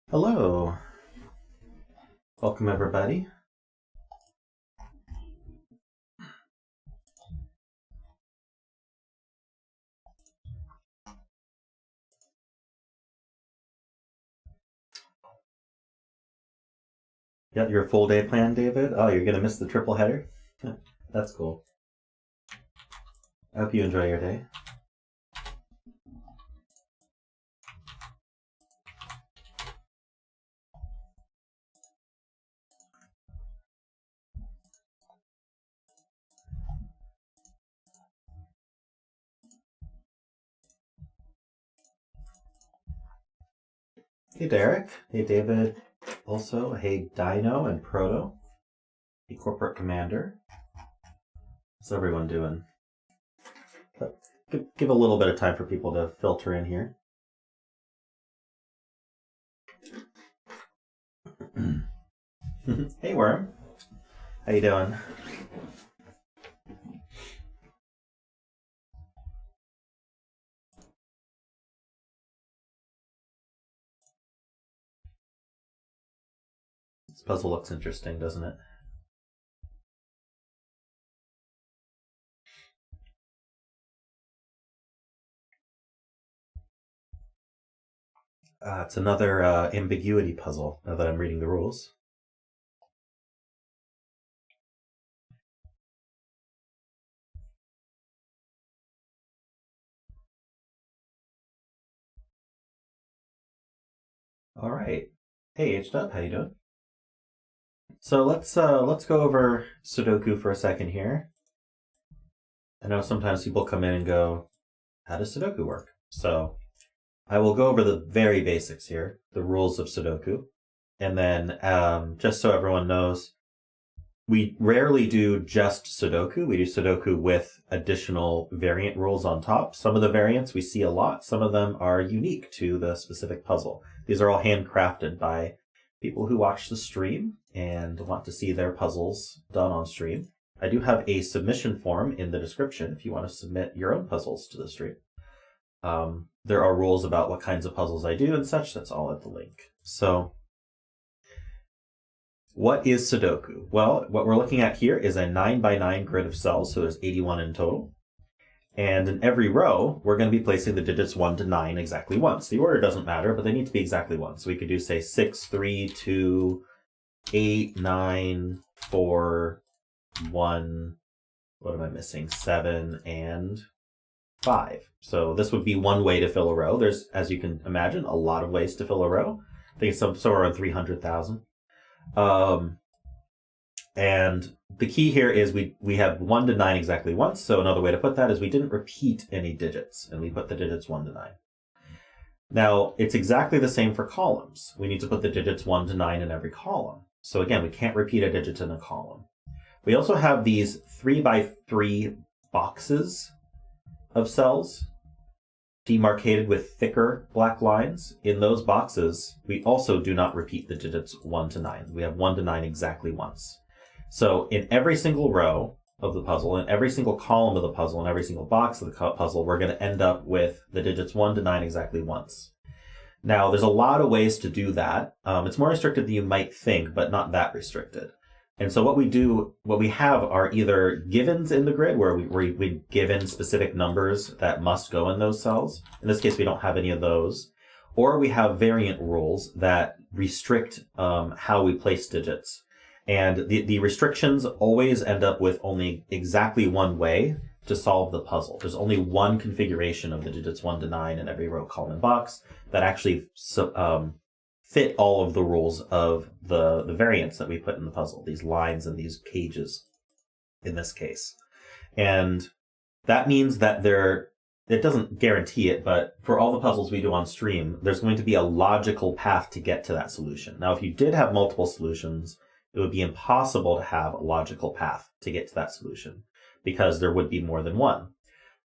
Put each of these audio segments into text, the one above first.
Hello, welcome everybody. Got your full day plan, David? Oh, you're gonna miss the triple header? That's cool. I hope you enjoy your day. Hey Derek. Hey David. Also, hey Dino and Proto. Hey Corporate Commander. How's everyone doing? Give a little bit of time for people to filter in here. Hey Worm. How you doing? This puzzle looks interesting, doesn't it? It's another ambiguity puzzle, now that I'm reading the rules. All right. Hey H-Dub, how you doing? So let's go over Sudoku for a second here. I know sometimes people come in and go, how does Sudoku work? So I will go over the very basics here, the rules of Sudoku. And then just so everyone knows, we rarely do just Sudoku. We do Sudoku with additional variant rules on top. Some of the variants we see a lot. Some of them are unique to the specific puzzle. These are all handcrafted by people who watch the stream and want to see their puzzles done on stream. I do have a submission form in the description if you want to submit your own puzzles to the stream. There are rules about what kinds of puzzles I do and such. That's all at the link. So what is Sudoku? Well, what we're looking at here is a 9x9 grid of cells, so there's 81 in total. And in every row, we're going to be placing the digits 1 to 9 exactly once. The order doesn't matter, but they need to be exactly once. So we could do, say, 6, 3, 2, 8, 9, 4, 1, what am I missing? 7, and 5. So this would be one way to fill a row. There's, as you can imagine, a lot of ways to fill a row. I think it's somewhere around 300,000. And the key here is we have 1 to 9 exactly once. So another way to put that is we didn't repeat any digits, and we put the digits 1 to 9. Now, it's exactly the same for columns. We need to put the digits 1 to 9 in every column. So again, we can't repeat a digit in a column. We also have these 3x3 boxes of cells demarcated with thicker black lines. In those boxes, we also do not repeat the digits 1 to 9. We have 1 to 9 exactly once. So in every single row of the puzzle, in every single column of the puzzle, in every single box of the puzzle, we're going to end up with the digits 1 to 9 exactly once. Now, there's a lot of ways to do that. It's more restricted than you might think, but not that restricted. And so what we have are either givens in the grid where we give in specific numbers that must go in those cells. In this case, we don't have any of those. Or we have variant rules that restrict how we place digits. And the restrictions always end up with only exactly one way to solve the puzzle. There's only one configuration of the digits 1 to 9 in every row, column, and box that actually fit all of the rules of the variants that we put in the puzzle, these lines and these cages in this case. And that means that it doesn't guarantee it, but for all the puzzles we do on stream, there's going to be a logical path to get to that solution. Now, if you did have multiple solutions, it would be impossible to have a logical path to get to that solution because there would be more than one.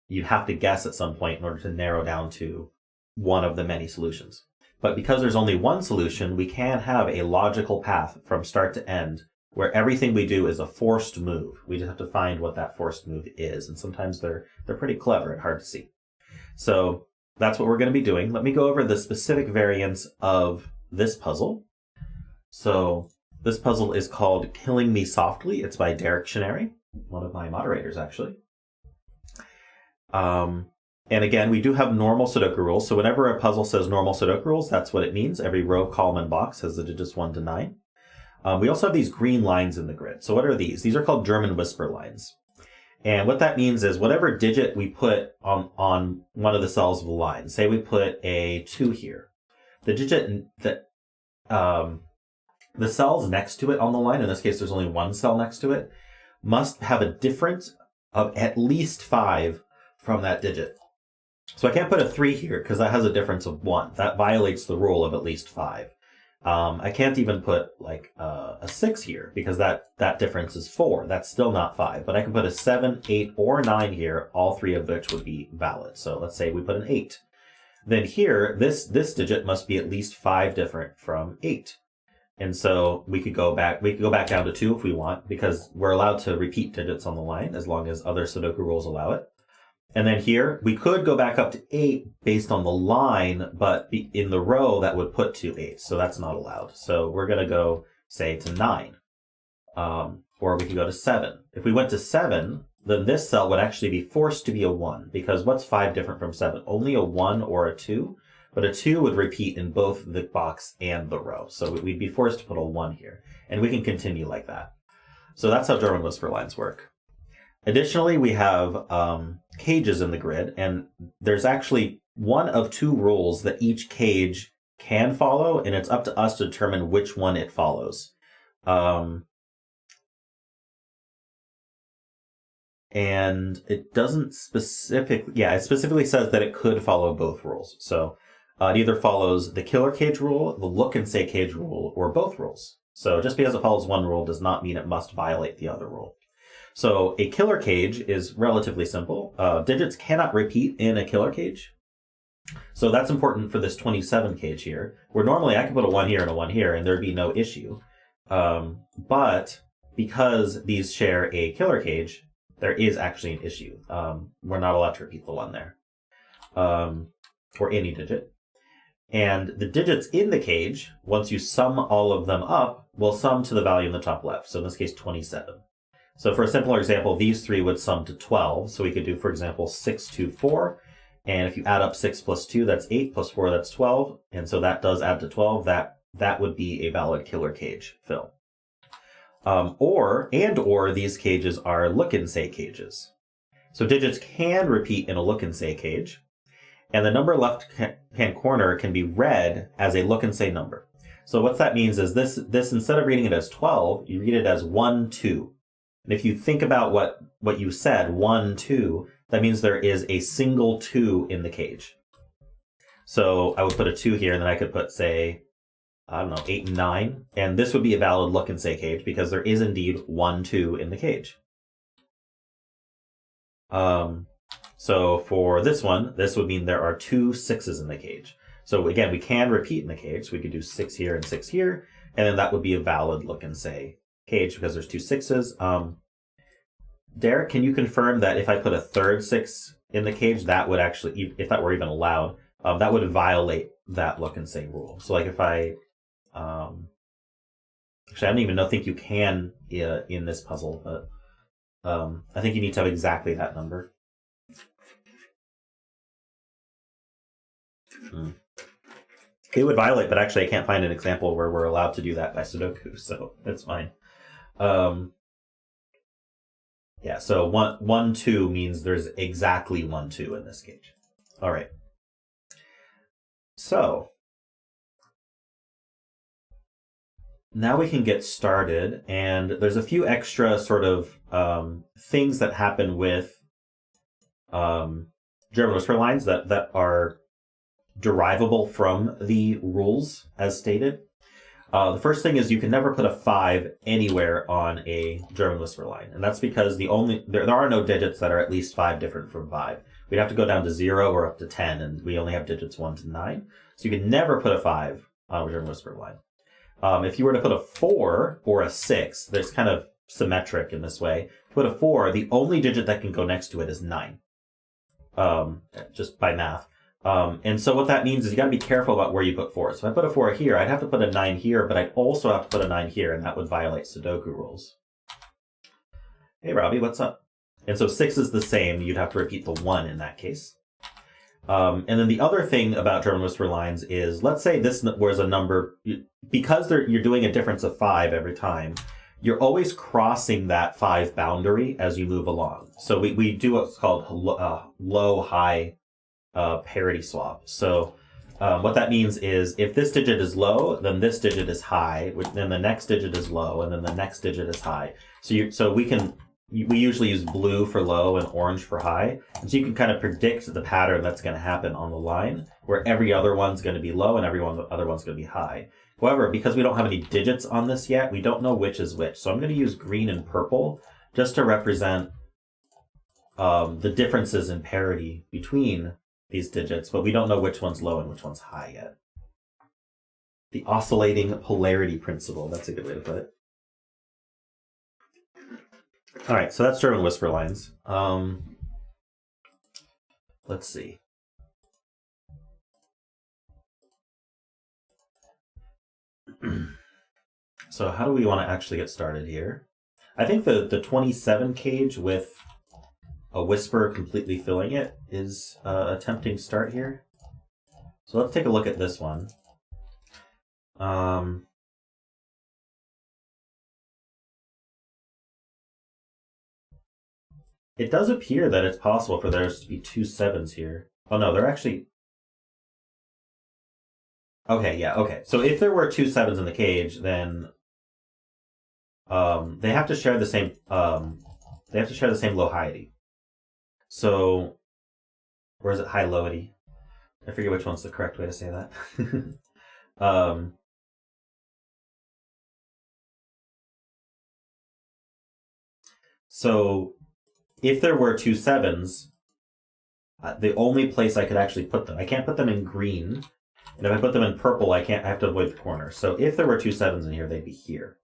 You'd have to guess at some point in order to narrow down to one of the many solutions. But because there's only one solution, we can have a logical path from start to end where everything we do is a forced move. We just have to find what that forced move is. And sometimes they're pretty clever and hard to see. So that's what we're going to be doing. Let me go over the specific variants of this puzzle. So this puzzle is called Killing Me Softly. It's by Derektionary, one of my moderators, actually. And again, we do have normal Sudoku rules. So whenever a puzzle says normal Sudoku rules, that's what it means. Every row, column, and box has the digits 1 to 9. We also have these green lines in the grid. So what are these? These are called German whisper lines. And what that means is whatever digit we put on one of the cells of the line, say we put a 2 here, the digit that the cells next to it on the line, in this case there's only one cell next to it, must have a difference of at least 5 from that digit. So I can't put a 3 here because that has a difference of 1. That violates the rule of at least 5. I can't even put like a 6 here because that difference is 4. That's still not 5. But I can put a 7, 8, or 9 here, all 3 of which would be valid. So let's say we put an 8. Then here, this digit must be at least 5 different from 8. And so we could go back down to 2 if we want, because we're allowed to repeat digits on the line as long as other Sudoku rules allow it. And then here, we could go back up to 8 based on the line, but in the row, that would put to 8. So that's not allowed. So we're going to go, say, to 9. Or we could go to 7. If we went to 7, then this cell would actually be forced to be a 1, because what's 5 different from 7? Only a 1 or a 2. But a 2 would repeat in both the box and the row. So we'd be forced to put a 1 here. And we can continue like that. So that's how German whisper lines work. Additionally, we have cages in the grid, and there's actually one of 2 rules that each cage can follow, and it's up to us to determine which one it follows. And it doesn't specifically, it specifically says that it could follow both rules. So it either follows the killer cage rule, the look and say cage rule, or both rules. So just because it follows one rule does not mean it must violate the other rule. So a killer cage is relatively simple. Digits cannot repeat in a killer cage. So that's important for this 27 cage here, where normally I could put a 1 here and a 1 here and there'd be no issue. But because these share a killer cage, there is actually an issue. We're not allowed to repeat the 1 there, or any digit. And the digits in the cage, once you sum all of them up, will sum to the value in the top left. So in this case, 27. So for a simpler example, these 3 would sum to 12. So we could do, for example, 6, 2, 4. And if you add up 6 plus 2, that's 8, plus 4, that's 12. And so that does add to 12. That would be a valid killer cage fill. Or these cages are look and say cages. So digits can repeat in a look and say cage. And the number left-hand corner can be read as a look and say number. So what that means is this instead of reading it as 12, you read it as 1, 2. And if you think about what you said, 1, 2, that means there is a single 2 in the cage. So I would put a 2 here, and then I could put, say, 8 and 9. And this would be a valid look and say cage because there is indeed 1, 2 in the cage. So for this one, this would mean there are 2 6s in the cage. So again, we can repeat in the cage. So we could do 6 here and 6 here, and then that would be a valid look and say cage because there's 2 6s. Derek, can you confirm that if I put a third 6 in the cage, that would actually, if that were even allowed, that would violate that look and say rule. So like if I, actually I don't even think you can in this puzzle, but I think you need to have exactly that number. It would violate, but actually I can't find an example where we're allowed to do that by Sudoku, so that's fine. So 1, 2 means there's exactly 1, 2 in this cage. All right. So now we can get started, and there's a few extra sort of things that happen with German whisper lines that are derivable from the rules as stated. The first thing is you can never put a 5 anywhere on a German whisper line, and that's because there are no digits that are at least 5 different from 5. We'd have to go down to 0 or up to 10, and we only have digits 1 to 9. So you can never put a 5 on a German whisper line. If you were to put a 4 or a 6, that's kind of symmetric in this way. Put a 4, the only digit that can go next to it is 9, just by math. And so what that means is you got to be careful about where you put 4. So if I put a 4 here, I'd have to put a 9 here, but I'd also have to put a 9 here, and that would violate Sudoku rules. Hey, Robbie, what's up? And so 6 is the same. You'd have to repeat the 1 in that case. And then the other thing about German whisper lines is, let's say this was a number, because you're doing a difference of 5 every time, you're always crossing that 5 boundary as you move along. So we do what's called low-high parity swap. So what that means is if this digit is low, then this digit is high, then the next digit is low, and then the next digit is high. So we usually use blue for low and orange for high. And so you can kind of predict the pattern that's going to happen on the line, where every other one's going to be low and every other one's going to be high. However, because we don't have any digits on this yet, we don't know which is which. So I'm going to use green and purple just to represent the differences in parity between these digits, but we don't know which one's low and which one's high yet. The oscillating polarity principle, that's a good way to put it. All right, so that's German whisper lines. Let's see. So how do we want to actually get started here? I think the 27 cage with a whisper completely filling it is a tempting start here. So let's take a look at this one. It does appear that it's possible for there to be 2 7s here. Oh no, they're actually... Okay, yeah, okay. So if there were 2 7s in the cage, then they have to share the same low-hiety. So, or is it high-lowity? I forget which one's the correct way to say that. So if there were 2 7s, the only place I could actually put them, I can't put them in green, and if I put them in purple, I have to avoid the corner. So if there were 2 7s in here, they'd be here.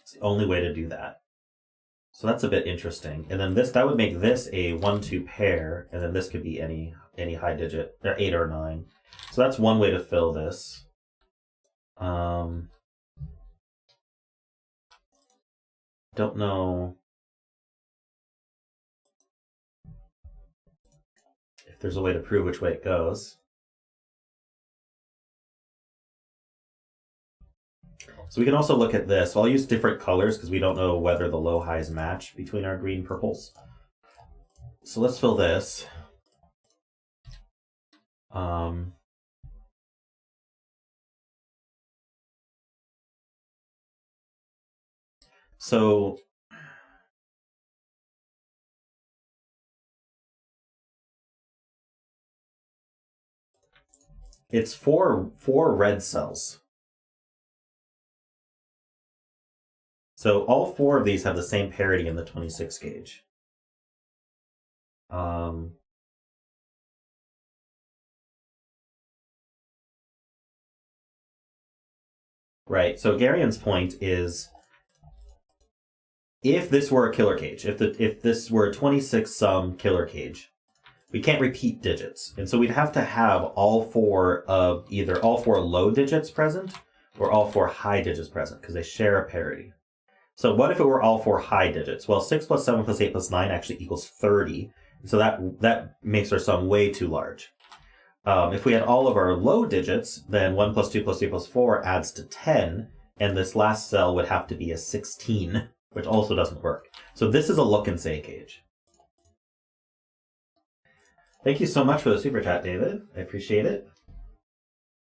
It's the only way to do that. So that's a bit interesting. And then that would make this a 1-2 pair, and then this could be any high digit, or 8 or 9. So that's one way to fill this. Don't know if there's a way to prove which way it goes. So we can also look at this. Well, I'll use different colors because we don't know whether the low highs match between our green purples. So let's fill this. So it's four red cells. So all 4 of these have the same parity in the 26 gauge. Right, so Garian's point is, if this were a killer cage, if this were a 26 sum killer cage, we can't repeat digits. And so we'd have to have all 4 of either all 4 low digits present or all 4 high digits present, because they share a parity. So what if it were all 4 high digits? Well, 6 plus 7 plus 8 plus 9 actually equals 30. So that makes our sum way too large. If we had all of our low digits, then 1 plus 2 plus 3 plus 4 adds to 10, and this last cell would have to be a 16, which also doesn't work. So this is a look and say cage. Thank you so much for the super chat, David. I appreciate it.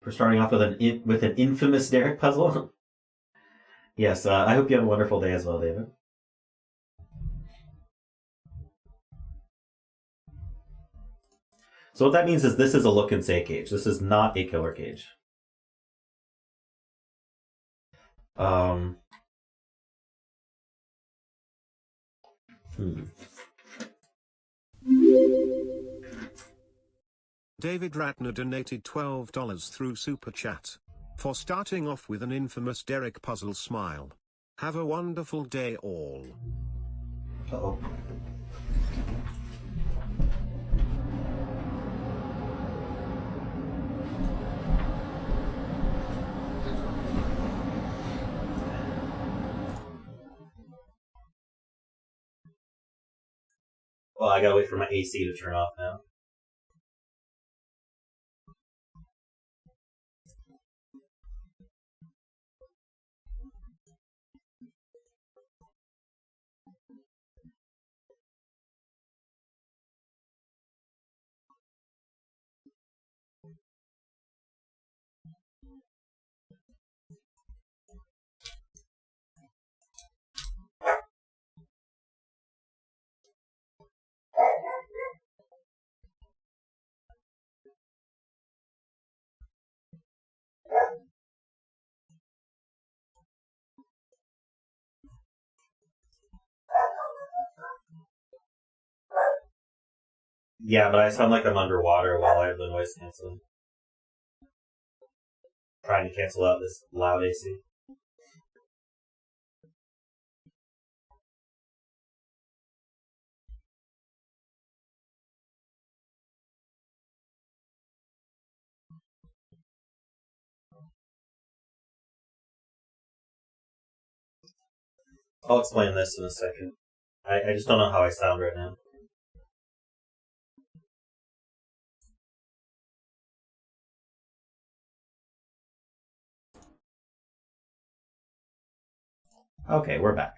For starting off with an infamous Derek puzzle. Yes, I hope you have a wonderful day as well, David. So what that means is this is a look and say cage. This is not a killer cage. David Ratner donated $12 through Super Chat. For starting off with an infamous Derek puzzle smile. Have a wonderful day all. Uh-oh. Well, I gotta wait for my AC to turn off now. Yeah, but I sound like I'm underwater while I have the noise canceling. Trying to cancel out this loud AC. I'll explain this in a second. I just don't know how I sound right now. Okay, we're back.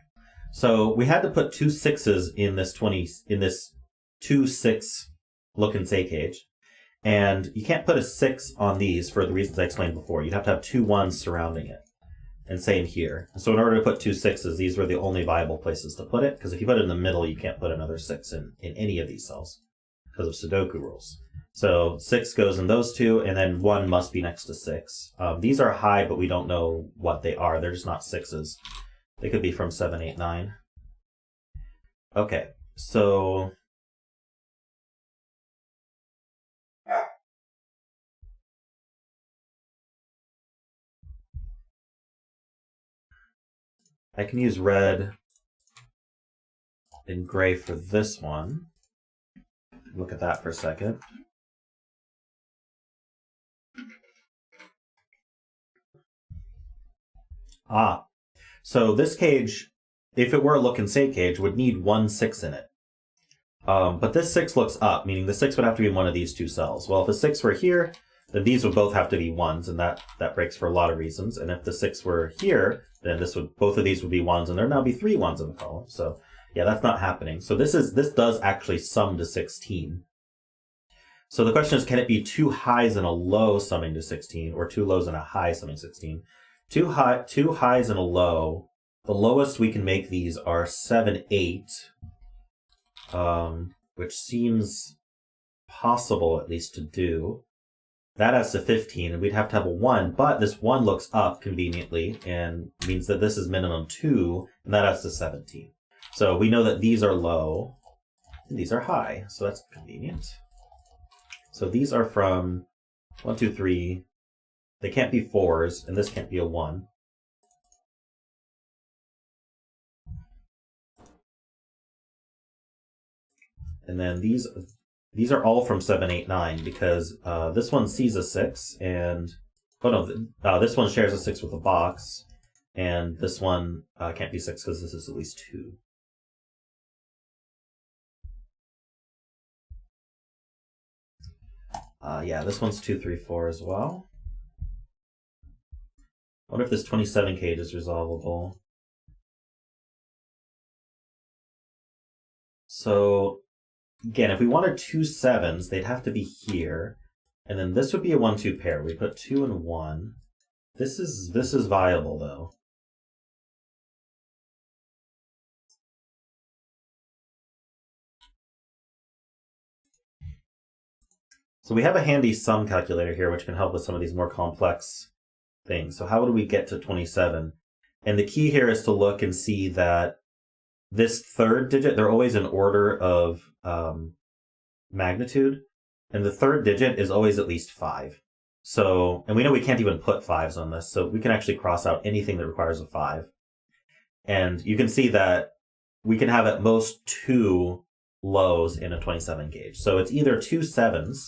So we had to put 2 6s in this 2-6 look and say cage. And you can't put a 6 on these for the reasons I explained before. You'd have to have 2 1s surrounding it. And same here. So in order to put 2 6s, these were the only viable places to put it, because if you put it in the middle, you can't put another 6 in any of these cells because of Sudoku rules. So 6 goes in those two, and then 1 must be next to 6. These are high, but we don't know what they are. They're just not 6s. They could be from 7, 8, 9. Okay, so I can use red and gray for this one. Look at that for a second. So this cage, if it were a look and say cage, would need 1 6 in it. But this 6 looks up, meaning the 6 would have to be in one of these 2 cells. Well, if a 6 were here, then these would both have to be 1s, and that breaks for a lot of reasons. And if the 6 were here, then both of these would be 1s, and there'd now be 3 1s in the column. So yeah, that's not happening. So this does actually sum to 16. So the question is, can it be 2 highs and a low summing to 16, or 2 lows and a high summing 16? 2 highs and a low. The lowest we can make these are 7, 8, which seems possible at least to do. That adds to 15, and we'd have to have a 1, but this 1 looks up conveniently and means that this is minimum 2, and that adds to 17. So we know that these are low, and these are high, so that's convenient. So these are from 1, 2, 3. They can't be 4s, and this can't be a 1. And then these are all from 7, 8, 9, because this one sees a 6, and this one shares a 6 with a box, and this one can't be 6 because this is at least 2. Yeah, this one's 2, 3, 4 as well. I wonder if this 27 cage is resolvable. So again, if we wanted 2 7s, they'd have to be here. And then this would be a 1, 2 pair. We put 2 and 1. This is viable though. So we have a handy sum calculator here which can help with some of these more complex things. So how would we get to 27? And the key here is to look and see that this third digit, they're always in order of magnitude, and the third digit is always at least 5. So, and we know we can't even put 5s on this, so we can actually cross out anything that requires a 5. And you can see that we can have at most 2 lows in a 27 gauge. So it's either 2 7s,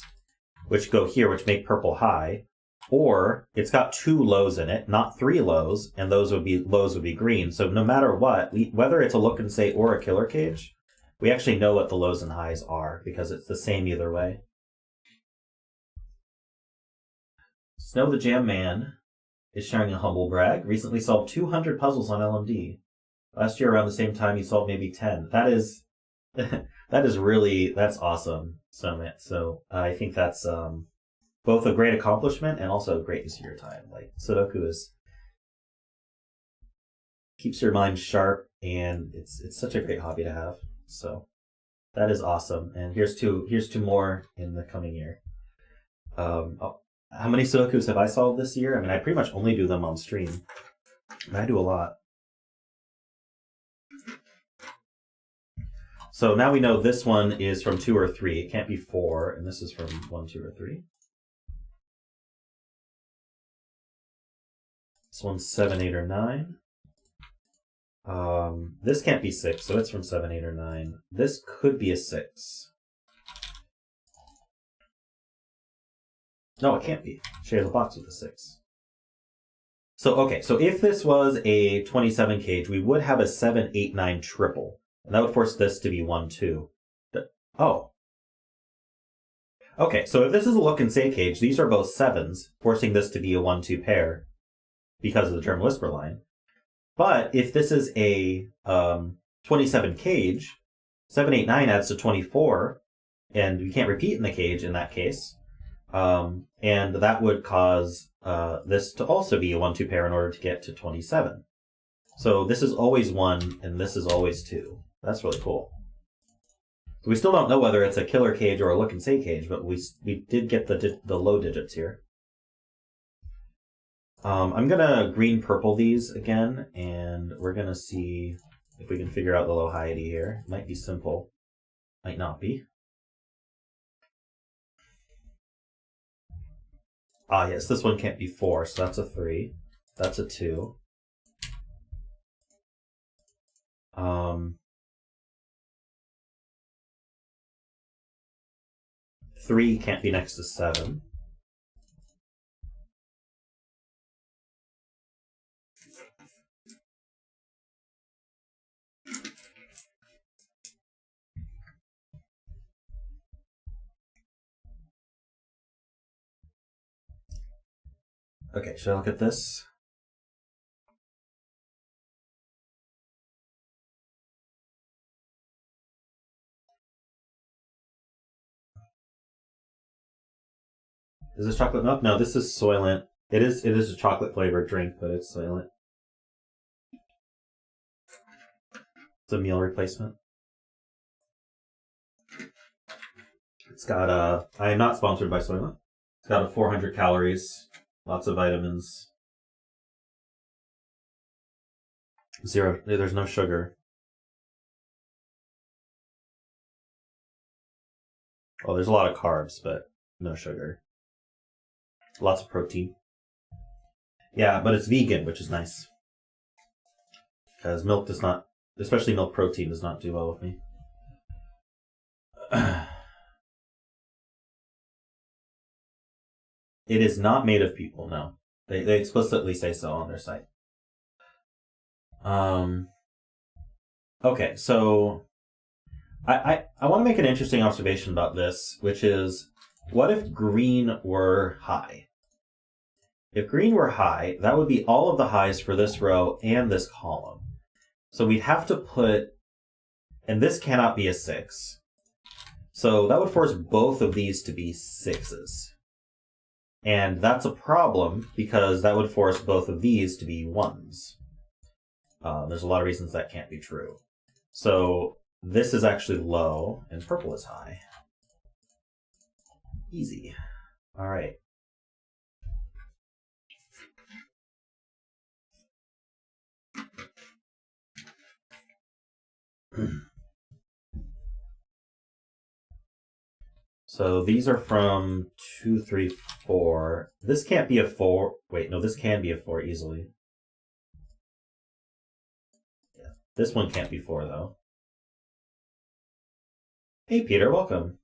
which go here, which make purple high, or it's got 2 lows in it, not 3 lows, and lows would be green. So no matter what, whether it's a look and say or a killer cage, We actually know what the lows and highs are because it's the same either way. Snow the Jam Man is sharing a humble brag. Recently solved 200 puzzles on LMD. Last year around the same time, he solved maybe 10. That is that's awesome. So I think that's both a great accomplishment and also a great use of your time. Like Sudoku keeps your mind sharp, and it's such a great hobby to have. So that is awesome. And here's two more in the coming year. How many Sudokus have I solved this year? I mean, I pretty much only do them on stream. I do a lot. So now we know this one is from 2 or 3. It can't be 4, and this is from 1, 2, or 3. This one's 7, 8, or 9. This can't be 6, so it's from 7, 8, or 9. This could be a 6. No, it can't be. Share the box with a 6. So, okay, so if this was a 27 cage, we would have a 7, 8, 9 triple. And that would force this to be 1, 2. Oh. Okay, so if this is a look and say cage, these are both 7s, forcing this to be a 1, 2 pair because of the German Whisper line. But if this is a 27 cage, 7, 8, 9 adds to 24, and we can't repeat in the cage in that case. And that would cause this to also be a 1, 2 pair in order to get to 27. So this is always 1, and this is always 2. That's really cool. We still don't know whether it's a killer cage or a look and say cage, but we did get the low digits here. I'm gonna green purple these again, and we're gonna see if we can figure out the low hiety here. Might be simple, might not be. Ah, yes, this one can't be 4, so that's a 3. That's a 2. 3 can't be next to 7. Okay, should I look at this? Is this chocolate milk? No, this is Soylent. It is a chocolate flavored drink, but it's Soylent. It's a meal replacement. It's got I am not sponsored by Soylent. It's got 400 calories, lots of vitamins. There's no sugar. Well, there's a lot of carbs, but no sugar. Lots of protein. Yeah, but it's vegan, which is nice. Because milk does not, especially milk protein, does not do well with me. It is not made of people, no. They explicitly say so on their site. Okay, so I want to make an interesting observation about this, which is, what if green were high? If green were high, that would be all of the highs for this row and this column. So we'd have to put, and this cannot be a 6. So that would force both of these to be 6s. And that's a problem because that would force both of these to be 1s. There's a lot of reasons that can't be true. So this is actually low and purple is high. Easy. All right. So these are from 2, 3, 4. This can't be a 4. Wait, no, this can be a 4 easily. Yeah, this one can't be 4 though. Hey Peter, welcome.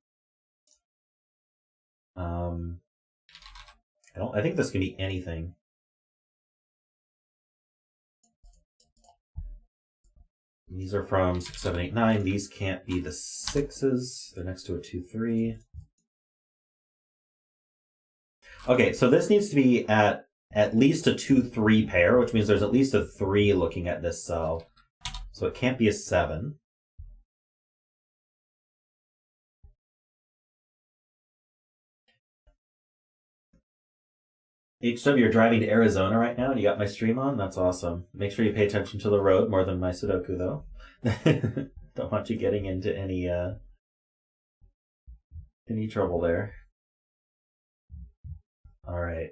I think this can be anything. These are from 6, 7, 8, 9. These can't be the 6s. They're next to a 2, 3. Okay, so this needs to be at least a 2, 3 pair, which means there's at least a 3 looking at this cell. So it can't be a 7. HW, you're driving to Arizona right now and you got my stream on? That's awesome. Make sure you pay attention to the road more than my Sudoku, though. Don't want you getting into any trouble there. All right.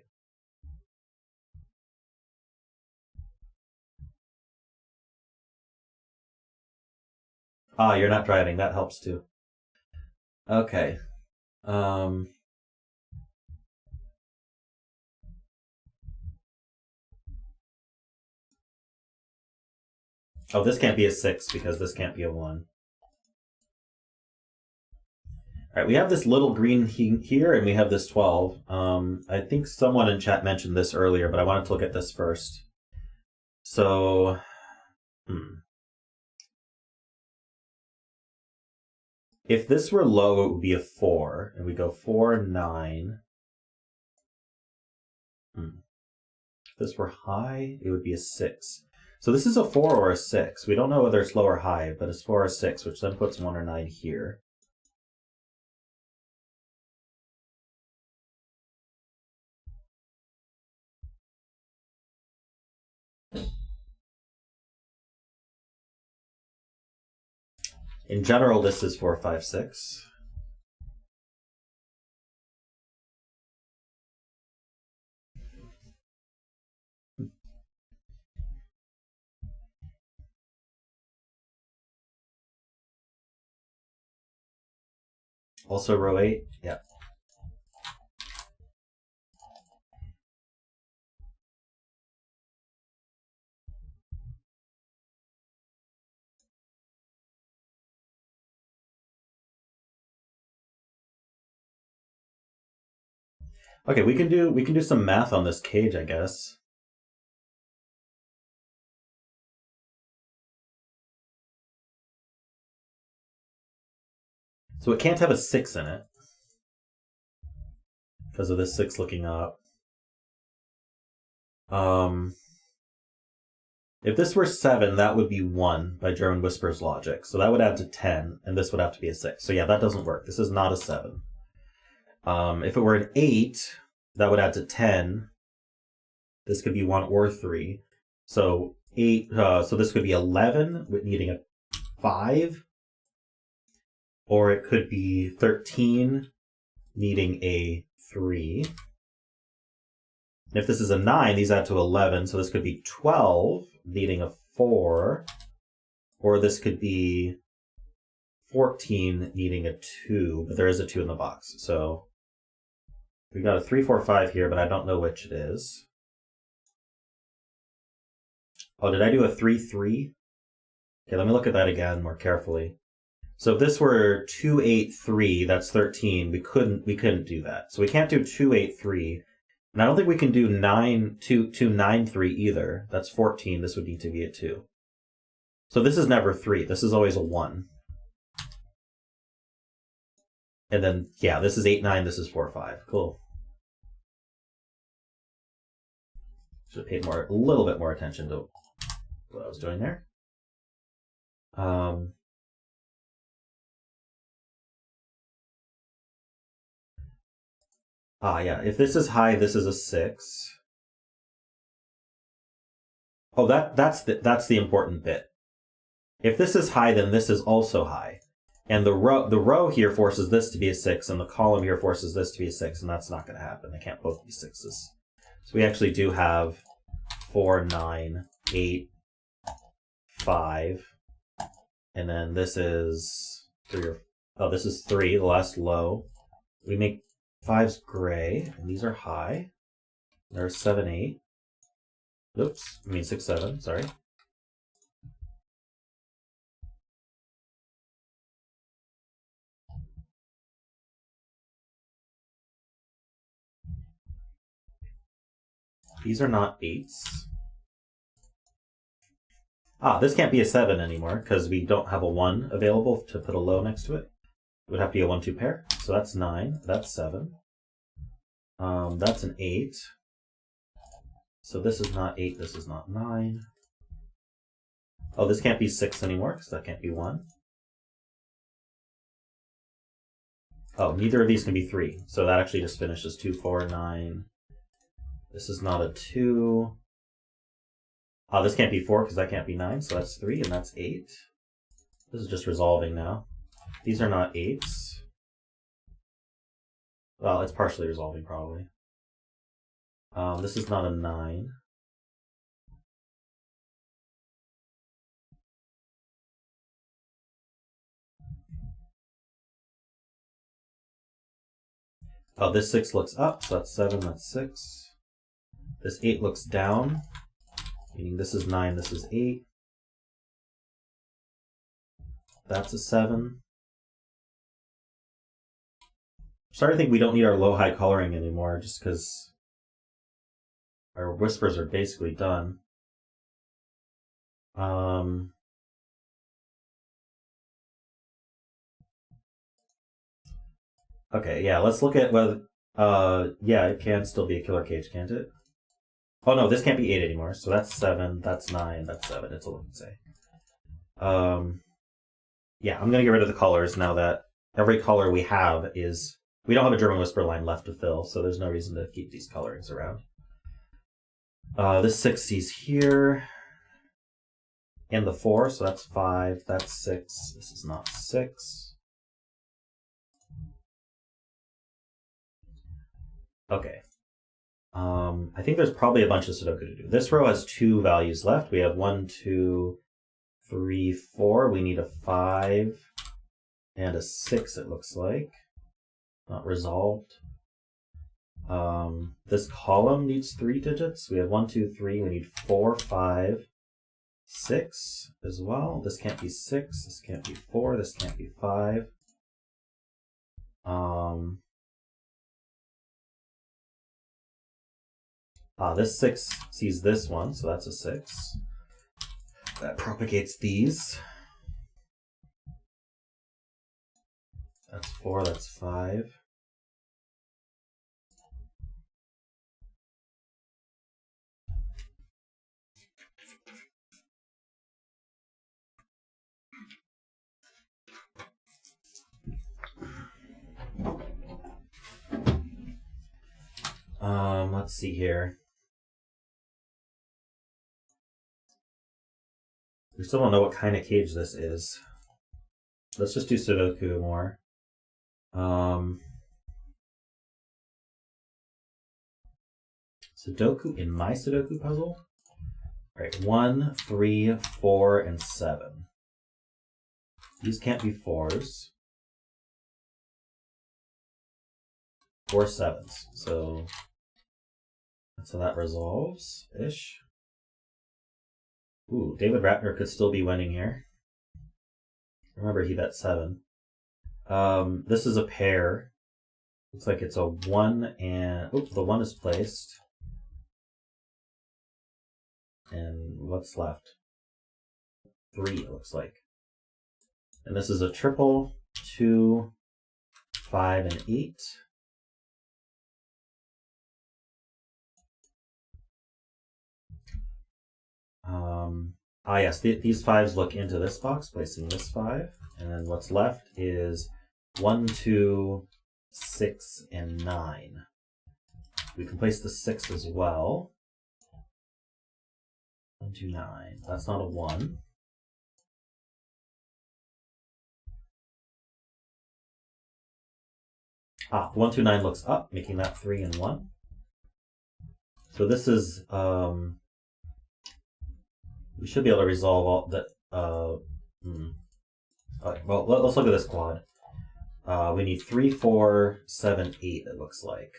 Ah, you're not driving. That helps too. Okay. Oh, this can't be a 6 because this can't be a 1. All right, we have this little green here, and we have this 12. I think someone in chat mentioned this earlier, but I wanted to look at this first. So, if this were low, it would be a 4, and we go 4, 9. If this were high, it would be a 6. So this is a 4 or a 6. We don't know whether it's low or high, but it's 4 or 6, which then puts 1 or 9 here. In general, this is 4, 5, 6. Also row 8, yeah. Okay, we can do some math on this cage, I guess. So it can't have a 6 in it because of this 6 looking up. If this were 7, that would be 1 by German Whisper's logic. So that would add to 10, and this would have to be a 6. So yeah, that doesn't work. This is not a 7. If it were an 8, that would add to 10. This could be 1 or 3. So 8. So this could be 11 with needing a 5. Or it could be 13 needing a 3. And if this is a 9, these add to 11. So this could be 12 needing a 4. Or this could be 14 needing a 2. But there is a 2 in the box. So we got a 3, 4, 5 here, but I don't know which it is. Oh, did I do a 3, 3? Okay, let me look at that again more carefully. So if this were 2, 8, 3, that's 13. We couldn't do that. So we can't do 2, 8, 3. And I don't think we can do 9, 2, 9, 3 either. That's 14. This would need to be a 2. So this is never 3. This is always a 1. And then, yeah, this is 8, 9. This is 4, 5. Cool. Should have paid a little bit more attention to what I was doing there. Yeah. If this is high, this is a 6. Oh, that's the important bit. If this is high, then this is also high. And the row here forces this to be a 6, and the column here forces this to be a 6, and that's not going to happen. They can't both be 6s. So we actually do have 4, 9, 8, 5. And then this is 3 or... Oh, this is 3, the last low. We make 5s gray, and these are high. There's 7, 8. Oops, I mean 6, 7, sorry. These are not 8s. Ah, this can't be a 7 anymore because we don't have a 1 available to put a low next to it. It would have to be a 1-2 pair. So that's 9. That's 7. That's an 8. So this is not 8. This is not 9. Oh, this can't be 6 anymore because that can't be 1. Oh, neither of these can be 3. So that actually just finishes 2, 4, 9. This is not a 2. Oh, this can't be 4 because that can't be 9. So that's 3 and that's 8. This is just resolving now. These are not 8s. Well, it's partially resolving probably. This is not a 9. Oh, this 6 looks up, so that's 7, that's 6. This 8 looks down, meaning this is 9, this is 8. That's a 7. I'm starting to think we don't need our low-high coloring anymore, just because our whispers are basically done. Okay, yeah, let's look at whether... yeah, it can still be a killer cage, can't it? Oh no, this can't be 8 anymore, so that's 7, that's 9, that's 7, it's a look and say. Yeah, I'm gonna get rid of the colors now that every color we have is... We don't have a German Whisper line left to fill, so there's no reason to keep these colorings around. This 6 sees here. And the 4, so that's 5, that's 6. This is not 6. Okay. I think there's probably a bunch of Sudoku to do. This row has 2 values left. We have 1, 2, 3, 4. We need a 5 and a 6, it looks like. Not resolved. This column needs 3 digits. We have 1, 2, 3. We need 4, 5, 6 as well. This can't be 6. This can't be 4. This can't be 5. This 6 sees this one, so that's a 6. That propagates these. That's 4, that's 5. Let's see here. We still don't know what kind of cage this is. Let's just do Sudoku more. Sudoku in my Sudoku puzzle? All right, 1, 3, 4, and 7. These can't be 4s. 4 7s. So that's how that resolves ish. Ooh, David Ratner could still be winning here. Remember, he bet 7. This is a pair. Looks like it's a 1 and... Oops, the 1 is placed. And what's left? 3, it looks like. And this is a triple, 2, 5, and 8. Yes, these 5s look into this box, placing this 5. And then what's left is 1, 2, 6, and 9. We can place the 6 as well. 1, 2, 9. That's not a 1. Ah, 1, 2, 9 looks up, making that 3 and 1. So this is... we should be able to resolve all that. Okay, well, let's look at this quad. We need 3, 4, 7, 8, it looks like.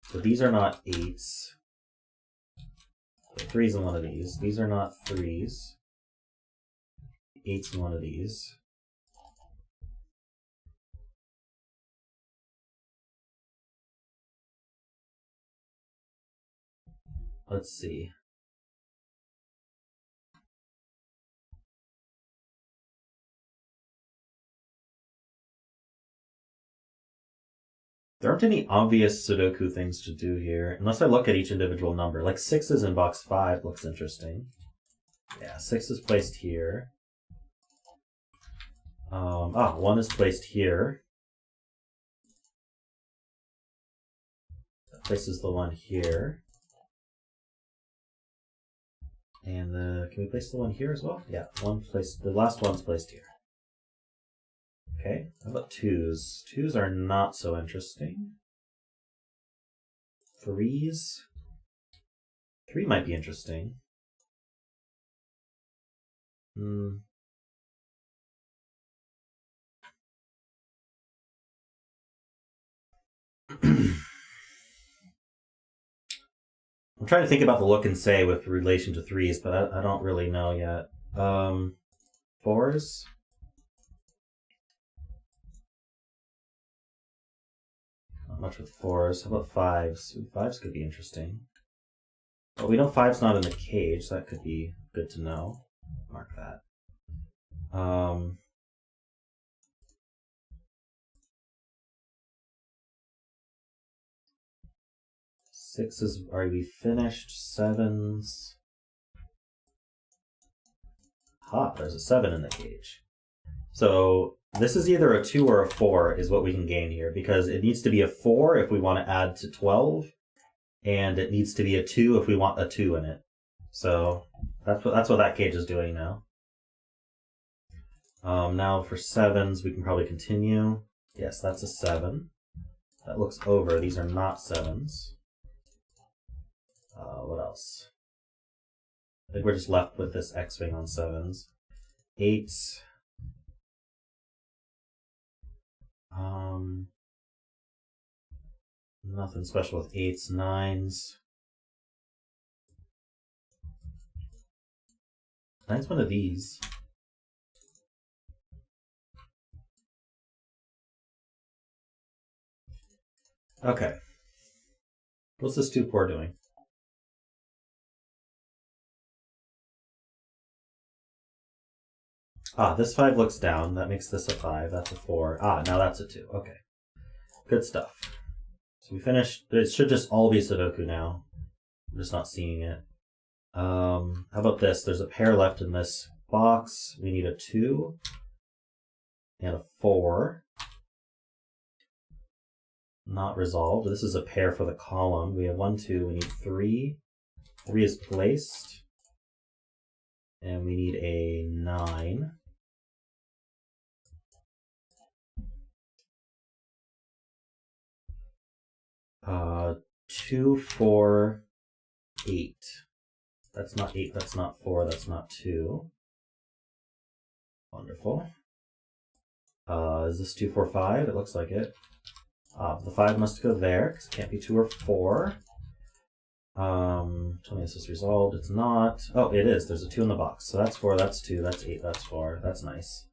So these are not 8s. So 3's in one of these. These are not 3s. 8's in one of these. Let's see. There aren't any obvious Sudoku things to do here, unless I look at each individual number. Like 6 in box 5 looks interesting. Yeah, 6 is placed here. 1 is placed here. That places the 1 here. And can we place the 1 here as well? Yeah, the last one's placed here. Okay, how about 2s? 2s are not so interesting. 3s? 3 might be interesting. I'm trying to think about the look and say with relation to 3s, but I don't really know yet. 4s? Not much with 4s. How about 5s? 5s could be interesting. Well, we know 5's not in the cage, so that could be good to know. Mark that. 6s, are we finished? 7s. There's a 7 in the cage. So this is either a 2 or a 4 is what we can gain here, because it needs to be a 4 if we want to add to 12, and it needs to be a 2 if we want a 2 in it. So that's what that cage is doing now. Now for 7s, we can probably continue. Yes, that's a 7. That looks over. These are not 7s. What else? I think we're just left with this X-wing on 7s. 8s. Nothing special with 8s, 9s. 9's one of these. Okay. What's this 2-4 doing? This 5 looks down. That makes this a 5. That's a 4. Now that's a 2. Okay. Good stuff. So we finished. It should just all be Sudoku now. I'm just not seeing it. How about this? There's a pair left in this box. We need a 2 and a 4. Not resolved. This is a pair for the column. We have 1, 2. We need 3. 3 is placed. And we need a 9. Uh, 2, 4, 8. That's not 8, that's not 4, that's not 2. Wonderful. Is this 2, 4, 5? It looks like it. The 5 must go there, because it can't be 2 or 4. Tell me this is resolved. It's not. Oh, it is. There's a 2 in the box. So that's 4, that's 2, that's 8, that's 4. That's nice.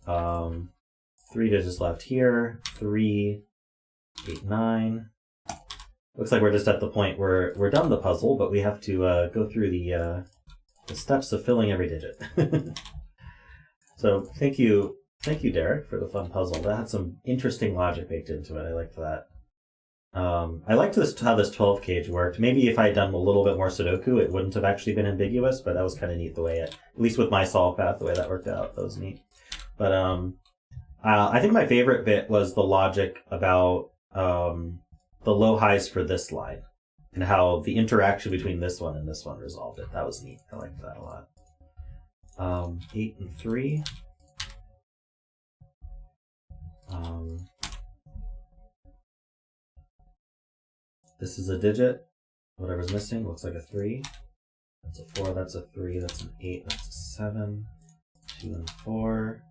3 digits left here. 3, 8, 9. Looks like we're just at the point where we're done the puzzle, but we have to go through the steps of filling every digit. So thank you, Derek, for the fun puzzle. That had some interesting logic baked into it. I liked that. I liked how this 12 cage worked. Maybe if I had done a little bit more Sudoku, it wouldn't have actually been ambiguous, but that was kind of neat the way at least with my solve path, the way that worked out. That was neat. But I think my favorite bit was the logic about the low highs for this line and how the interaction between this one and this one resolved it. That was neat. I liked that a lot. 8 and 3. This is a digit. Whatever's missing looks like a 3. That's a 4, that's a 3, that's an 8, that's a 7. 2 and 4.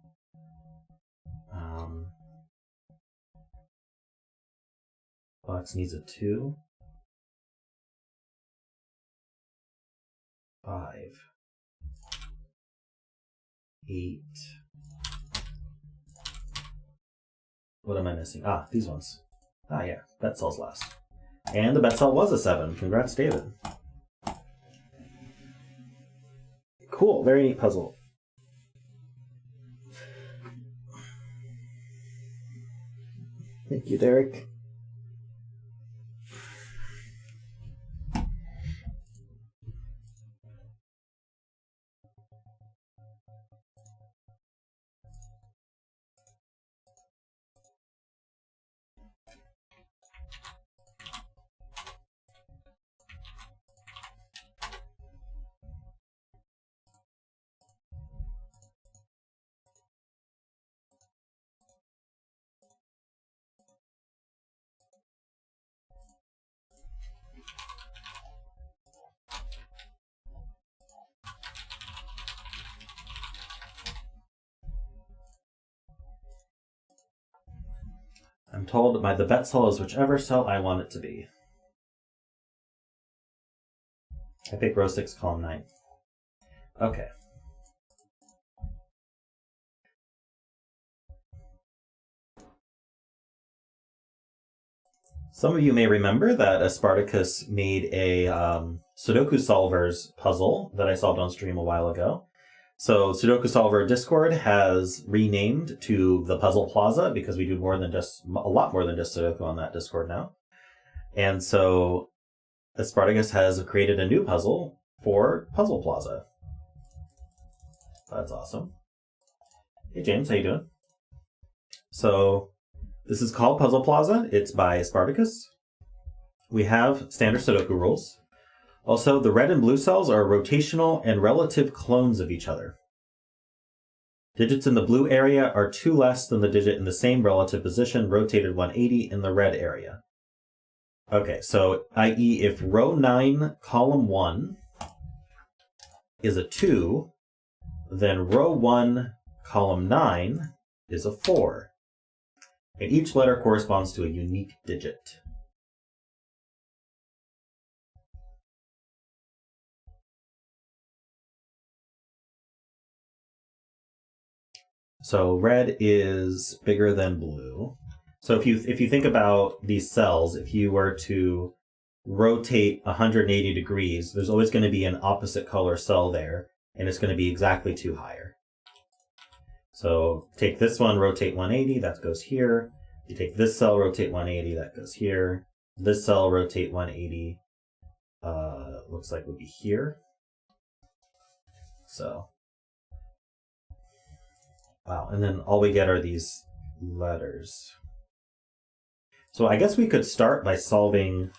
Box needs a 2. 5. 8. What am I missing? These ones. Yeah, bet cell's last. And the bet cell was a 7. Congrats, David. Cool, very neat puzzle. Thank you, Derek. I'm told the bet cell is whichever cell I want it to be. I pick row 6, column 9. Okay. Some of you may remember that Aspartagcus made a Sudoku solvers puzzle that I solved on stream a while ago. So Sudoku Solver Discord has renamed to the Puzzle Plaza because we do a lot more than just Sudoku on that Discord now. And so Aspartagcus has created a new puzzle for Puzzle Plaza. That's awesome. Hey James, how you doing? So this is called Puzzle Plaza. It's by Aspartagcus. We have standard Sudoku rules. Also, the red and blue cells are rotational and relative clones of each other. Digits in the blue area are 2 less than the digit in the same relative position, rotated 180 in the red area. Okay, so i.e. if row 9, column 1 is a 2, then row 1, column 9 is a 4. And each letter corresponds to a unique digit. So red is bigger than blue. So if you think about these cells, if you were to rotate 180 degrees, there's always going to be an opposite color cell there, and it's going to be exactly 2 higher. So take this one, rotate 180, that goes here. You take this cell, rotate 180, that goes here. This cell, rotate 180, looks like would be here. So, wow, and then all we get are these letters. So I guess we could start by solving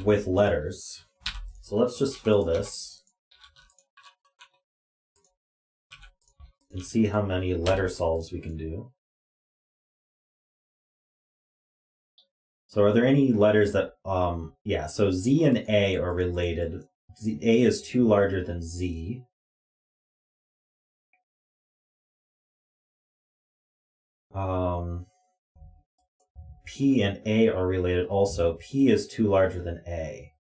with letters. So let's just fill this and see how many letter solves we can do. So are there any letters that, yeah, so Z and A are related. A is 2 larger than Z. P and A are related also. P is 2 larger than A.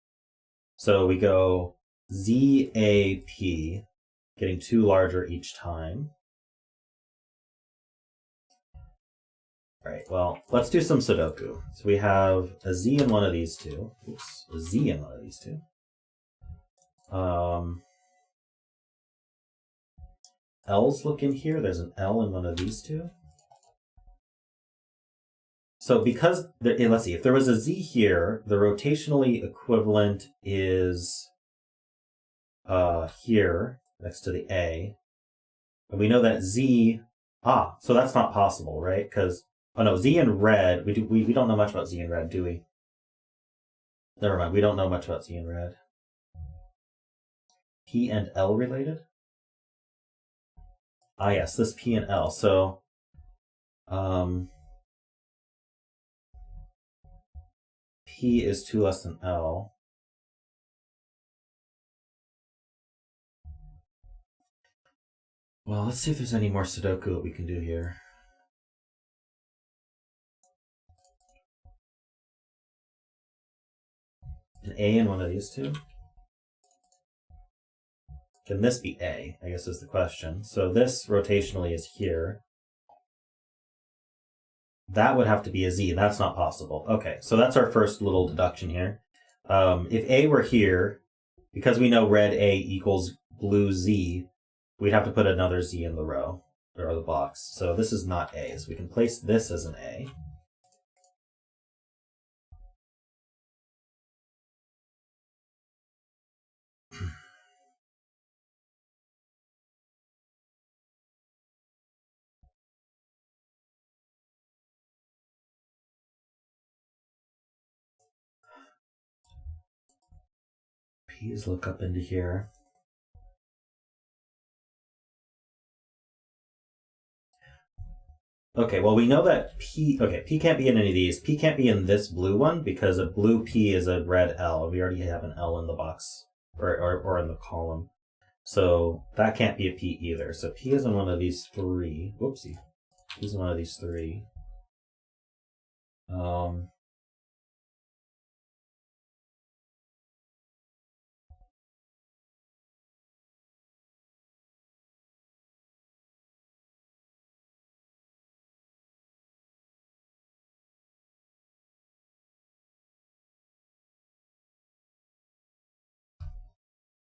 So we go Z, A, P, getting 2 larger each time. All right, well, let's do some Sudoku. So we have a Z in one of these two. Oops, a Z in one of these two. L's look in here. There's an L in one of these two. So because, let's see, if there was a Z here, the rotationally equivalent is here, next to the A. And we know that Z, so that's not possible, right? Because, oh no, Z in red, we don't know much about Z in red, do we? Never mind, we don't know much about Z in red. P and L related? Ah yes, this P and L. So, P is 2 less than L. Well, let's see if there's any more Sudoku that we can do here. An A in one of these two? Can this be A, I guess is the question. So this rotationally is here. That would have to be a Z, and that's not possible. Okay, so that's our first little deduction here. If A were here, because we know red A equals blue Z, we'd have to put another Z in the row, or the box. So this is not A, so we can place this as an A. Please look up into here. Okay, well we know that P can't be in any of these. P can't be in this blue one because a blue P is a red L. We already have an L in the box, or in the column. So that can't be a P either. So P is in one of these 3. Whoopsie. P is in one of these 3. Um,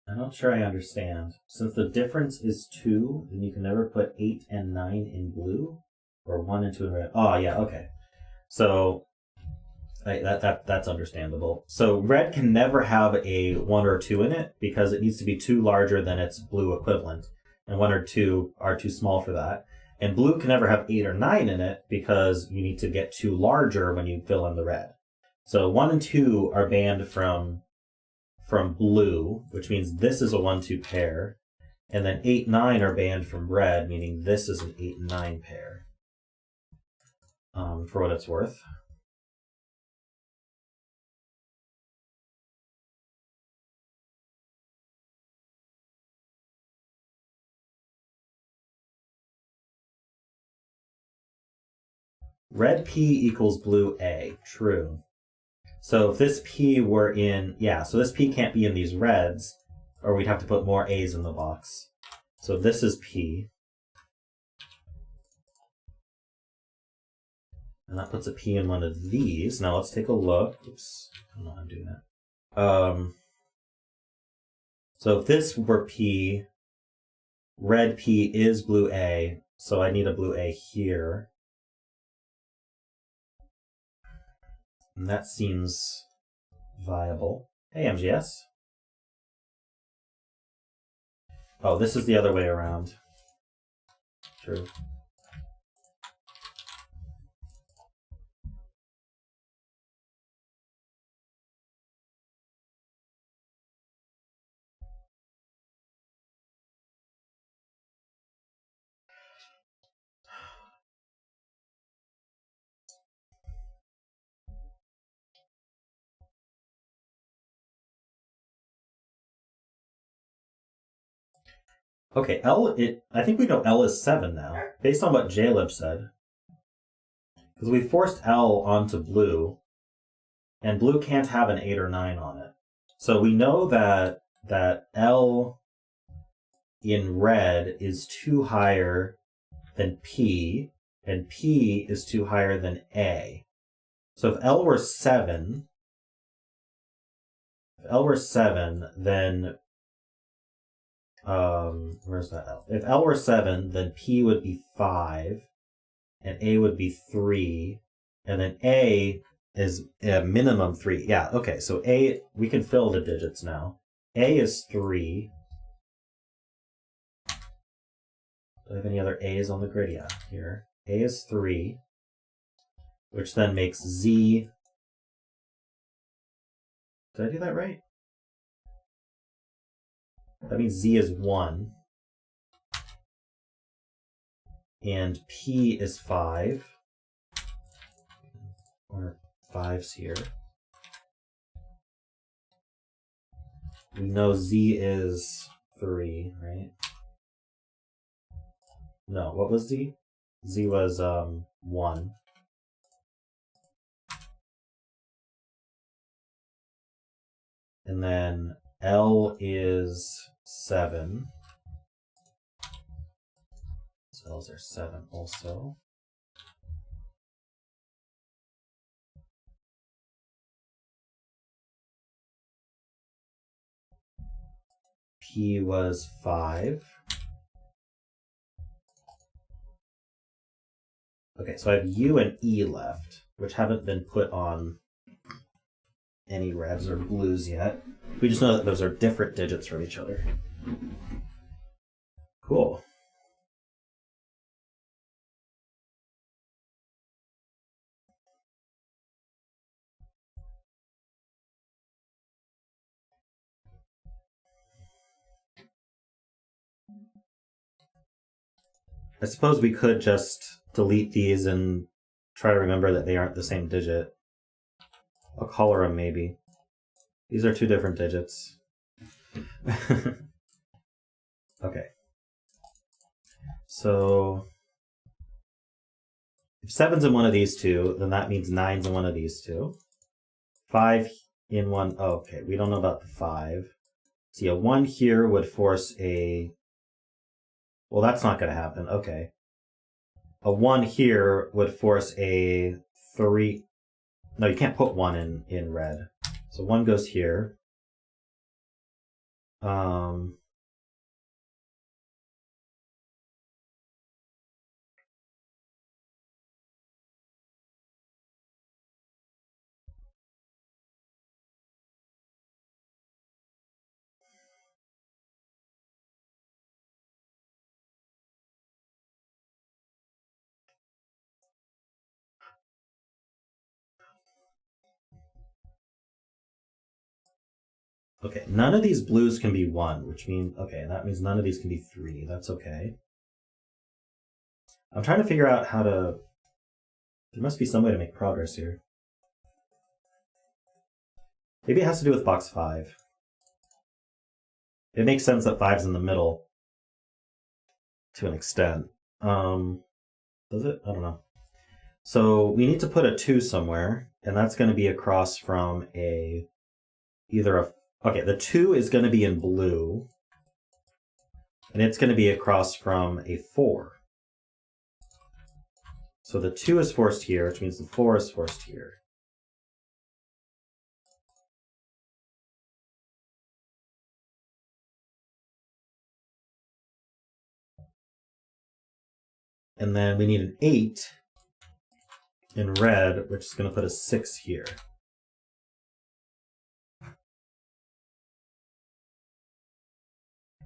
I'm not sure I understand. Since the difference is 2, then you can never put 8 and 9 in blue? Or 1 and 2 in red? Oh, yeah, okay. So, that's understandable. So red can never have a 1 or 2 in it because it needs to be 2 larger than its blue equivalent. And 1 or 2 are too small for that. And blue can never have 8 or 9 in it because you need to get 2 larger when you fill in the red. So 1 and 2 are banned from blue, which means this is a 1-2 pair. And then 8, 9 are banned from red, meaning this is an 8 and 9 pair. For what it's worth. Red P equals blue A. True. So if this P were in... Yeah, so this P can't be in these reds, or we'd have to put more A's in the box. So this is P. And that puts a P in one of these. Now let's take a look. Oops. I don't know how I'm doing that. So if this were P, red P is blue A, so I need a blue A here. And that seems viable. Hey, MGS. Oh, this is the other way around. True. Okay, I think we know L is 7 now, based on what Jaleb said. Because we forced L onto blue, and blue can't have an 8 or 9 on it. So we know that L in red is 2 higher than P, and P is 2 higher than A. So if L were 7, then where's that L? If L were 7, then P would be 5, and A would be 3, and then A is a minimum 3. Yeah, okay, so A, we can fill the digits now. A is 3. Do I have any other A's on the grid? Yeah, here. A is 3, which then makes Z. Did I do that right? That means Z is 1. And P is 5. Or 5's here. We know Z is 3, right? No, what was Z? Z was 1. And then L is 7. So L's are 7 also. P was 5. Okay, so I have U and E left, which haven't been put on any reds or blues yet. We just know that those are different digits from each other. Cool. I suppose we could just delete these and try to remember that they aren't the same digit. I'll color them maybe. These are 2 different digits. Okay. So If 7's in one of these two, then that means 9's in one of these two. 5 in one. Oh, okay, we don't know about the 5. See, a 1 here would force a... Well, that's not going to happen. Okay. A 1 here would force a 3. No, you can't put 1 in red. So 1 goes here. Okay, none of these blues can be 1, which means, okay, that means none of these can be 3. That's okay. I'm trying to figure out how to... There must be some way to make progress here. Maybe it has to do with box 5. It makes sense that 5's in the middle to an extent. Does it? I don't know. So we need to put a 2 somewhere, and that's going to be across from a... Either a... Okay, the 2 is going to be in blue, and it's going to be across from a 4. So the 2 is forced here, which means the 4 is forced here. And then we need an 8 in red, which is going to put a 6 here.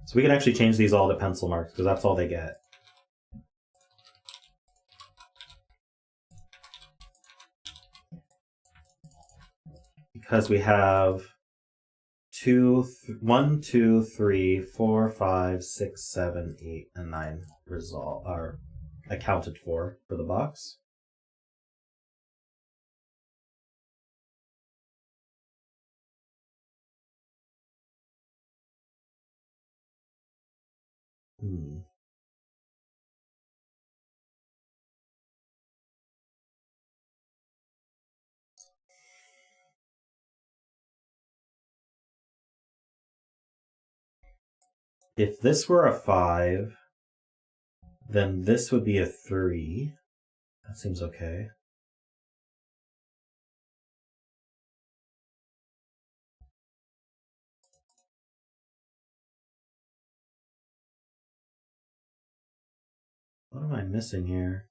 So we can actually change these all to pencil marks, because that's all they get. Because we have 1, 2, 3, 4, 5, 6, 7, 8, and 9 are accounted for the box. If this were a 5, then this would be a 3. That seems okay. What am I missing here?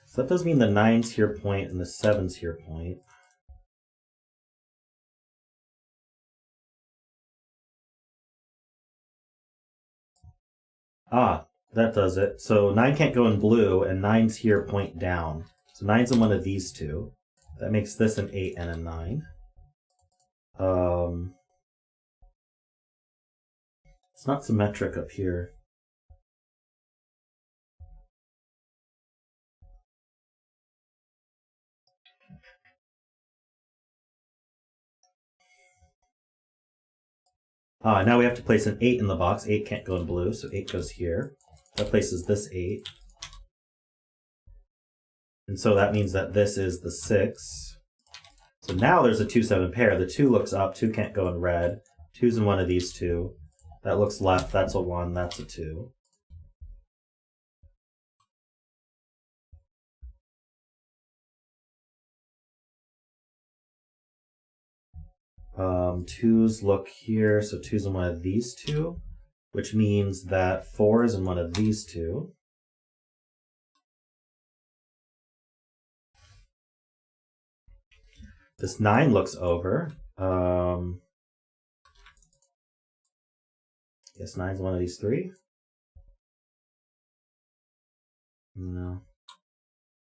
So that does mean the 9's here point and the 7's here point. Ah, that does it. So 9 can't go in blue, and 9's here point down. So 9's in one of these two. That makes this an 8 and a 9. It's not symmetric up here. Now we have to place an 8 in the box. 8 can't go in blue, so 8 goes here. That places this 8. And so that means that this is the 6. So now there's a 2-7 pair. The 2 looks up. 2 can't go in red. 2's in one of these two. That looks left. That's a 1. That's a 2. Twos look here, so 2's in one of these two, which means that 4 is in one of these two. This 9 looks over. Guess 9's one of these 3. No.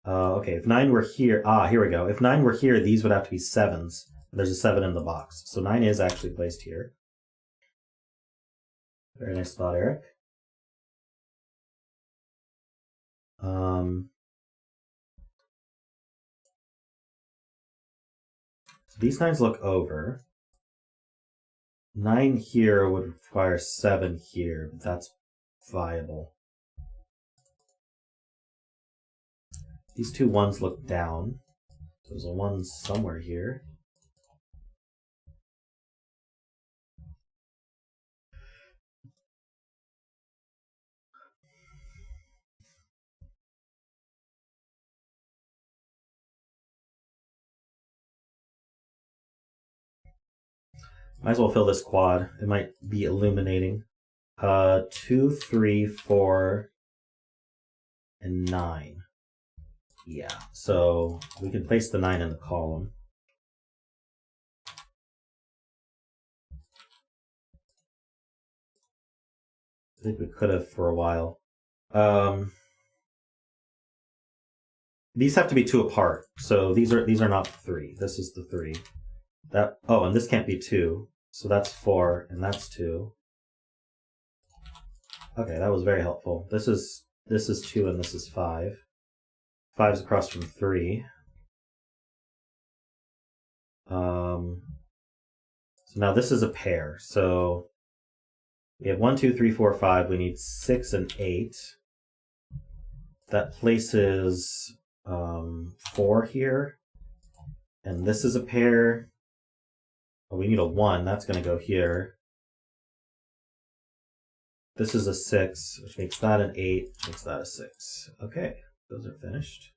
Okay, if 9 were here, here we go. If 9 were here, these would have to be 7's. There's a 7 in the box. So 9 is actually placed here. Very nice spot, Eric. So these 9s look over. 9 here would require 7 here, but that's viable. These two 1s look down. There's a 1 somewhere here. Might as well fill this quad. It might be illuminating. 2, 3, 4, and 9. Yeah, so we can place the 9 in the column. I think we could have for a while. These have to be 2 apart, so these are not 3. This is the 3. And this can't be 2, so that's 4, and that's 2. Okay, that was very helpful. This is 2 and this is 5. 5's across from 3. So now this is a pair. So we have 1, 2, 3, 4, 5. We need 6 and 8. That places 4 here. And this is a pair. Oh, we need a 1. That's going to go here. This is a 6, which makes that an 8, which makes that a 6. Okay, those are finished.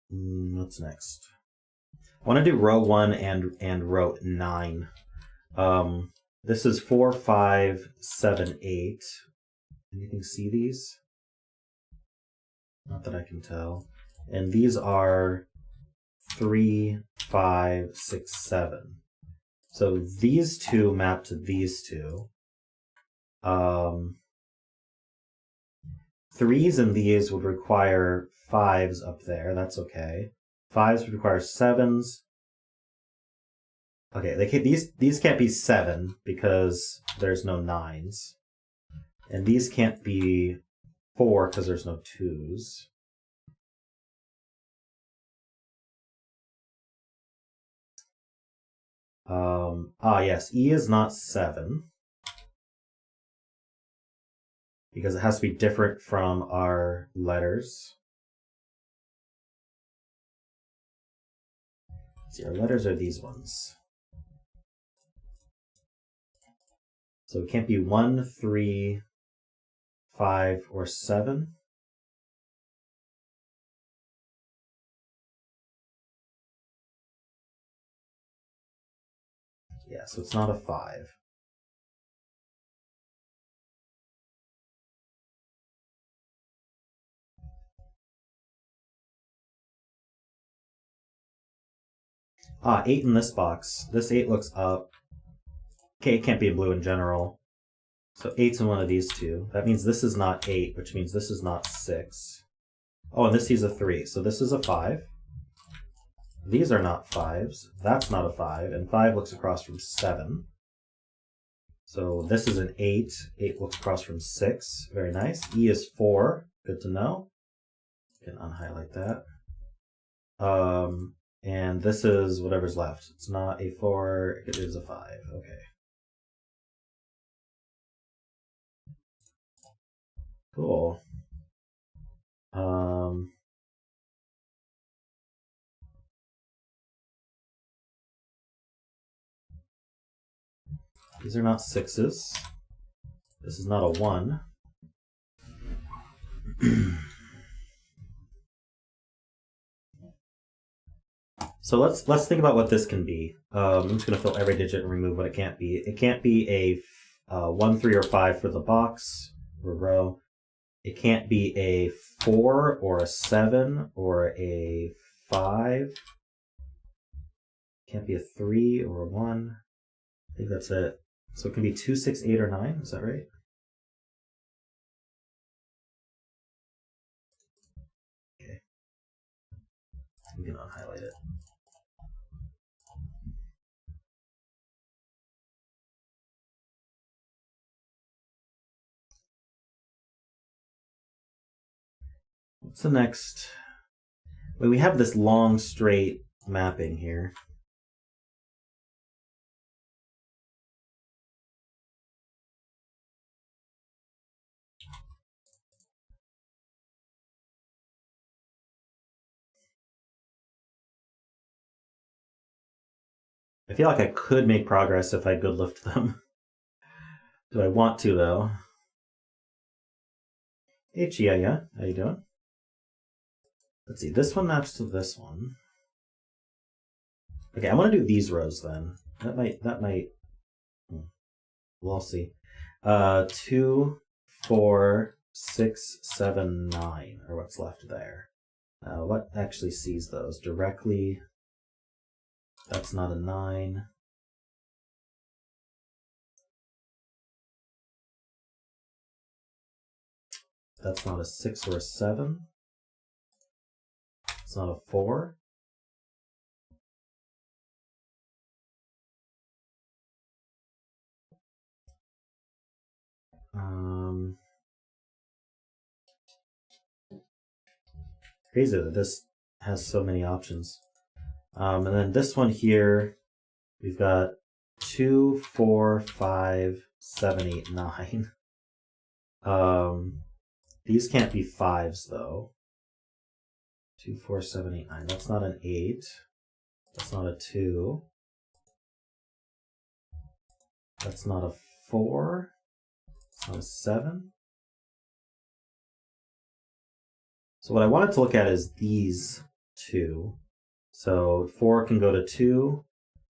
What's next? I want to do row 1 and row 9. This is 4, 5, 7, 8. Anything see these? Not that I can tell. And these are 3, 5, 6, 7. So these two map to these two. 3s and these would require 5s up there. That's okay. 5s would require 7s. Okay, these can't be 7 because there's no 9s. And these can't be 4 because there's no 2s. Yes, E is not 7. Because it has to be different from our letters. Let's see, our letters are these ones. So it can't be 1, 3, 5, or 7. Yeah, so it's not a 5. Ah, 8 in this box. This 8 looks up. Okay, it can't be blue in general. So 8's in one of these two. That means this is not 8, which means this is not 6. Oh, and this is a 3. So this is a 5. These are not 5s. That's not a 5. And 5 looks across from 7. So this is an 8. 8 looks across from 6. Very nice. E is 4. Good to know. You can unhighlight that. And this is whatever's left. It's not a 4. It is a 5. Okay. Cool. These are not 6s. This is not a 1. So let's think about what this can be. I'm just going to fill every digit and remove what it can't be. It can't be a 1, 3, or 5 for the box or row. It can't be a 4 or a 7 or a 5. It can't be a 3 or a 1. I think that's it. So it can be 2, 6, 8, or 9. Is that right? What's the next? Well, we have this long straight mapping here. I feel like I could make progress if I good lift them. Do I want to, though? Hey, Chia, how you doing? Let's see, this one maps to this one. Okay, I want to do these rows then. That might. We'll see. 2, 4, 6, 7, 9 are what's left there. What actually sees those directly? That's not a 9. That's not a 6 or a 7. It's not a 4. Crazy that this has so many options. And then this one here, we've got 2, 4, 5, 7, 8, 9. These can't be 5s though. 2, 4, 7, 8, 9. That's not an 8. That's not a 2. That's not a 4. It's not a 7. So what I wanted to look at is these two. So 4 can go to 2,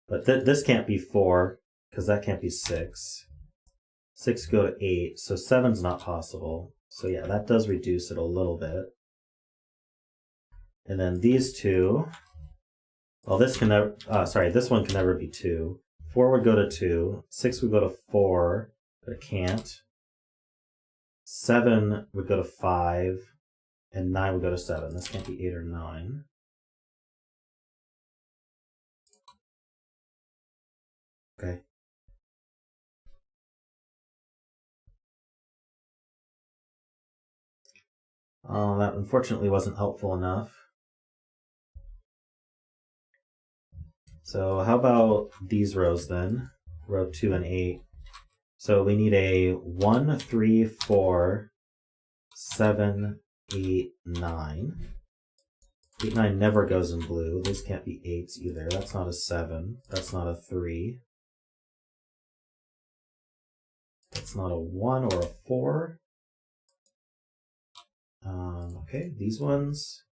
but this can't be 4 because that can't be 6. 6 go to 8, so 7's not possible. So yeah, that does reduce it a little bit. And then these two, well, this can never, this one can never be 2. 4 would go to 2, 6 would go to 4, but it can't. 7 would go to 5, and 9 would go to 7. This can't be 8 or 9. Okay. Oh, that unfortunately wasn't helpful enough. So how about these rows then? Row 2 and 8. So we need a 1, 3, 4, 7, 8, 9. 8, 9 never goes in blue. These can't be 8s either. That's not a 7. That's not a 3. That's not a 1 or a 4. Okay, these ones.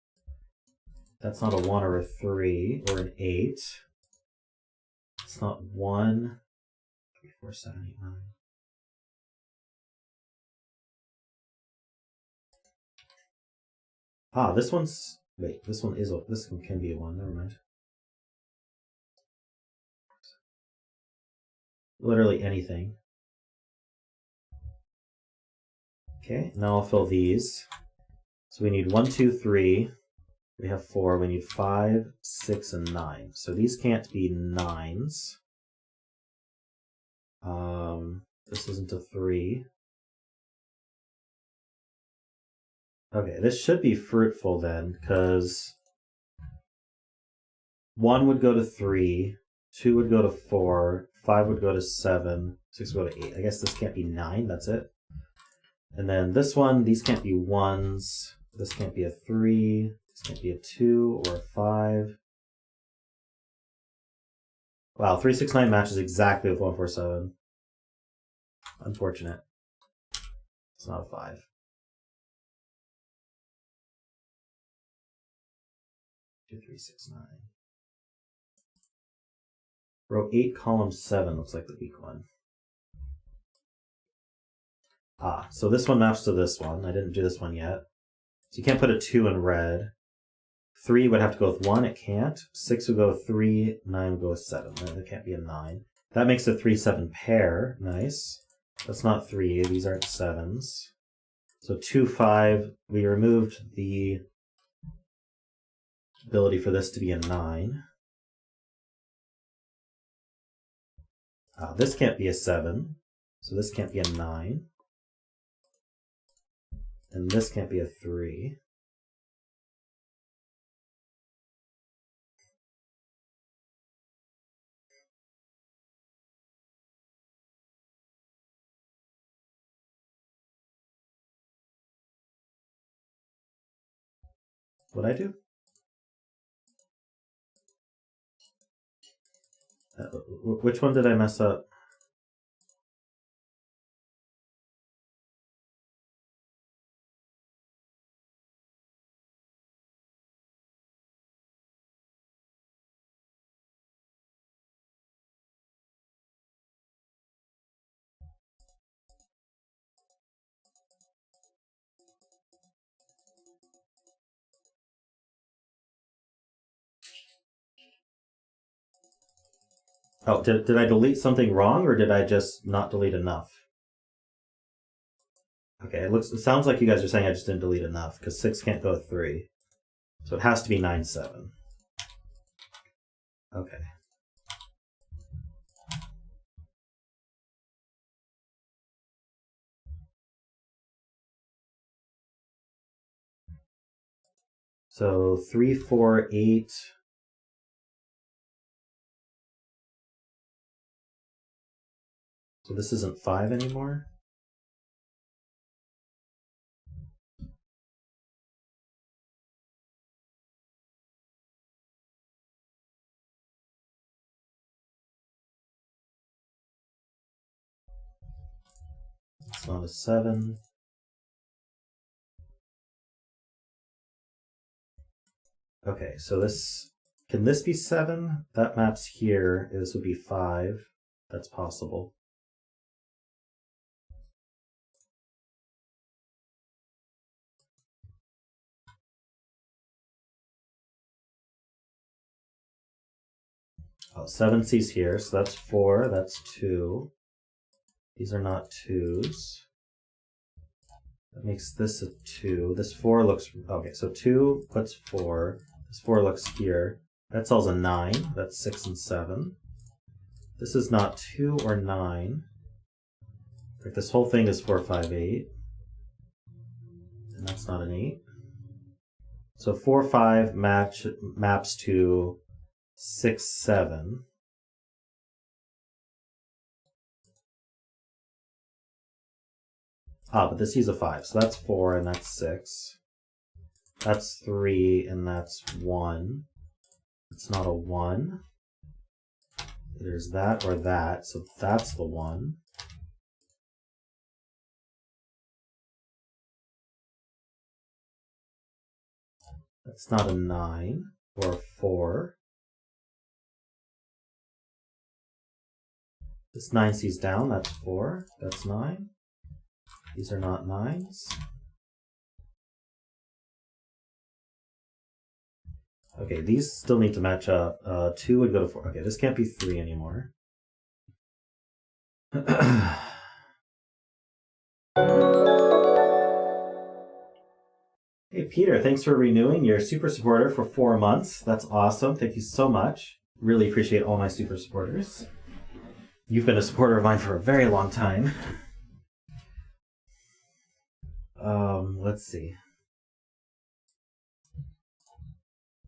That's not a 1 or a 3 or an 8. It's not 1, 3, 4, 7, 8, 9. Ah, this one's, wait, this one can be a 1, never mind. Literally anything. Okay, now I'll fill these. So we need 1, 2, 3. We have 4. We need 5, 6, and 9. So these can't be 9s. This isn't a 3. Okay, this should be fruitful then, because 1 would go to 3, 2 would go to 4, 5 would go to 7, 6 would go to 8. I guess this can't be 9, that's it. And then this one, these can't be 1s. This can't be a 3. This can't be a 2 or a 5. Wow, 3, 6, 9 matches exactly with 1, 4, 7. Unfortunate. It's not a 5. 2, 3, 6, 9. Row 8, column 7 looks like the weak one. Ah, so this one maps to this one. I didn't do this one yet. So you can't put a 2 in red. 3 would have to go with 1. It can't. 6 would go with 3. 9 would go with 7. There can't be a 9. That makes a 3-7 pair. Nice. That's not 3. These aren't 7s. So 2, 5. We removed the ability for this to be a 9. This can't be a 7. So this can't be a 9. And this can't be a 3. What'd I do? Which one did I mess up? Oh, did I delete something wrong, or did I just not delete enough? Okay, it sounds like you guys are saying I just didn't delete enough, because 6 can't go 3. So it has to be 9, 7. Okay. So 3, 4, 8. So this isn't 5 anymore? It's not a 7. Okay, so this, can this be 7? That maps here. This would be 5. That's possible. Oh, 7 C's here, so that's 4, that's 2. These are not 2s. That makes this a 2. This 4 looks, okay, so 2 puts 4. This 4 looks here. That tells a 9. That's 6 and 7. This is not 2 or 9. Like this whole thing is 4, 5, 8. And that's not an 8. So 4, 5 maps to 6, 7. Ah, but this is a 5. So that's 4 and that's 6. That's 3 and that's 1. It's not a 1. There's that or that, so that's the 1. That's not a 9 or a 4. This 9 C's down, that's 4. That's 9. These are not 9s. Okay, these still need to match up. 2 would go to 4. Okay, this can't be 3 anymore. Hey, Peter, thanks for renewing your super supporter for 4 months. That's awesome. Thank you so much. Really appreciate all my super supporters. You've been a supporter of mine for a very long time. Let's see.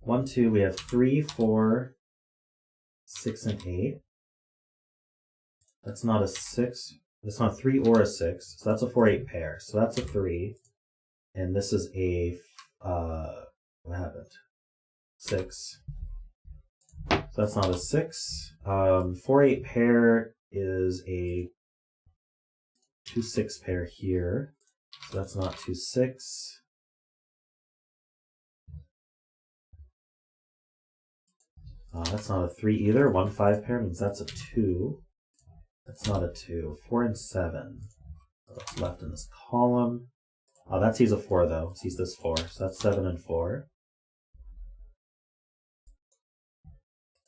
1, 2, we have 3, 4, 6, and 8. That's not a 6. That's not a 3 or a 6. So that's a 4, 8 pair. So that's a 3. And this is a, what happened? 6. So that's not a 6. 4, 8 pair is a 2, 6 pair here. So that's not 2, 6. That's not a 3 either. 1, 5 pair means that's a 2. That's not a 2. 4 and 7. What's left in this column? That sees a 4 though. It sees this 4. So that's 7 and 4.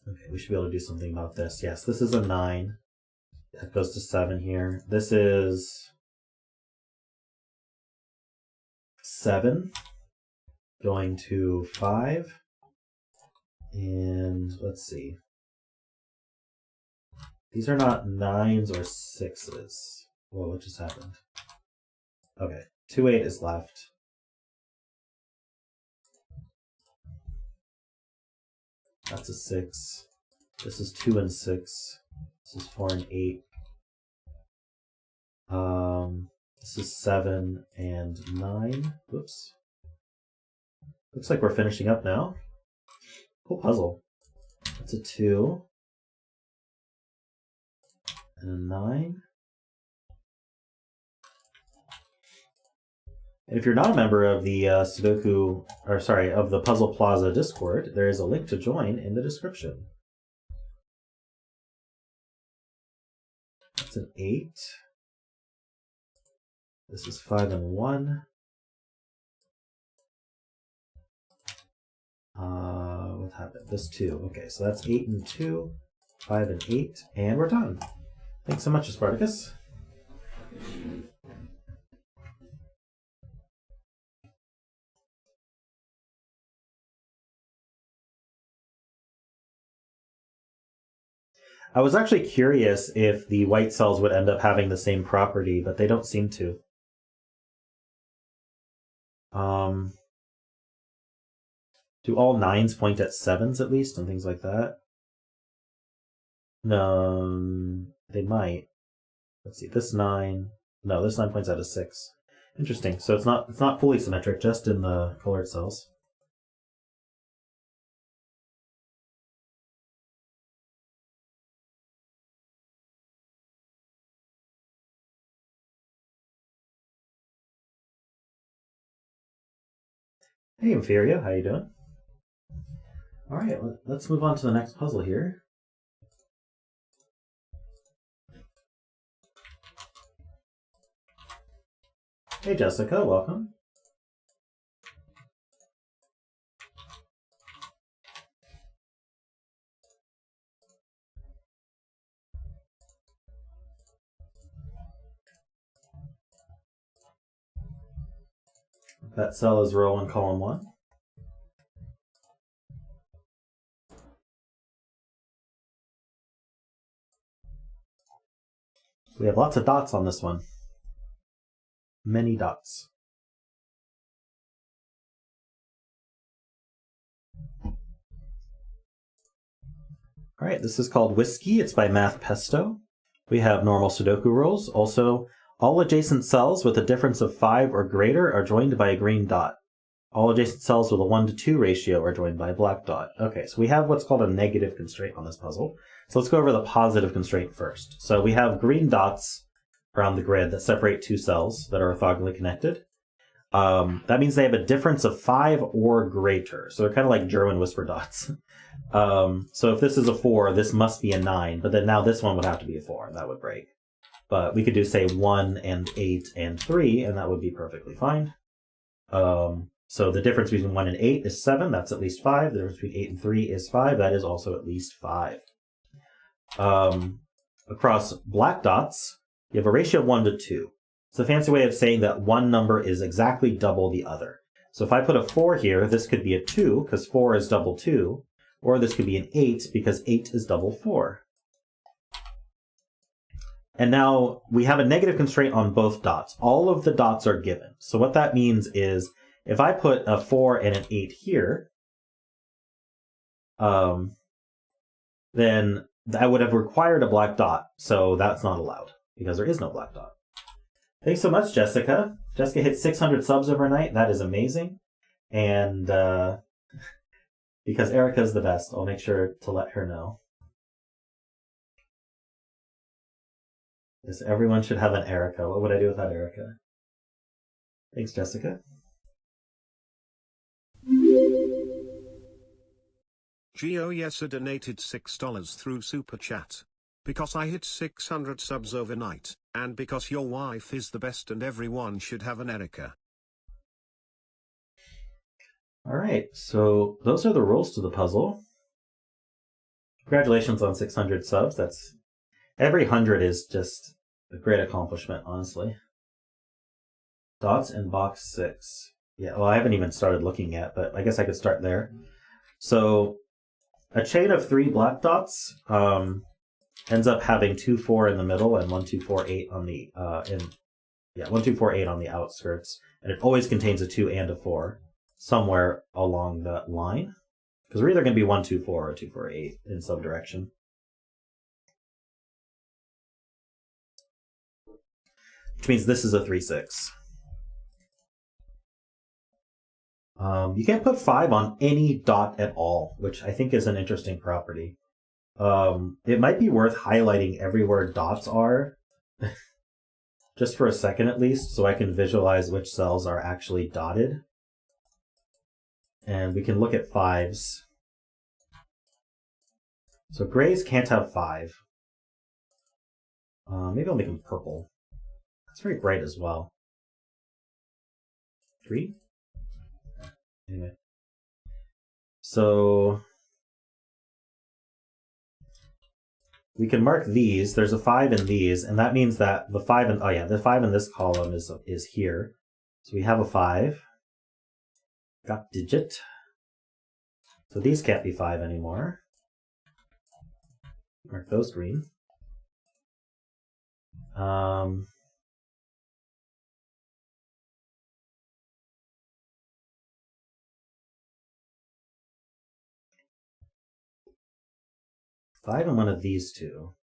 Okay, we should be able to do something about this. Yes, this is a 9. That goes to 7 here. This is 7 going to 5. And let's see. These are not 9s or 6s. Well, what just happened? Okay, 2, 8 is left. That's a 6. This is 2 and 6. This is 4 and 8. This is 7 and 9. Whoops. Looks like we're finishing up now. Cool puzzle. That's a 2. And a 9. And if you're not a member of the Sudoku, or sorry, of the Puzzle Plaza Discord, there is a link to join in the description. That's an 8. This is 5 and 1. What happened? This 2. Okay, so that's 8 and 2, 5 and 8, and we're done. Thanks so much, Aspartagcus. I was actually curious if the white cells would end up having the same property, but they don't seem to. Do all 9s point at 7s at least, and things like that? No, they might. Let's see, this 9... No, this 9 points at a 6. Interesting. So it's not fully symmetric, just in the colored cells. hey, Inferior, how you doing? Alright, let's move on to the next puzzle here. Hey Jessica, welcome. That cell is row in column 1. We have lots of dots on this one. Many dots. Alright, this is called Whiski. It's by Math Pesto. We have normal Sudoku rules. Also, all adjacent cells with a difference of 5 or greater are joined by a green dot. All adjacent cells with a 1:2 ratio are joined by a black dot. Okay, so we have what's called a negative constraint on this puzzle. So let's go over the positive constraint first. So we have green dots around the grid that separate two cells that are orthogonally connected. That means they have a difference of 5 or greater. So they're kind of like German whisper dots. So if this is a 4, this must be a 9. But then now this one would have to be a 4, and that would break. But we could do, say, 1 and 8 and 3, and that would be perfectly fine. So the difference between 1 and 8 is 7. That's at least 5. The difference between 8 and 3 is 5. That is also at least 5. Across black dots, you have a ratio of 1 to 2. It's a fancy way of saying that one number is exactly double the other. So if I put a 4 here, this could be a 2, because 4 is double 2. Or this could be an 8, because 8 is double 4. And now we have a negative constraint on both dots. All of the dots are given. So what that means is, if I put a 4 and an 8 here, then I would have required a black dot. So that's not allowed, because there is no black dot. Thanks so much, Jessica. Jessica hit 600 subs overnight. That is amazing. And because Erica's the best, I'll make sure to let her know. Yes, everyone should have an Erica. What would I do without Erica? Thanks, Jessica. Gio Yesa donated $6 through Super Chat. Because I hit 600 subs overnight, and because your wife is the best and everyone should have an Erica. Alright, so those are the rules to the puzzle. Congratulations on 600 subs. That's every 100 is just a great accomplishment, honestly. Dots in box 6. Yeah, well, I haven't even started looking yet, but I guess I could start there. So a chain of 3 black dots ends up having 2, 4 in the middle and 1, 2, 4, 8 on the 1, 2, 4, 8 on the outskirts, and it always contains a 2 and a 4 somewhere along that line, because we're either going to be 1, 2, 4 or 2, 4, 8 in some direction. Which means this is a 3, 6. You can't put 5 on any dot at all, which I think is an interesting property. It might be worth highlighting everywhere dots are, just for a second at least, so I can visualize which cells are actually dotted. And we can look at 5s. So grays can't have 5. Maybe I'll make them purple. It's very bright as well. 3? Anyway. So we can mark these. There's a 5 in these, and that means that the 5 in the 5 in this column is here. So we have a 5. Got digit. So these can't be 5 anymore. Mark those green. 5 in one of these two.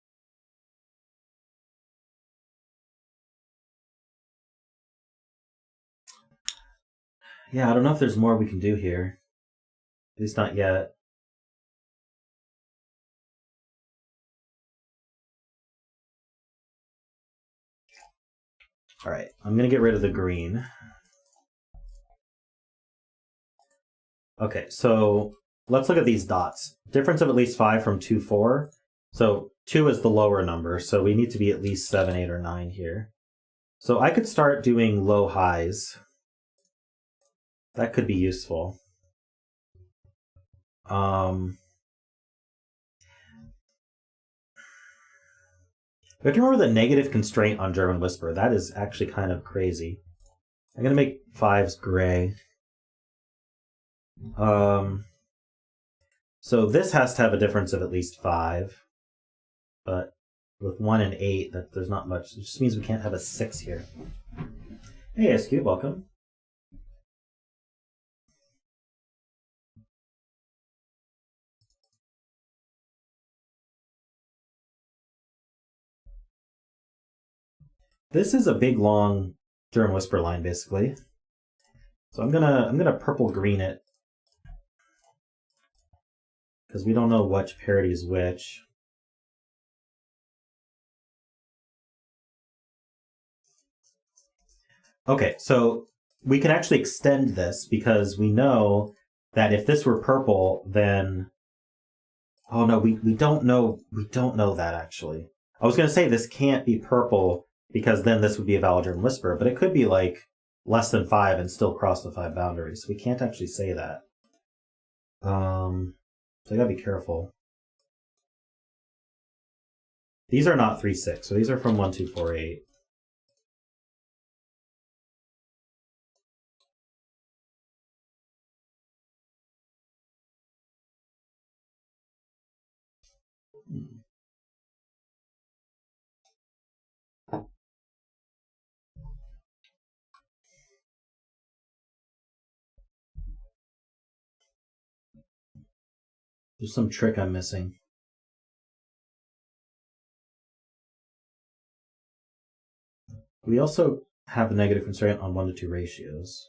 Yeah, I don't know if there's more we can do here. At least not yet. Alright, I'm going to get rid of the green. Okay, so let's look at these dots. Difference of at least 5 from 2, 4. So 2 is the lower number, so we need to be at least 7, 8, or 9 here. So I could start doing low highs. That could be useful. We have to remember the negative constraint on German Whisper. That is actually kind of crazy. I'm going to make 5s gray. So this has to have a difference of at least 5. But with 1 and 8, there's not much. It just means we can't have a 6 here. Hey, SQ, welcome. This is a big, long German Whisper line, basically. So I'm gonna purple green it because we don't know which parity is which. Okay, so we can actually extend this because we know that if this were purple, then oh no, we don't know that actually. I was gonna say this can't be purple because then this would be a valid German Whisper, but it could be like less than 5 and still cross the 5 boundaries. We can't actually say that. So I gotta be careful. These are not 3, 6, so these are from 1, 2, 4, 8. There's some trick I'm missing. We also have a negative constraint on 1 to 2 ratios.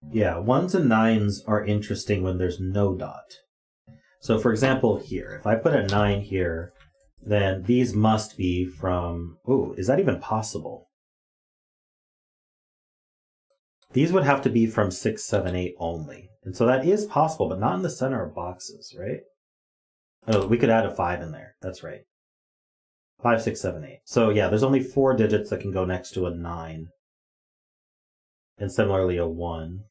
Yeah, 1s and 9s are interesting when there's no dot. So for example here, if I put a 9 here, then these must be from... Ooh, is that even possible? These would have to be from 6, 7, 8 only. And so that is possible, but not in the center of boxes, right? Oh, we could add a 5 in there. That's right. 5, 6, 7, 8. So yeah, there's only 4 digits that can go next to a 9. And similarly a 1.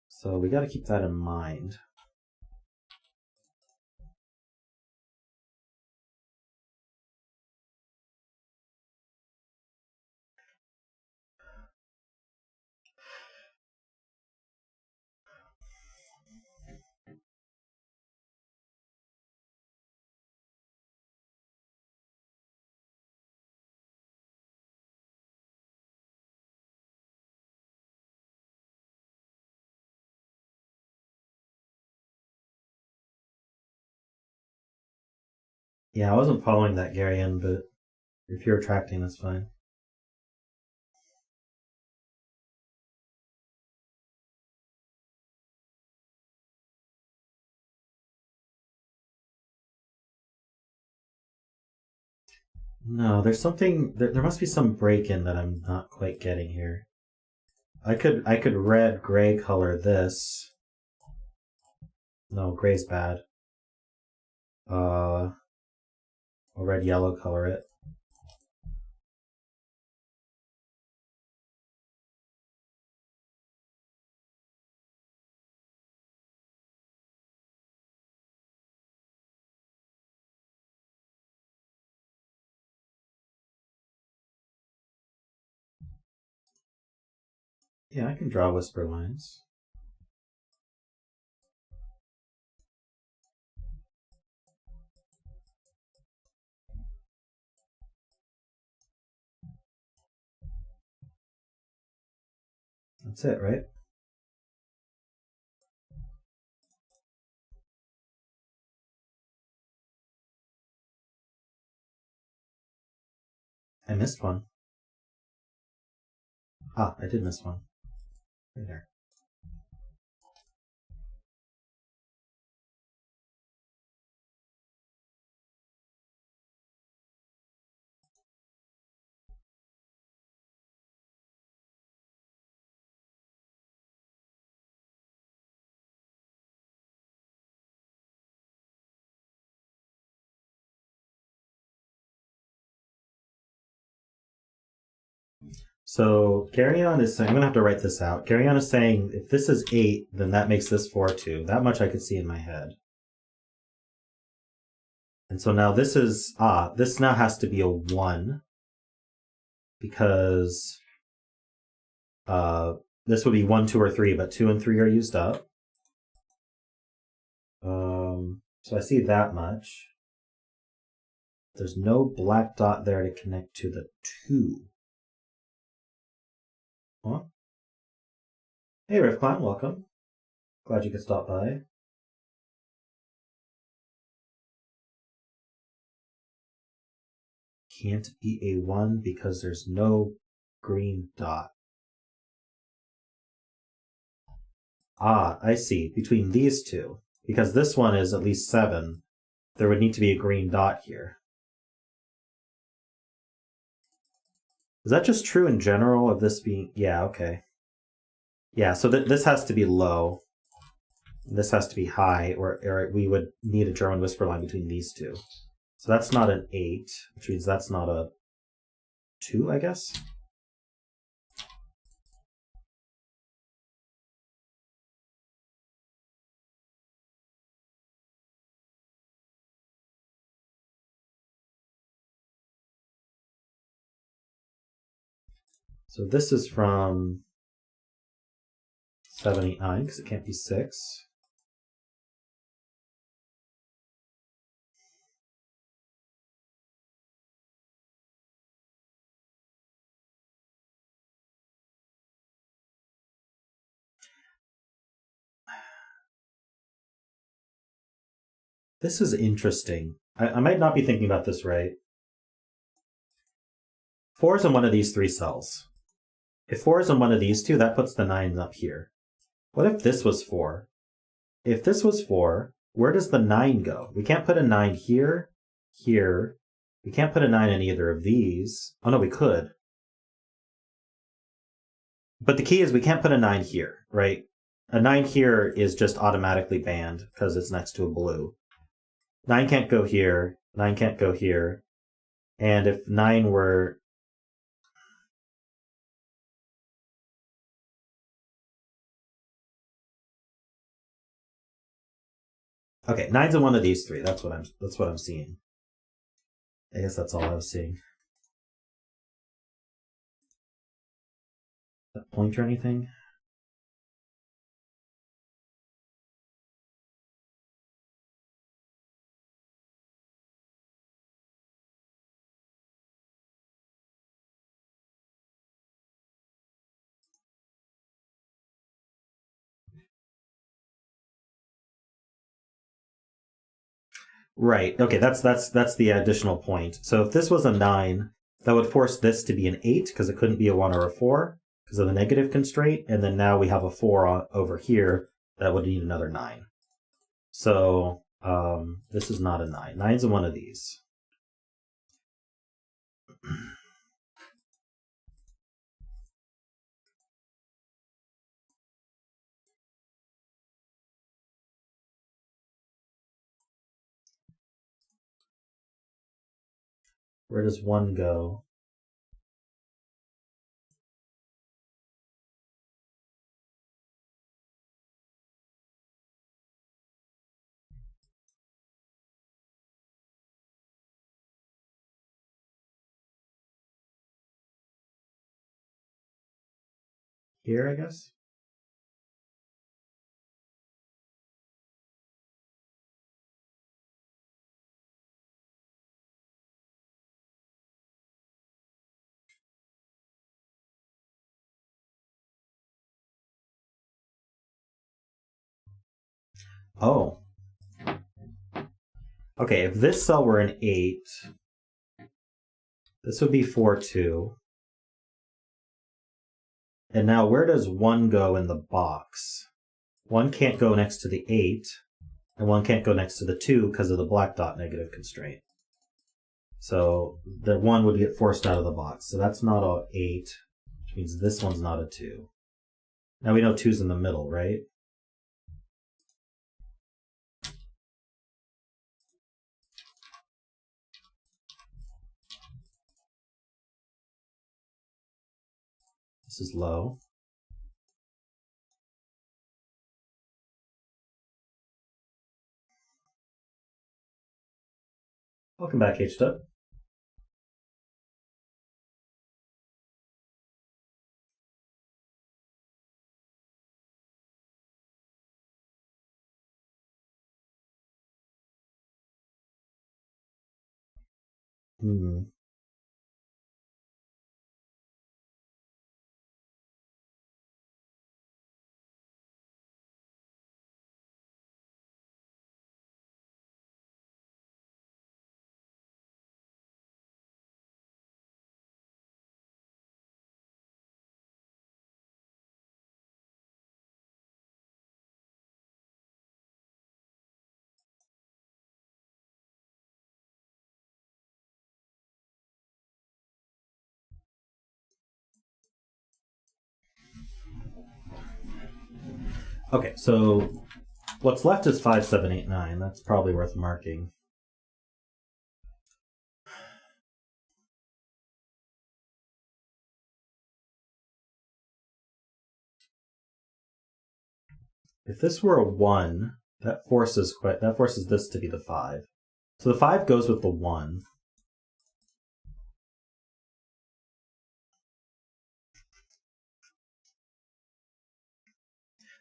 So we got to keep that in mind. Yeah, I wasn't following that, Garion, but if you're retracting, that's fine. No, there's something. There must be some break-in that I'm not quite getting here. I could red gray color this. No, gray's bad. I'll red yellow color it. Yeah, I can draw whisper lines. That's it, right? I missed one. Ah, I did miss one. Right there. So Garion is saying, I'm gonna have to write this out. Garion is saying if this is 8, then that makes this 4 too. That much I could see in my head. And so now this is this now has to be a 1 because this would be 1, 2, or 3, but 2 and 3 are used up. So I see that much. There's no black dot there to connect to the 2. Huh? Hey, Riff Clown, welcome. Glad you could stop by. Can't be a 1 because there's no green dot. Ah, I see. Between these two. Because this one is at least 7, there would need to be a green dot here. Is that just true in general of this being... Yeah, okay. Yeah, so this has to be low. This has to be high, or we would need a German whisper line between these two. So that's not an 8, which means that's not a 2, I guess? So this is from 7, 8, 9, because it can't be 6. This is interesting. I might not be thinking about this right. 4 is in one of these 3 cells. If 4 is in one of these two, that puts the 9 up here. What if this was 4? If this was 4, where does the 9 go? We can't put a 9 here, here. We can't put a 9 in either of these. Oh no, we could. But the key is we can't put a 9 here, right? A 9 here is just automatically banned because it's next to a blue. 9 can't go here. 9 can't go here. And if 9 were... Okay, 9's in one of these 3. That's what I'm seeing. I guess that's all I was seeing. That point or anything? Right. Okay, that's the additional point. So if this was a 9, that would force this to be an 8 because it couldn't be a 1 or a 4 because of the negative constraint. And then now we have a 4 over here that would need another 9. So this is not a 9. 9's in one of these. Where does 1 go? Here, I guess? Oh. Okay, if this cell were an 8, this would be 4, 2. And now where does 1 go in the box? 1 can't go next to the 8, and 1 can't go next to the 2 because of the black dot negative constraint. So the 1 would get forced out of the box. So that's not a 8, which means this one's not a 2. Now we know 2's in the middle, right? This is low. Welcome back, H-Dub. Okay, so what's left is 5, 7, 8, 9. That's probably worth marking. If this were a 1, that forces this to be the 5. So the 5 goes with the 1.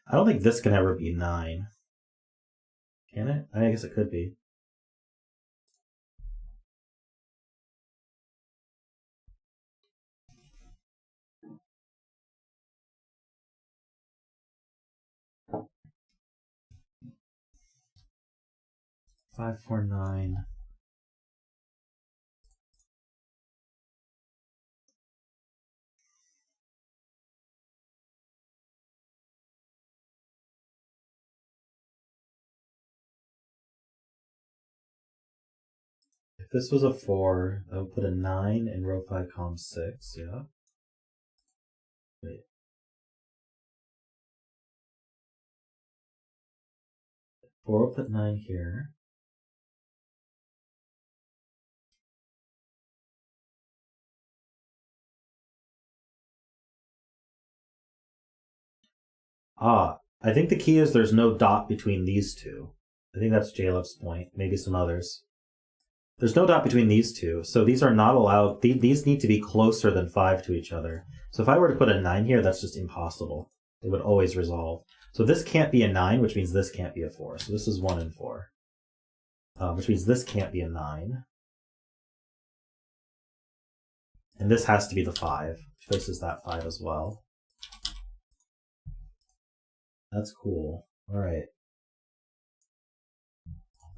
I don't think this can ever be 9. Can it? I guess it could be. Five, 4, 9. If this was a 4, I would put a 9 in row 5, column 6, yeah. Wait. 4 will put 9 here. I think the key is there's no dot between these two. I think that's Jaleb's point, maybe some others. There's no dot between these two, so these are not allowed. These need to be closer than 5 to each other. So if I were to put a 9 here, that's just impossible. It would always resolve. So this can't be a 9, which means this can't be a 4. So this is 1 and 4. Which means this can't be a 9. And this has to be the 5, which places that 5 as well. That's cool. All right.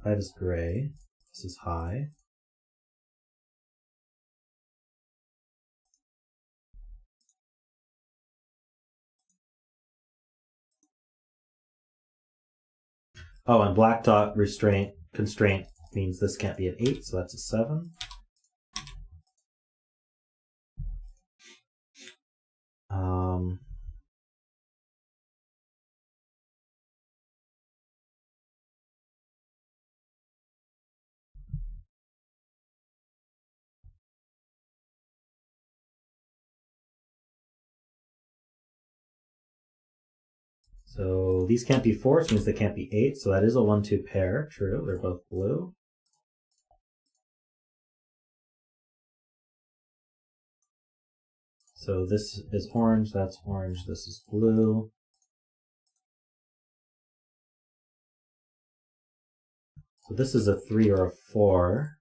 5 is gray. This is high. Oh, and black dot constraint means this can't be an 8, so that's a 7. So these can't be 4, which means they can't be 8, so that is a 1-2 pair. True, they're both blue. So this is orange, that's orange, this is blue. So this is a 3 or a 4.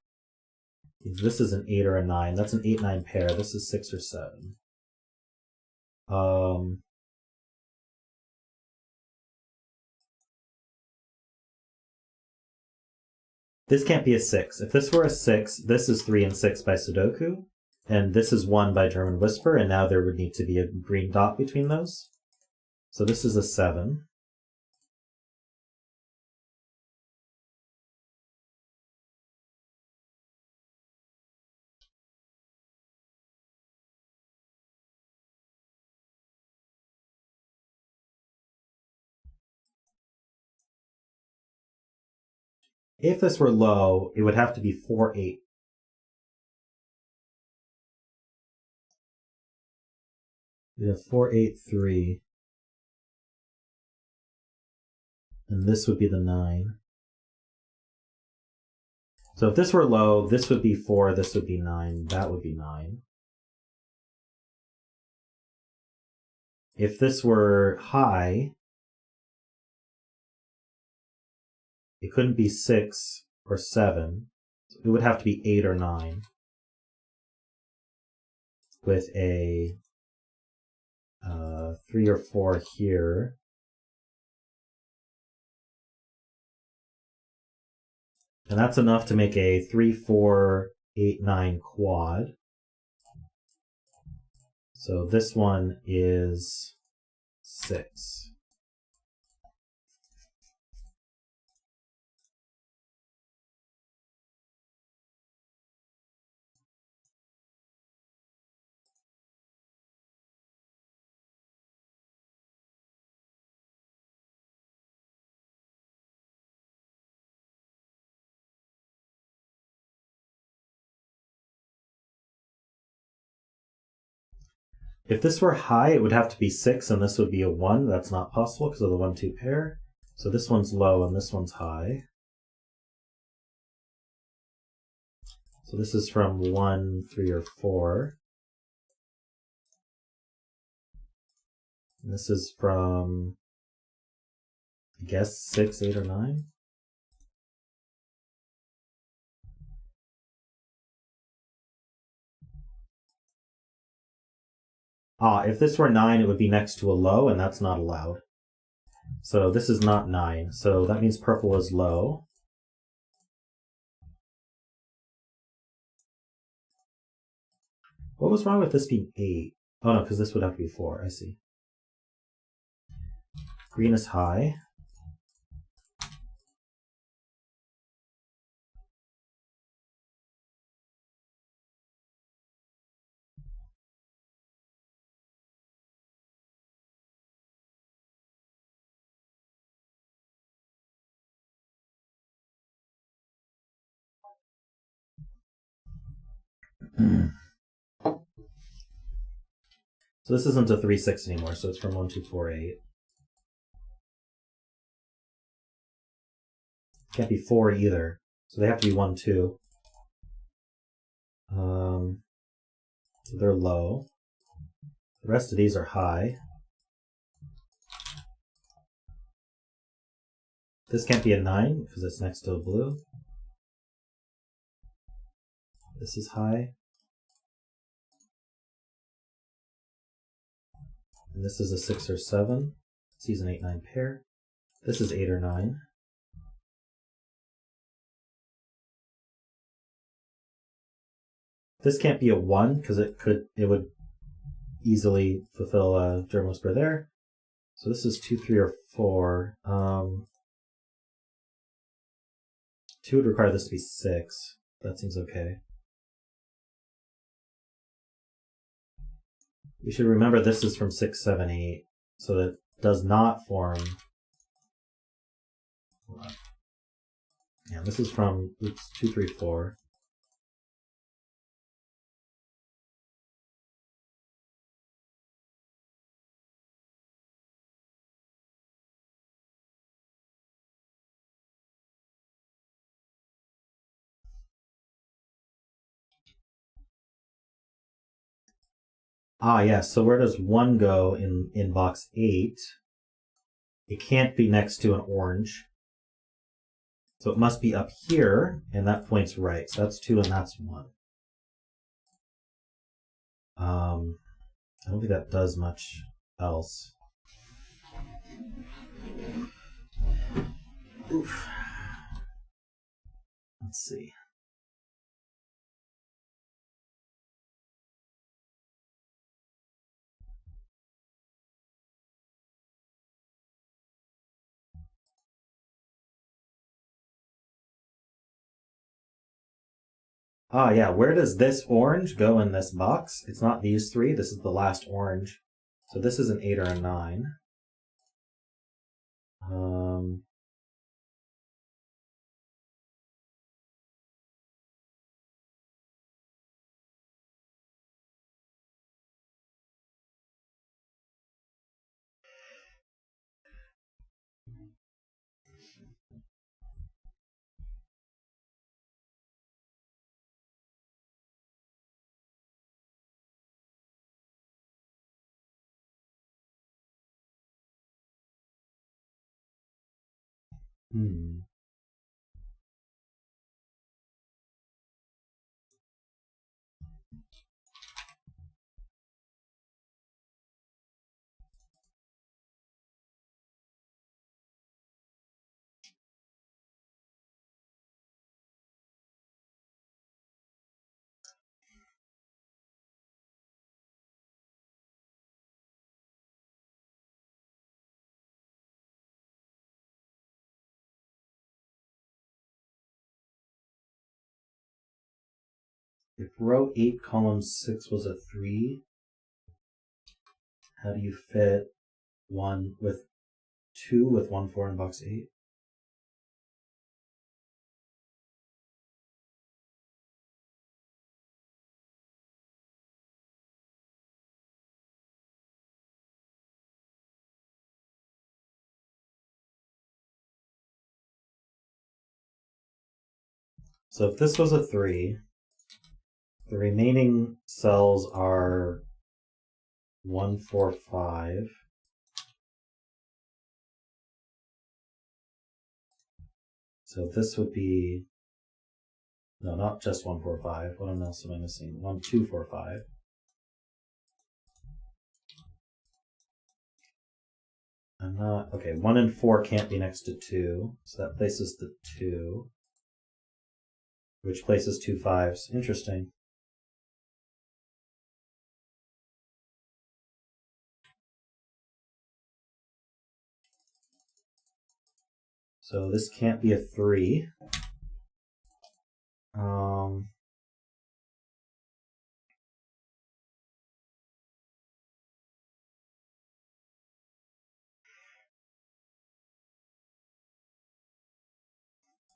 This is an 8 or a 9. That's an 8-9 pair. This is 6 or 7. This can't be a 6. If this were a 6, this is 3 and 6 by Sudoku, and this is 1 by German Whisper, and now there would need to be a green dot between those. So this is a 7. If this were low, it would have to be 4-8. We have 4-8-3. And this would be the 9. So if this were low, this would be 4, this would be 9, that would be 9. If this were high, it couldn't be 6 or 7. It would have to be 8 or 9 with a 3 or 4 here. And that's enough to make a 3, 4, 8, 9 quad. So this one is 6. If this were high, it would have to be 6, and this would be a 1. That's not possible because of the 1-2 pair. So this one's low, and this one's high. So this is from 1, 3, or 4. And this is from, I guess, 6, 8, or 9. If this were 9, it would be next to a low, and that's not allowed. So this is not 9. So that means purple is low. What was wrong with this being 8? Oh no, because this would have to be 4. I see. Green is high. So this isn't a 3-6 anymore, so it's from 1, 2, 4, 8. Can't be 4 either, so they have to be 1, 2. So they're low. The rest of these are high. This can't be a 9 because it's next to a blue. This is high. And this is a 6 or 7. This is an 8, 9 pair. This is 8 or 9. This can't be a 1 because it would easily fulfill a German whisper there. So this is 2, 3, or 4. 2 would require this to be 6. That seems okay. We should remember this is from 6, 7, 8, so that does not form. Yeah, this is from 2, 3, 4. Ah, yes. So where does 1 go in box 8? It can't be next to an orange. So it must be up here, and that point's right. So that's 2 and that's 1. I don't think that does much else. Oof. Let's see. Ah, yeah. Where does this orange go in this box? It's not these 3. This is the last orange. So this is an 8 or a 9. Hmm. If row 8, column 6 was a 3, how do you fit 1 with 2 with 1, 4 in box 8? So if this was a 3, the remaining cells are 1, 4, 5. So this would be, no, not just 1, 4, 5. What else am I missing? 1, 2, 4, 5. I'm not, okay, 1 and 4 can't be next to 2. So that places the 2, which places 2 5s. Interesting. So this can't be a 3.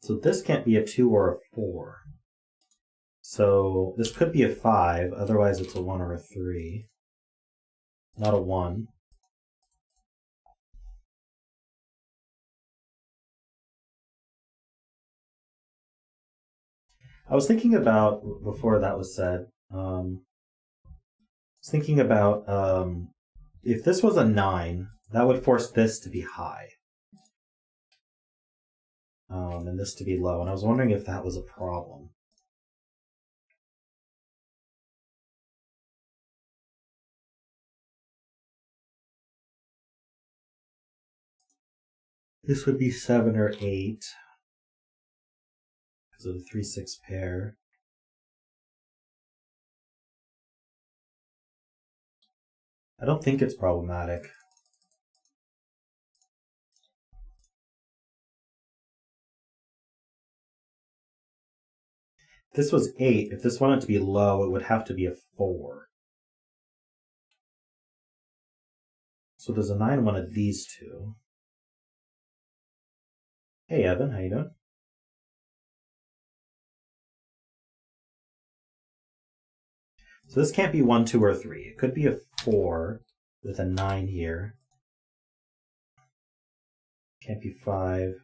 So this can't be a 2 or a 4. So this could be a 5, otherwise it's a 1 or a 3. Not a 1. I was thinking about, before that was said, thinking about if this was a 9, that would force this to be high. And this to be low. And I was wondering if that was a problem. This would be 7 or 8 because of the 3, 6 pair. I don't think it's problematic. If this was 8, if this wanted to be low, it would have to be a 4. So there's a 9 in one of these two. Hey Evan, how you doing? So this can't be 1, 2, or 3. It could be a 4 with a 9 here. Can't be 5.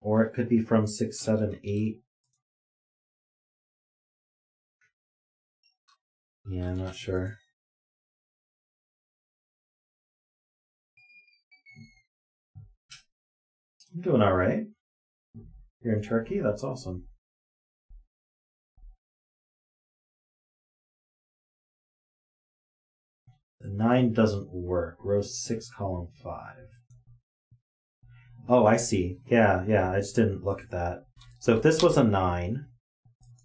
Or it could be from 6, 7, 8. Yeah, I'm not sure. I'm doing all right. You're in Turkey? That's awesome. The 9 doesn't work. Row 6, column 5. Oh, I see. Yeah, I just didn't look at that. So if this was a 9,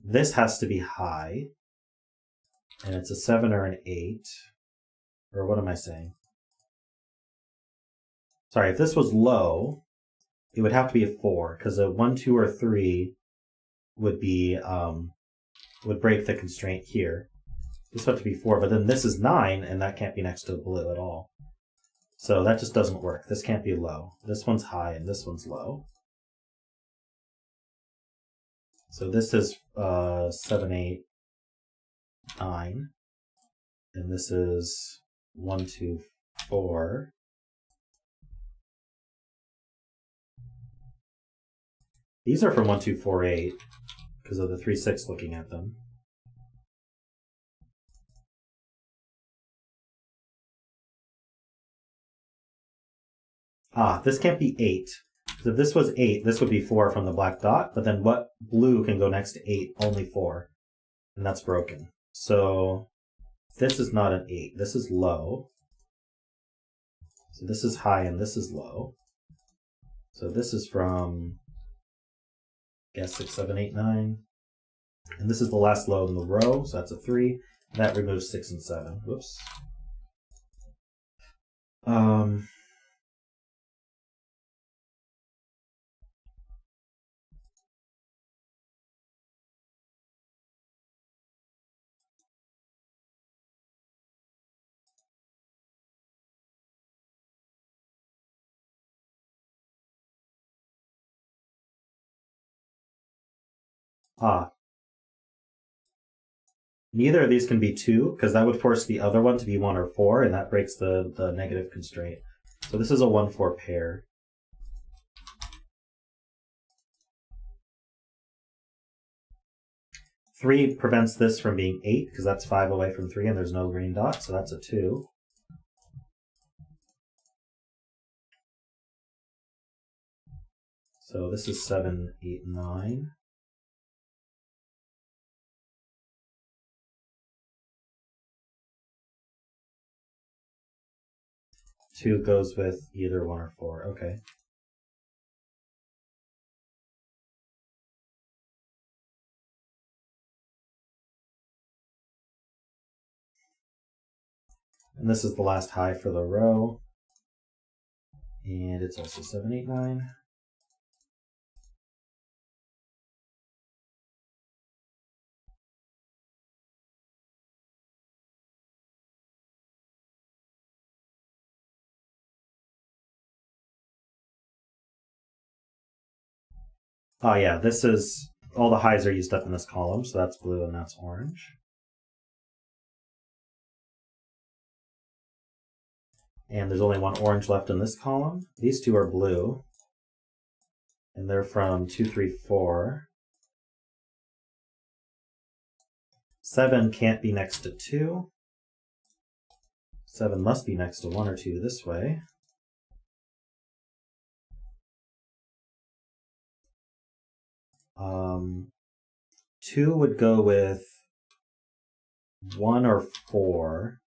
this has to be high. And it's a 7 or an 8. Or what am I saying? Sorry, if this was low, it would have to be a 4, because a 1, 2, or 3 would be would break the constraint here. This would have to be 4, but then this is 9, and that can't be next to blue at all. So that just doesn't work. This can't be low. This one's high, and this one's low. So this is 7, 8, 9. And this is 1, 2, 4. These are from 1, 2, 4, 8 because of the 3, 6 looking at them. Ah, this can't be 8. So if this was 8, this would be 4 from the black dot, but then what blue can go next to 8? Only 4. And that's broken. So this is not an 8. This is low. So this is high and this is low. So this is from, I guess, 6, 7, 8, 9. And this is the last low in the row, so that's a 3. That removes 6 and 7. Whoops. Neither of these can be 2, because that would force the other one to be 1 or 4, and that breaks the negative constraint. So this is a 1, 4 pair. Three prevents this from being 8, because that's 5 away from 3, and there's no green dot, so that's a 2. So this is 7, 8, 9. Two goes with either 1 or 4. Okay. And this is the last high for the row. And it's also 7, 8, 9. Oh yeah, this is, all the highs are used up in this column, so that's blue and that's orange. And there's only one orange left in this column. These two are blue. And they're from 2, 3, 4. 7 can't be next to 2. 7 must be next to 1 or 2 this way. Two would go with 1 or 4.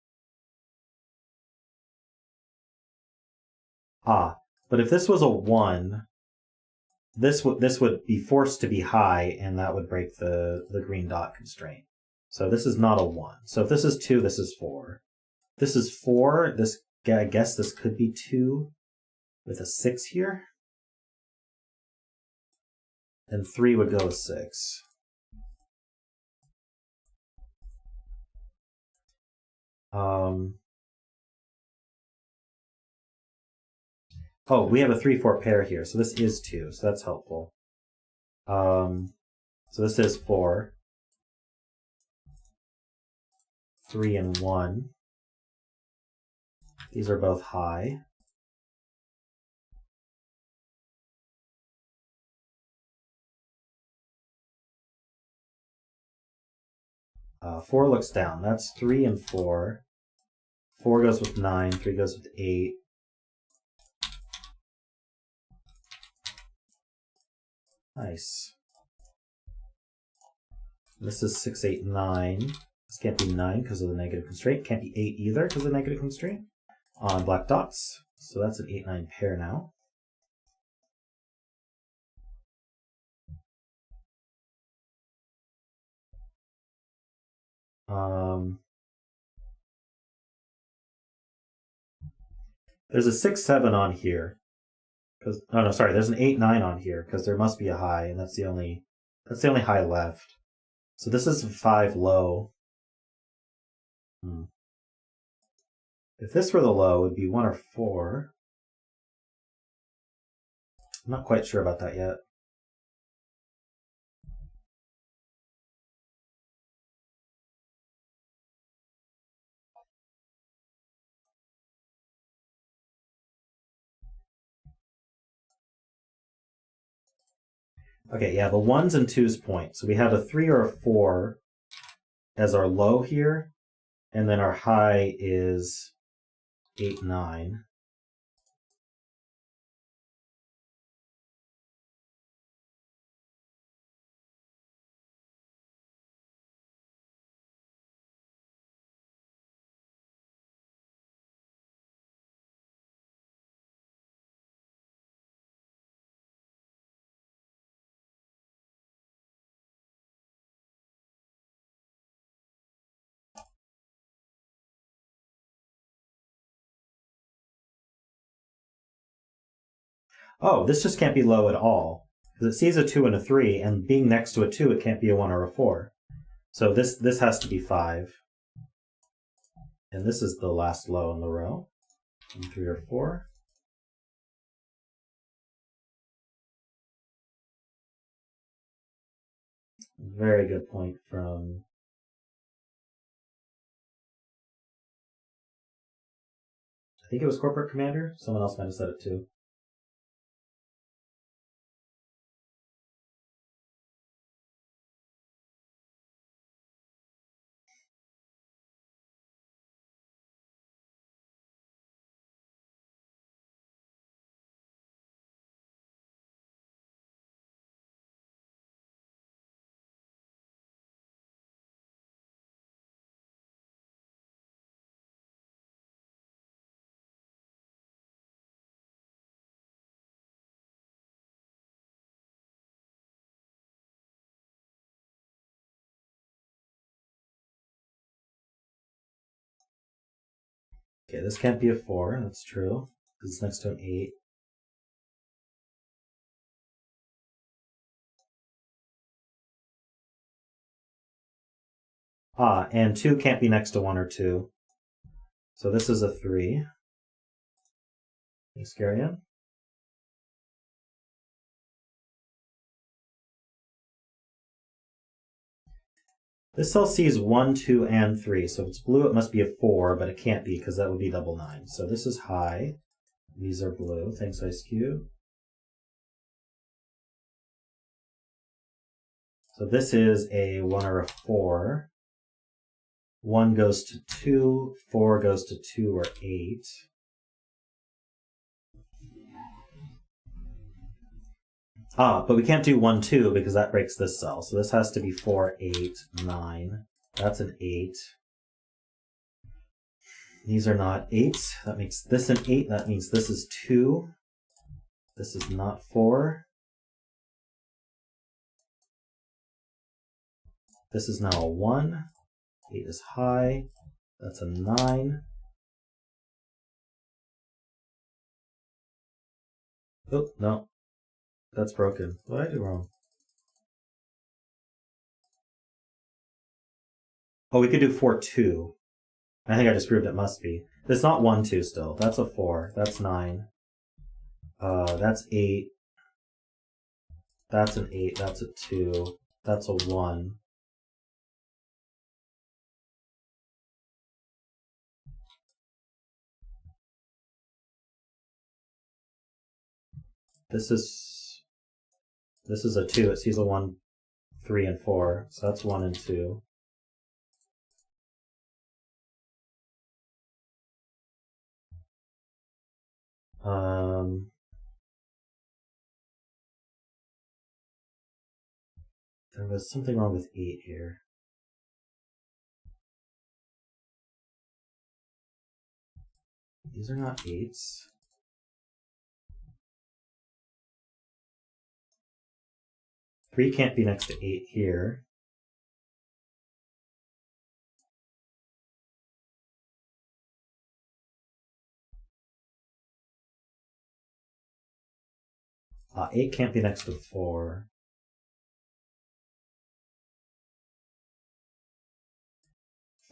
But if this was a 1, this would be forced to be high, and that would break the green dot constraint. So this is not a 1. So if this is 2, this is 4. This is 4. I guess this could be 2 with a 6 here. And 3 would go with 6. Oh, we have a 3-4 pair here, so this is 2, so that's helpful. So this is 4. 3 and 1. These are both high. Four looks down. That's 3 and 4. 4 goes with 9. 3 goes with 8. Nice. This is 6, 8, 9. This can't be 9 because of the negative constraint. Can't be 8 either because of the negative constraint on black dots. So that's an 8, 9 pair now. There's a 6, 7 on here. Oh no, sorry, there's an 8, 9 on here because there must be a high, and that's the only high left. So this is 5 low. If this were the low, it would be 1 or 4. I'm not quite sure about that yet. Okay, yeah, the 1s and 2s point. So we have a 3 or a 4 as our low here, and then our high is 8, 9. Oh, this just can't be low at all, because it sees a 2 and a 3, and being next to a 2, it can't be a 1 or a 4. So this has to be 5. And this is the last low in the row. 1, 3, or 4. Very good point from... I think it was Corporate Commander. Someone else might have said it too. Okay, this can't be a 4, that's true, because it's next to an 8. And 2 can't be next to 1 or 2. So this is a 3. Iscarian. This cell sees 1, 2, and 3. So if it's blue, it must be a 4, but it can't be because that would be double 9. So this is high. These are blue. Thanks, Ice Cube. So this is a 1 or a 4. 1 goes to 2. 4 goes to 2 or 8. But we can't do 1, 2 because that breaks this cell. So this has to be 4, 8, 9. That's an 8. These are not 8s. That makes this an 8. That means this is 2. This is not 4. This is now a 1. 8 is high. That's a 9. Oh, no. That's broken. What did I do wrong? Oh, we could do 4, 2. I think I just proved it must be. It's not 1, 2 still. That's a 4. That's 9. That's 8. That's an 8. That's a 2. That's a 1. This is a 2. It sees a 1, 3, and 4. So that's 1 and 2. There was something wrong with 8 here. These are not 8s. Three can't be next to 8 here. Eight can't be next to 4.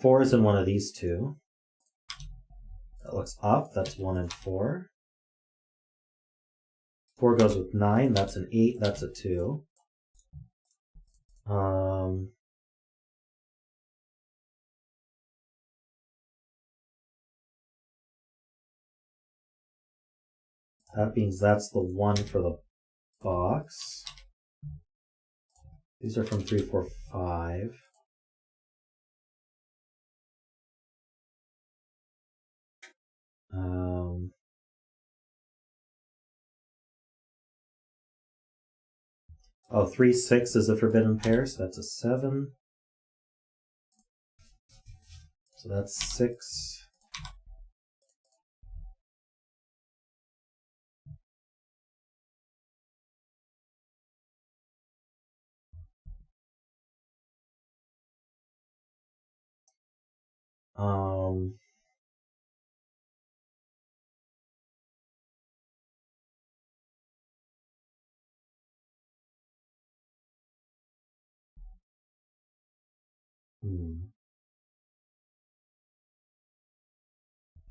4 is in one of these two. That looks up. That's 1 and 4. 4 goes with 9. That's an 8. That's a 2. That means that's the 1 for the box. These are from 3, 4, 5. Oh, 3, 6 is a forbidden pair, so that's a 7. So that's 6.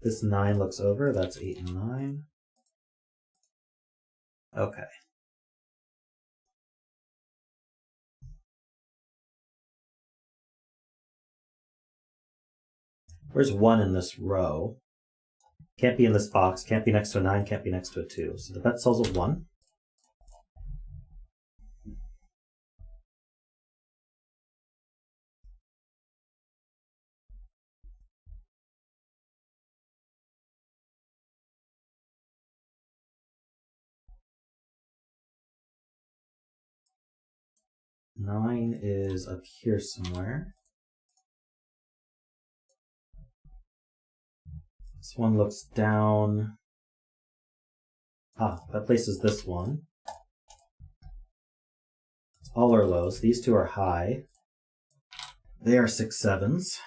This 9 looks over. That's 8 and 9. Okay. Where's 1 in this row? Can't be in this box. Can't be next to a 9. Can't be next to a 2. So the bet sells a 1. Nine is up here somewhere. This one looks down. That places this one. It's all our lows. These two are high. They are 6, 7s.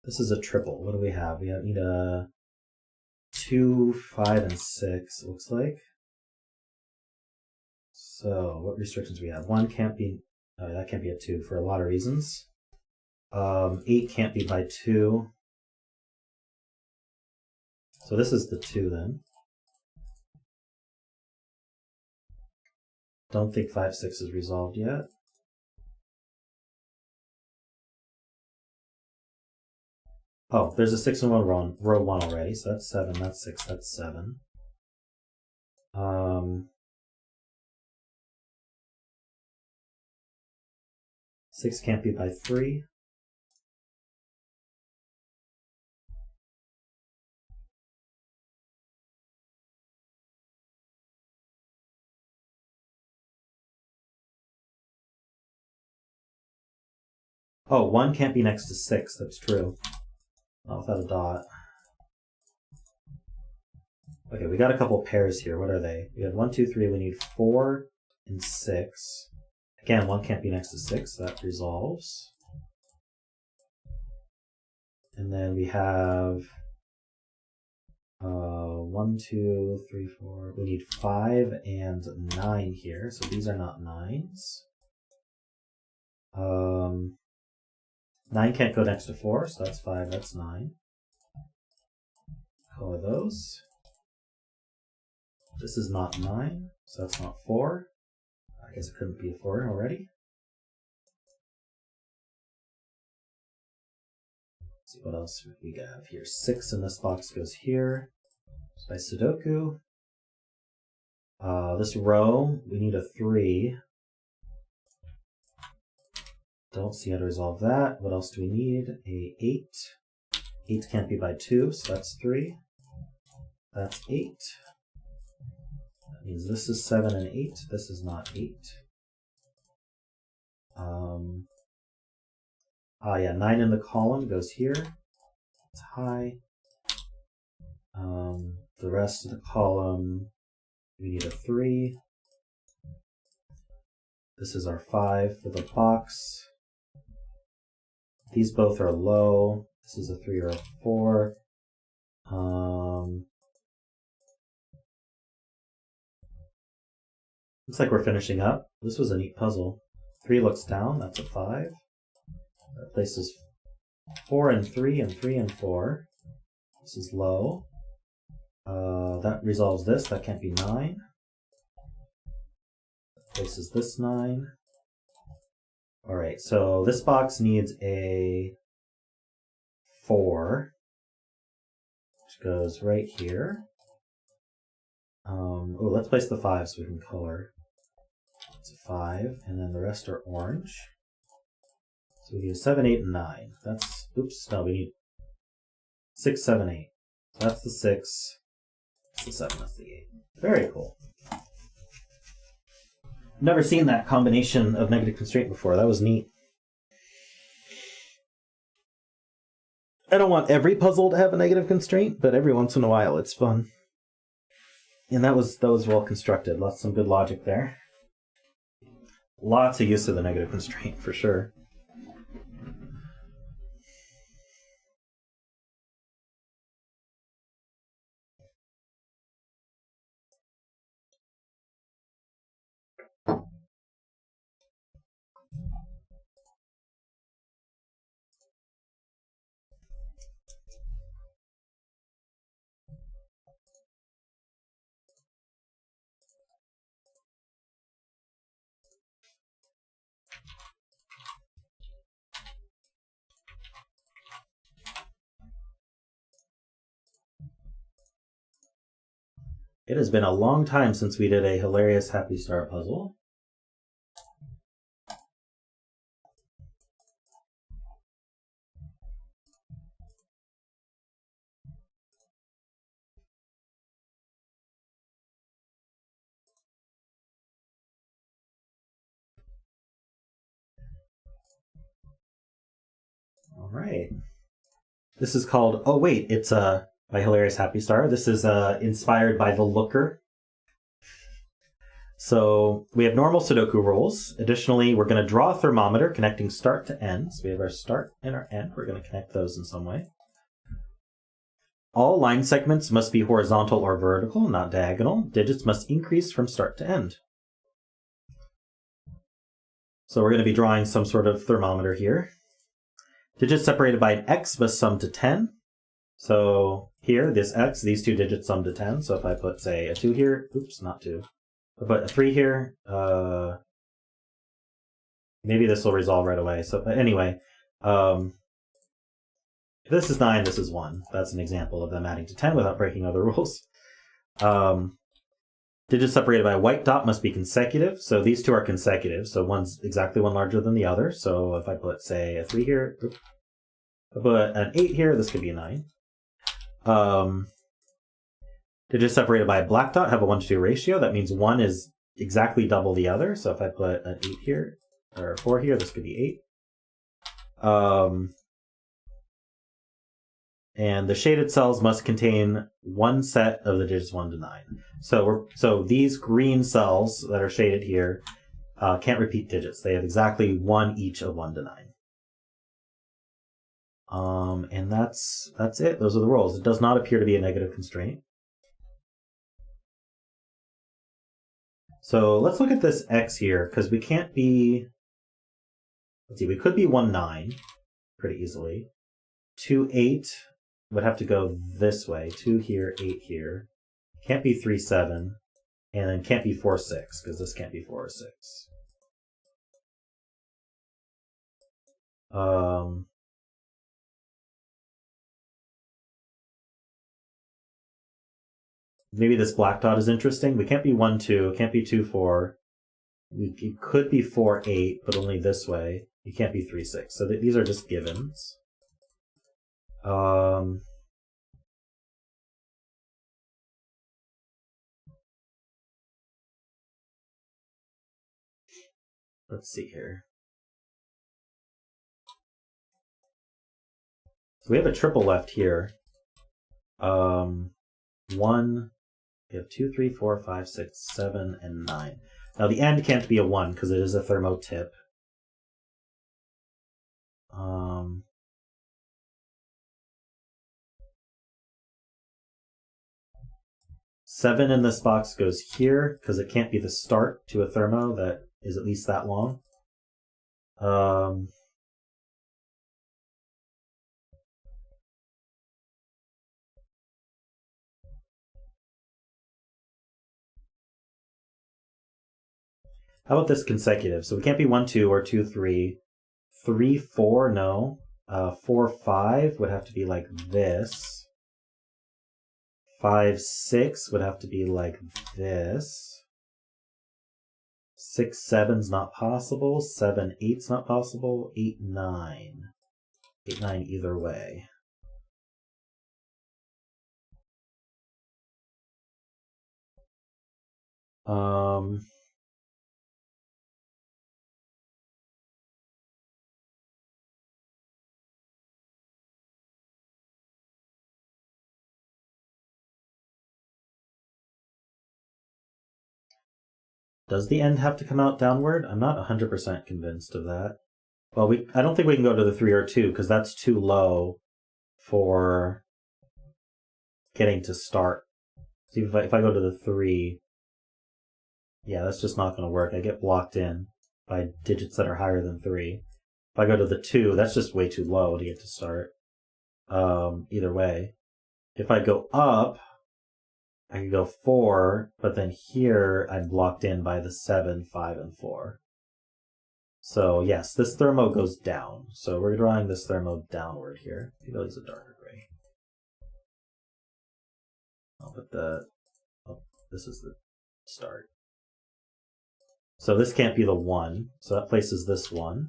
This is a triple. What do we have? We need a 2, 5, and 6, it looks like. So what restrictions we have? 1 can't be, that can't be a 2 for a lot of reasons. 8 can't be by 2. So this is the 2 then. Don't think 5, 6 is resolved yet. Oh, there's a 6 in one row 1 already, so that's 7, that's 6, that's 7. 6 can't be by 3. Oh, 1 can't be next to 6, that's true. Not without a dot. Okay, we got a couple pairs here. What are they? We have 1, 2, 3. We need 4 and 6. Again, 1 can't be next to 6. That resolves. And then we have 1, 2, 3, 4. We need 5 and 9 here. So these are not 9s. 9 can't go next to 4, so that's 5, that's 9. Color those. This is not 9, so that's not 4. I guess it couldn't be a 4 already. Let's see what else we have here. 6 in this box goes here. By Sudoku. This row, we need a 3. Don't see how to resolve that. What else do we need? A 8. 8 can't be by 2, so that's 3. That's 8. That means this is 7 and 8. This is not 8. Yeah, 9 in the column goes here. It's high. The rest of the column, we need a 3. This is our 5 for the box. These both are low. This is a 3 or a 4. Looks like we're finishing up. This was a neat puzzle. 3 looks down, that's a 5. That places 4 and 3 and 3 and 4. This is low. That resolves this, that can't be 9. That places this 9. Alright, so this box needs a 4, which goes right here. Let's place the 5 so we can color. It's a 5, and then the rest are orange. So we need 7, 8, and 9. That's, oops, no, we need 6, 7, 8. So that's the 6. That's the 7, that's the 8. Very cool. Never seen that combination of negative constraint before. That was neat. I don't want every puzzle to have a negative constraint, but every once in a while it's fun. And that was well constructed. Some good logic there. Lots of use of the negative constraint for sure. It has been a long time since we did a HilariousHappystar puzzle. All right. This is called, oh wait, it's by HilariousHappystar. This is inspired by The Looker. So we have normal Sudoku rules. Additionally, we're going to draw a thermometer connecting start to end. So we have our start and our end. We're going to connect those in some way. All line segments must be horizontal or vertical, not diagonal. Digits must increase from start to end. So we're going to be drawing some sort of thermometer here. Digits separated by an x must sum to 10. So here, this x, these two digits sum to 10. So if I put, say, a 2 here, oops, not 2. I put a 3 here, maybe this will resolve right away. So anyway, if this is 9, this is 1. That's an example of them adding to 10 without breaking other rules. Digits separated by a white dot must be consecutive. So these two are consecutive. So one's exactly one larger than the other. So if I put, say, a 3 here, oops, if I put an 8 here, this could be a 9. Digits separated by a black dot have a 1-to-2 ratio. That means one is exactly double the other. So if I put an 8 here, or a 4 here, this could be 8. And the shaded cells must contain one set of the digits 1 to 9. So these green cells that are shaded here can't repeat digits. They have exactly one each of 1 to 9. And that's it. Those are the rules. It does not appear to be a negative constraint. So let's look at this x here, because we can't be... Let's see, we could be 1, 9 pretty easily. 2, 8 would have to go this way. 2 here, 8 here. Can't be 3, 7. And then can't be 4, 6, because this can't be 4 or 6. Maybe this black dot is interesting. We can't be 1, 2. It can't be 2, 4. It could be 4, 8, but only this way. You can't be 3, 6. So these are just givens. Let's see here. So we have a triple left here. 1, we have 2, 3, 4, 5, 6, 7, and 9. Now the end can't be a 1 because it is a thermotip. 7 in this box goes here because it can't be the start to a thermo that is at least that long. How about this consecutive? So we can't be 1, 2 or 2, 3. 3, 4, no. 4, 5 would have to be like this. 5, 6 would have to be like this. 6, 7's not possible. 7, 8's not possible. 8, 9. 8, 9 either way. Does the end have to come out downward? I'm not 100% convinced of that. Well, I don't think we can go to the 3 or 2 because that's too low for getting to start. See, if I go to the 3, yeah, that's just not going to work. I get blocked in by digits that are higher than 3. If I go to the 2, that's just way too low to get to start. Either way. If I go up, I can go 4, but then here I'm blocked in by the 7, 5, and 4. So yes, this thermo goes down. So we're drawing this thermo downward here. Maybe I'll use a darker gray. I'll put this is the start. So this can't be the 1. So that places this 1.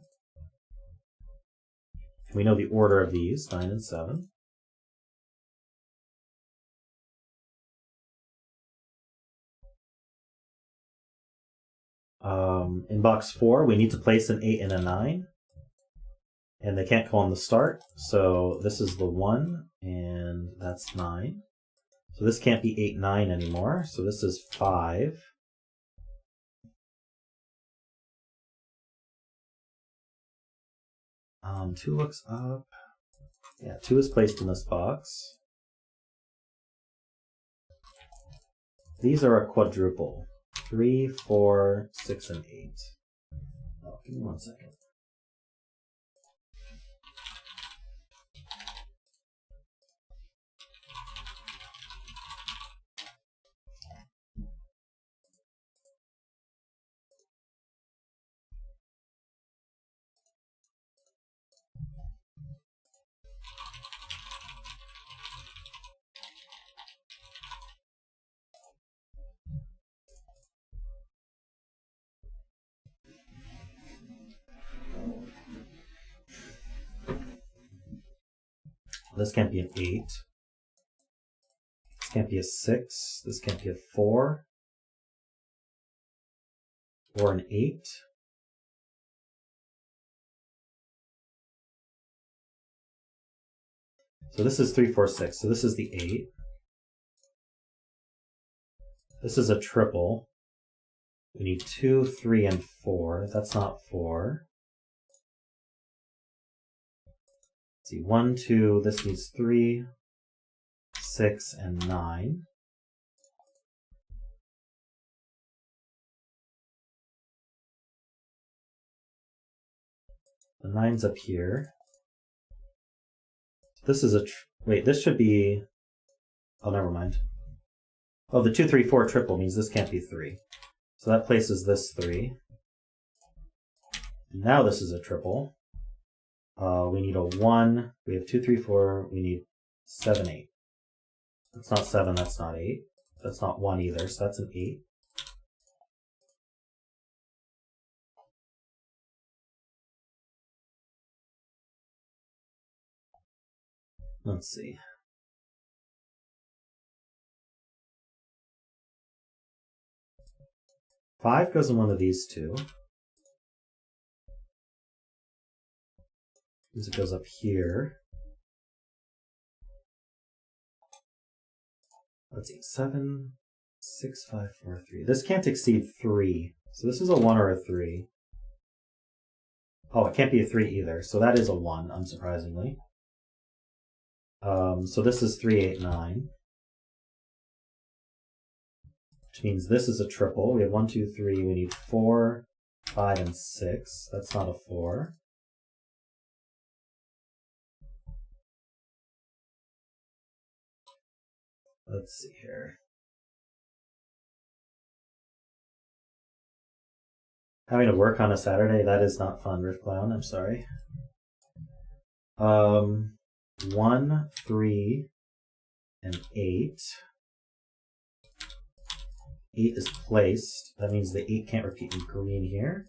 We know the order of these, 9 and 7. In box 4, we need to place an 8 and a 9. And they can't go on the start. So this is the 1, and that's 9. So this can't be 8, 9 anymore. So this is 5. Two looks up. Yeah, 2 is placed in this box. These are a quadruple. 3, 4, 6, and 8. Oh, give me 1 second. This can't be an 8. This can't be a 6. This can't be a 4. Or an 8. So this is 3, 4, 6. So this is the 8. This is a triple. We need 2, 3, and 4. That's not 4. Let's see, 1, 2. This needs 3, 6, and 9. The 9's up here. This is a... Wait, this should be... Oh, never mind. Oh, the 2, 3, 4 triple means this can't be 3. So that places this 3. Now this is a triple. We need a 1. We have 2, 3, 4. We need 7, 8. That's not 7. That's not 8. That's not 1 either. So that's an 8. Let's see. 5 goes in one of these two. It goes up here. Let's see. 7, 6, 5, 4, 3. This can't exceed 3. So this is a 1 or a 3. Oh, it can't be a 3 either. So that is a 1, unsurprisingly. So this is 3, 8, 9. Which means this is a triple. We have 1, 2, 3. We need 4, 5, and 6. That's not a 4. Let's see here. Having to work on a Saturday, that is not fun, Riff Clown. I'm sorry. 1, 3, and 8. 8 is placed. That means the 8 can't repeat in green here.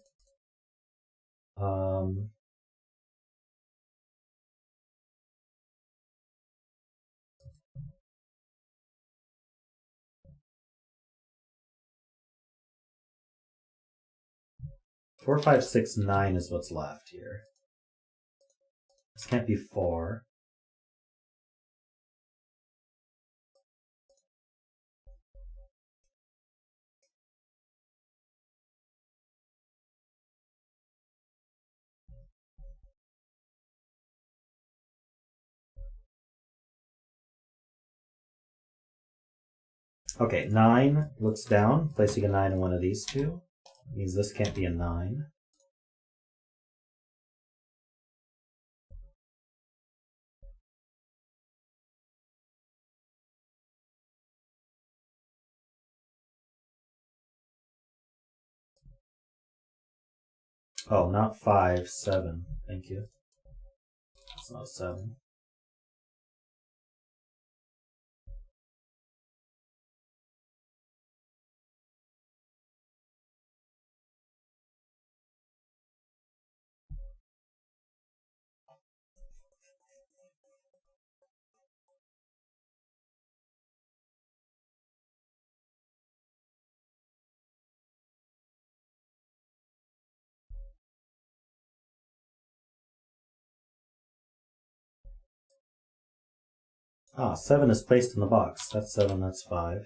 4, 5, 6, 9 is what's left here. This can't be 4. Okay, 9 looks down, placing a 9 in one of these two. Means this can't be a 9. Oh, not 5, 7. Thank you. It's not a 7. Ah, 7 is placed in the box. That's 7, that's 5.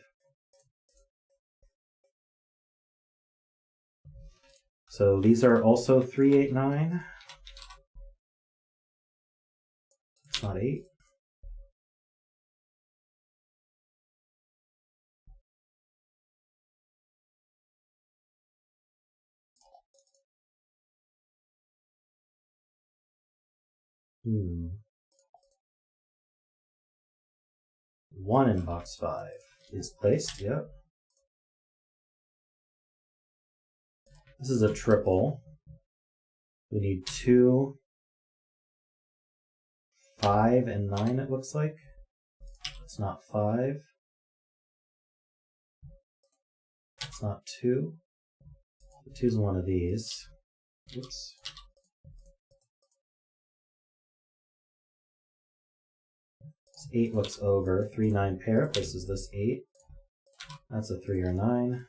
So these are also 3, 8, 9. It's not 8. Hmm. 1 in box 5 is placed, yep. This is a triple. We need 2, 5, and 9, it looks like. It's not 5. It's not 2. The 2's in one of these. Oops. This 8 looks over. 3, 9 pair. This is this 8. That's a 3 or 9.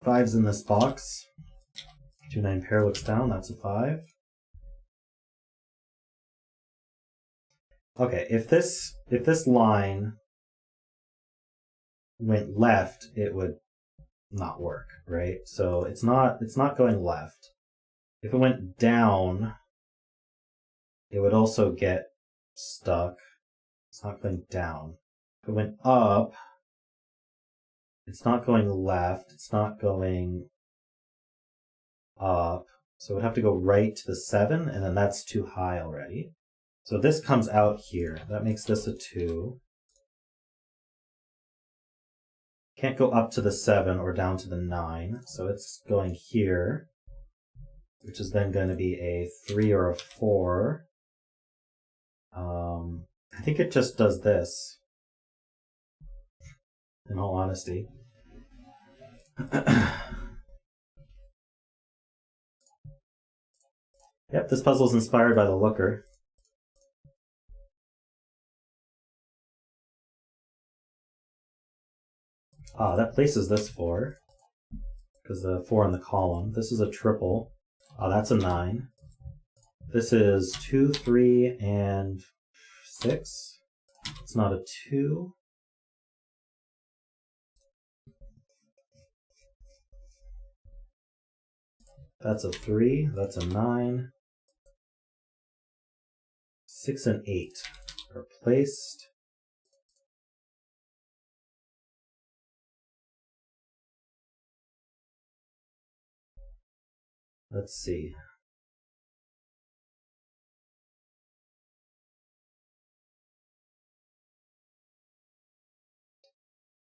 5's in this box. 2-9 pair looks down, that's a 5. Okay, if this line went left, it would not work, right? So it's not going left. If it went down, it would also get stuck. It's not going down. If it went up, it's not going left. It's not going up. So it would have to go right to the 7, and then that's too high already. So this comes out here. That makes this a 2. Can't go up to the 7 or down to the 9. So it's going here, which is then going to be a 3 or a 4. I think it just does this, in all honesty. Yep, this puzzle is inspired by the looker. Ah, that places this 4, because the 4 in the column. This is a triple. Ah, that's a 9. This is 2, 3, and 6. It's not a 2. That's a 3. That's a 9. 6 and 8 are placed. Let's see.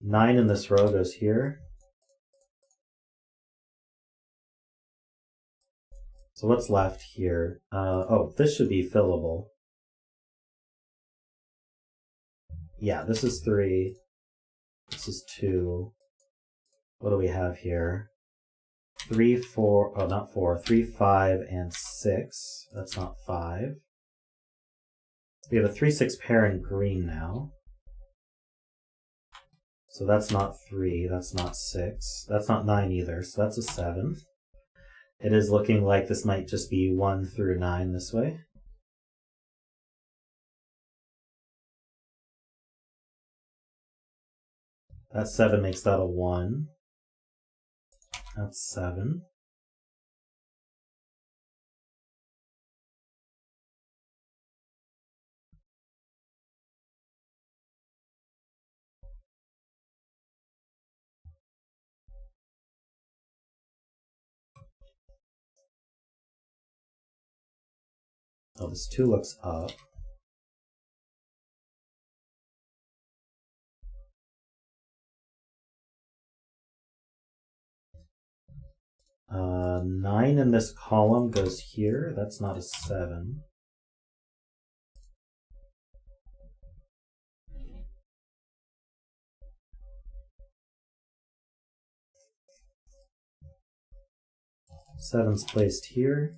Nine in this row goes here. So what's left here? Oh, this should be fillable. Yeah, this is 3. This is 2. What do we have here? 3, 4, oh, not 4. 3, 5, and 6. That's not 5. We have a 3, 6 pair in green now. So that's not 3, that's not 6. That's not 9 either, so that's a 7. It is looking like this might just be 1 through 9 this way. That 7 makes that a 1. That's 7. Oh, this 2 looks up. Uh, 9 in this column goes here. That's not a 7. Seven's placed here.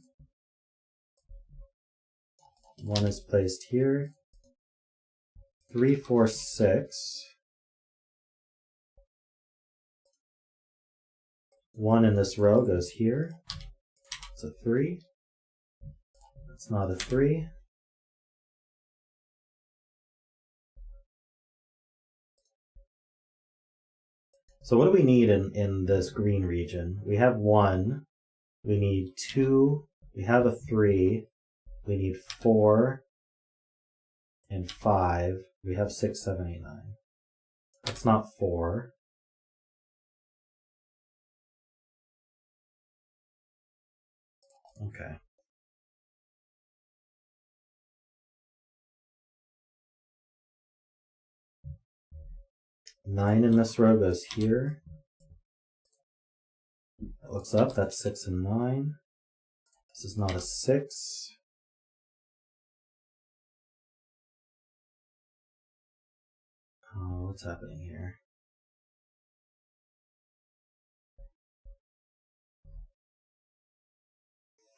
1 is placed here. 3, 4, 6. 1 in this row goes here. It's a 3. That's not a 3. So what do we need in this green region? We have 1. We need 2. We have a 3. We need 4 and 5. We have 6, 7, 8, 9. That's not 4. Okay. Nine in this row goes here. It looks up. That's 6 and 9. This is not a 6. Oh, what's happening here?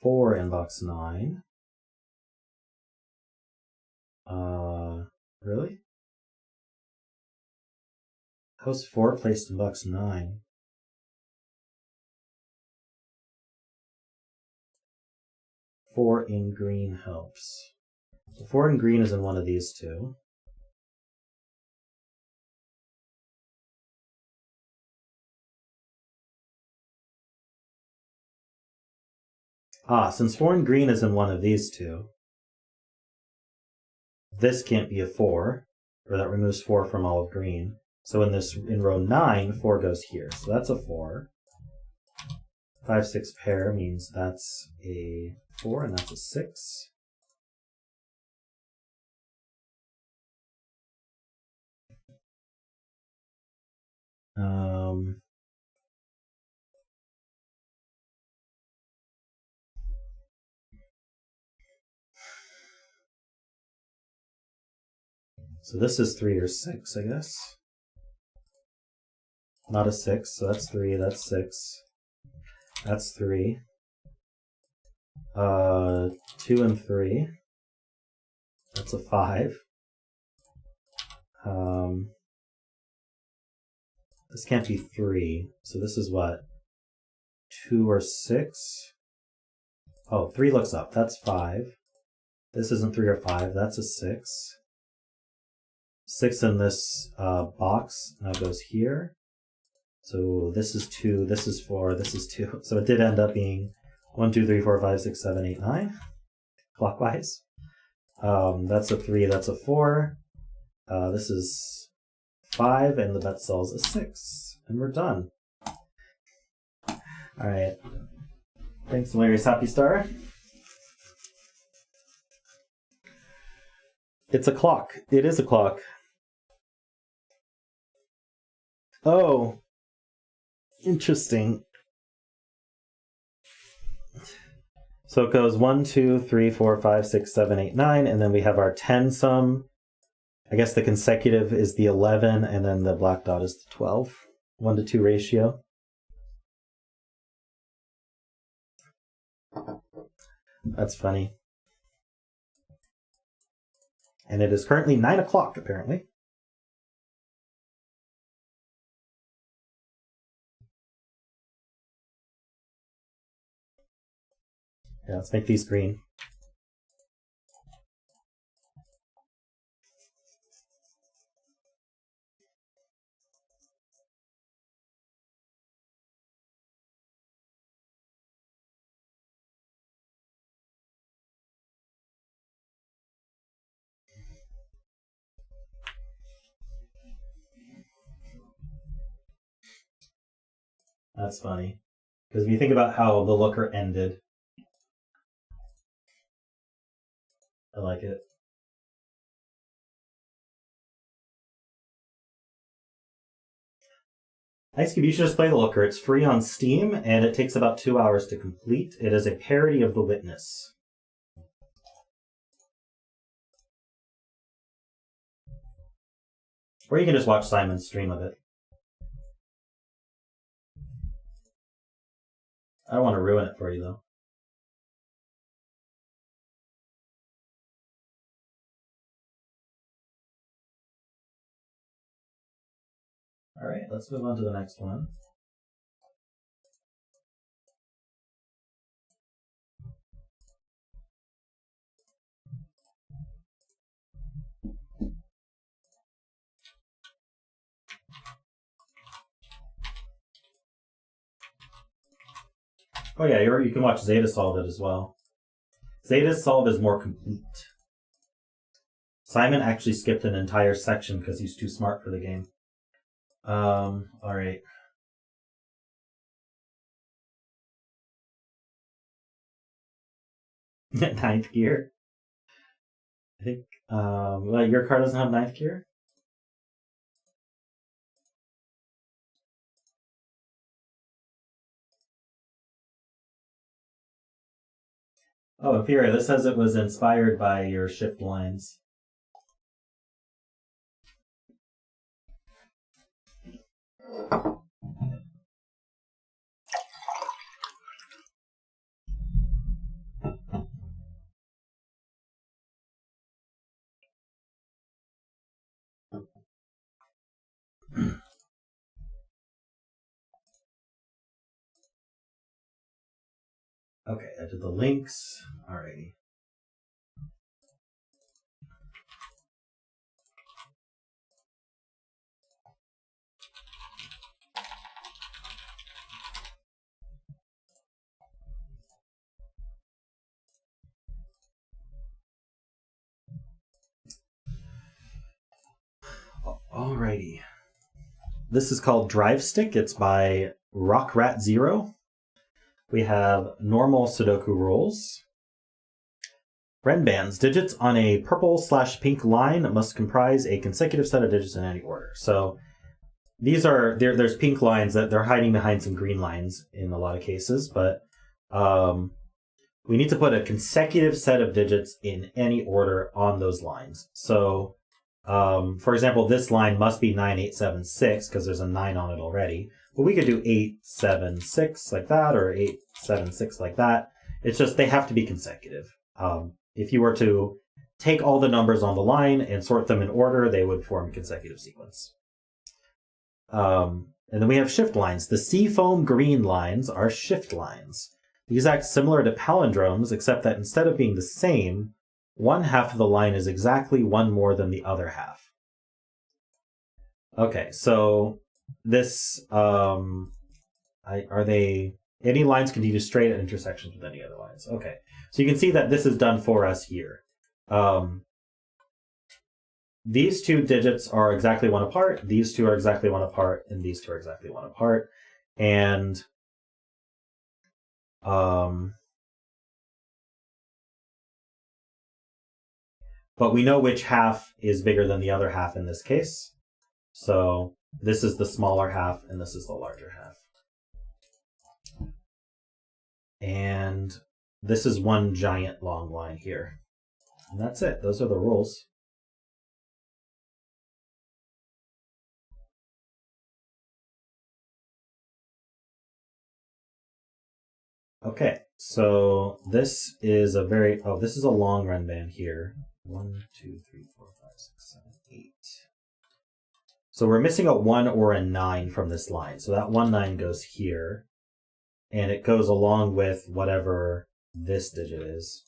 Four in box 9. Really? How's 4 placed in box 9? 4 in green helps. So 4 in green is in one of these two. Since 4 in green is in one of these two, this can't be a 4, or that removes 4 from all of green. So in row 9, 4 goes here. So that's a 4. 5, 6 pair means that's a 4, and that's a 6. So this is 3 or 6, I guess. Not a 6, so that's 3, that's 6. That's 3. 2 and 3. That's a 5. This can't be 3, so this is what? 2 or 6? Oh, 3 looks up, that's 5. This isn't 3 or 5, that's a 6. 6 in this box now goes here. So this is 2, this is 4, this is 2. So it did end up being 1, 2, 3, 4, 5, 6, 7, 8, 9, clockwise. That's a 3, that's a 4. This is 5, and the bet sells a 6. And we're done. Alright. Thanks, HilariousHappystar. It's a clock. It is a clock. Oh. Interesting. So it goes 1, 2, 3, 4, 5, 6, 7, 8, 9, and then we have our 10 sum. I guess the consecutive is the 11, and then the black dot is the 12. 1 to 2 ratio. That's funny. And it is currently 9 o'clock, apparently. Yeah, let's make these green. That's funny. Because if you think about how the looker ended, I like it. Ice Cube, you should just play the looker. It's free on Steam, and it takes about 2 hours to complete. It is a parody of The Witness. Or you can just watch Simon's stream of it. I don't want to ruin it for you, though. Alright, let's move on to the next one. Oh yeah, you can watch Zeta solve it as well. Zeta's solve is more complete. Simon actually skipped an entire section because he's too smart for the game. Alright. Ninth gear. I think, well, your card doesn't have ninth gear? Oh, Inferior, this says it was inspired by your shift lines. Okay, I did the links. Alrighty. Alrighty. This is called Drive Stick. It's by rockratzero. We have normal Sudoku rules. Renbands. Digits on a purple/pink line must comprise a consecutive set of digits in any order. So these are there's pink lines that they're hiding behind some green lines in a lot of cases, but we need to put a consecutive set of digits in any order on those lines. So for example, this line must be 9876 because there's a 9 on it already. But we could do 876 like that, or 876 like that. It's just they have to be consecutive. If you were to take all the numbers on the line and sort them in order, they would form a consecutive sequence. And then we have shift lines. The seafoam green lines are shift lines. These act similar to palindromes, except that instead of being the same, one half of the line is exactly one more than the other half. Okay, so this, are they, any lines can be just straight at intersections with any other lines. Okay, so you can see that this is done for us here. These two digits are exactly one apart, these two are exactly one apart, and these two are exactly one apart. And but we know which half is bigger than the other half in this case. So this is the smaller half and this is the larger half. And this is one giant long line here. And that's it. Those are the rules. Okay, so this is a very, this is a long run band here. 1, 2, 3, 4, 5, 6, 7, 8. So we're missing a 1 or a 9 from this line. So that 1 9 goes here. And it goes along with whatever this digit is.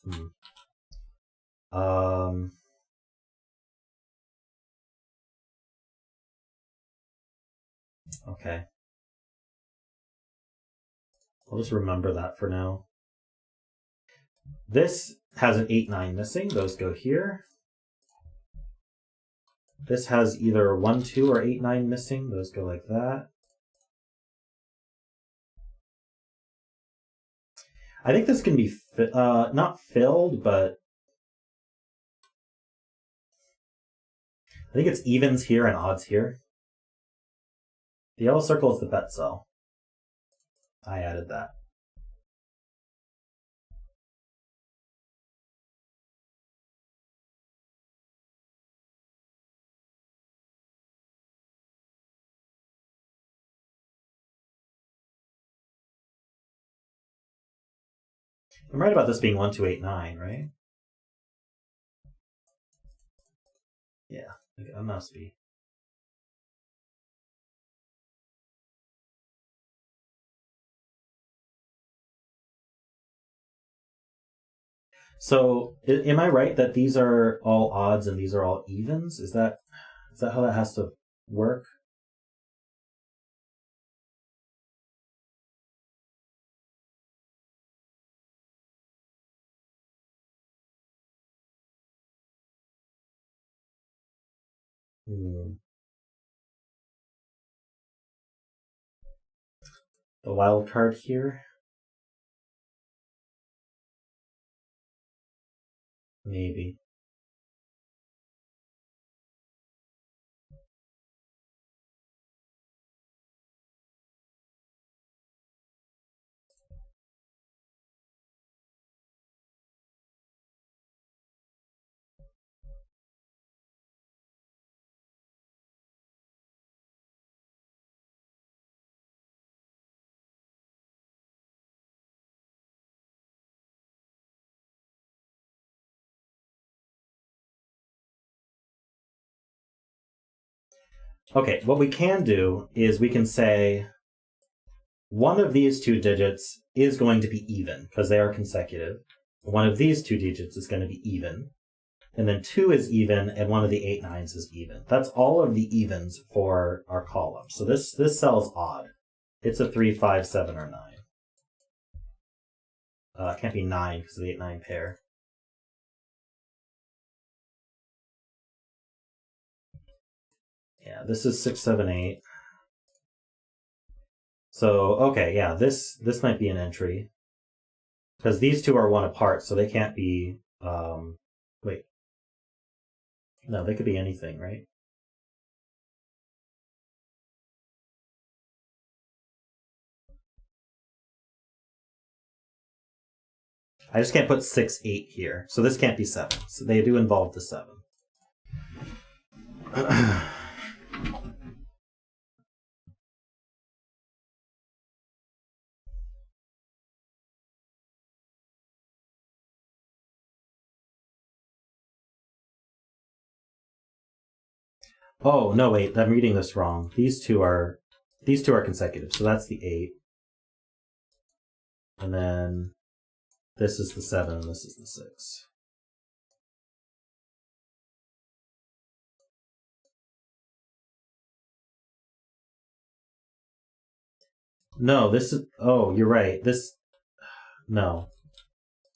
Okay. I'll just remember that for now. This has an 8 9 missing. Those go here. This has either 1 2 or 8 9 missing. Those go like that. I think this can be not filled, but I think it's evens here and odds here. The yellow circle is the bet cell. I added that. I'm right about this being 1 2 8 9, right? Yeah, it must be. So, am I right that these are all odds and these are all evens? Is that how that has to work? The wild card here? Maybe. Okay, what we can do is we can say one of these two digits is going to be even because they are consecutive. One of these two digits is going to be even. And then 2 is even, and one of the 8 nines is even. That's all of the evens for our column. So this cell is odd. It's a 3, 5, 7, or 9. It can't be 9 because of the 8, 9 pair. Yeah, this is 6, 7, 8. So, okay, yeah, this might be an entry. Because these two are 1 apart, so they can't be... wait. No, they could be anything, right? I just can't put 6, 8 here. So this can't be 7. So they do involve the 7. Oh, no, wait, I'm reading this wrong. These two are consecutive, so that's the 8. And then this is the 7, and this is the 6. No, this is... Oh, you're right. No.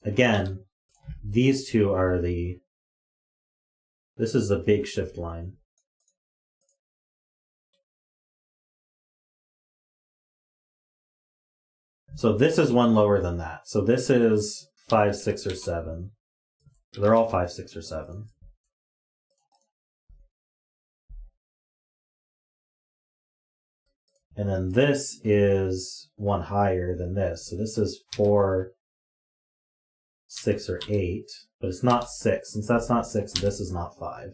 Again, these two are the... This is the big shift line. So this is one lower than that. So this is 5, 6, or 7. They're all 5, 6, or 7. And then this is one higher than this. So this is 4, 6, or 8. But it's not 6. Since that's not 6, this is not 5.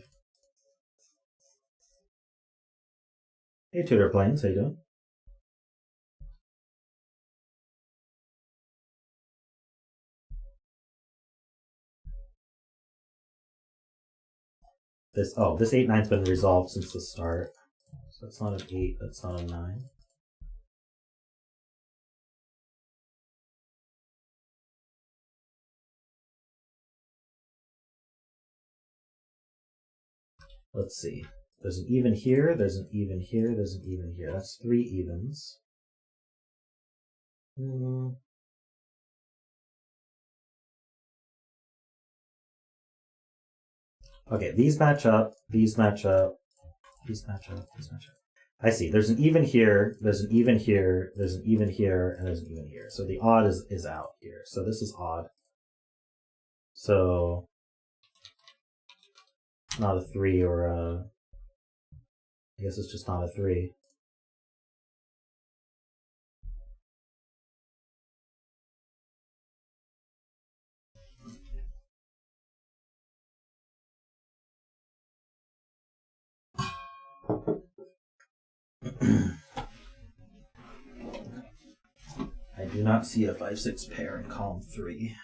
Hey, Tutor Planes, how you doing? This 8, 9's been resolved since the start. So it's not an 8, that's not a 9. Let's see. There's an even here, there's an even here, there's an even here. That's 3 evens. Okay, these match up, these match up, these match up, these match up. I see. There's an even here, there's an even here, there's an even here, and there's an even here. So the odd is out here. So this is odd. So not a 3 or a... I guess it's just not a 3. I do not see a 5, 6 pair in column 3.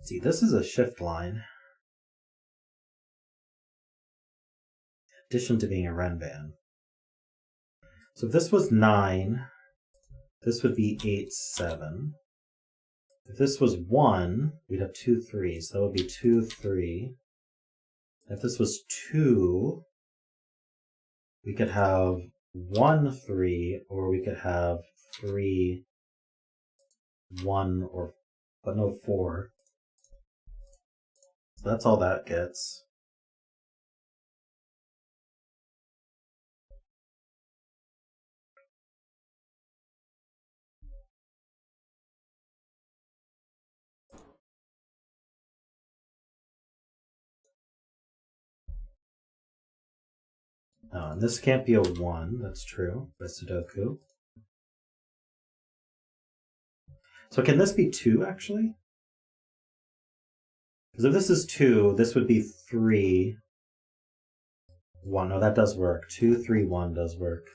See, this is a shift line. In addition to being a Renban. So if this was 9, this would be 8, 7. If this was 1, we'd have 2 3s. So that would be 2, 3. If this was 2, we could have 1, 3, or we could have 3, 1, or but no 4. So that's all that gets. And this can't be a 1. That's true by Sudoku. So can this be 2, actually? Because if this is 2, this would be 3, 1. No, that does work. 2, 3, 1 does work.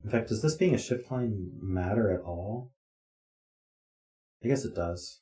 In fact, does this being a shift line matter at all? I guess it does.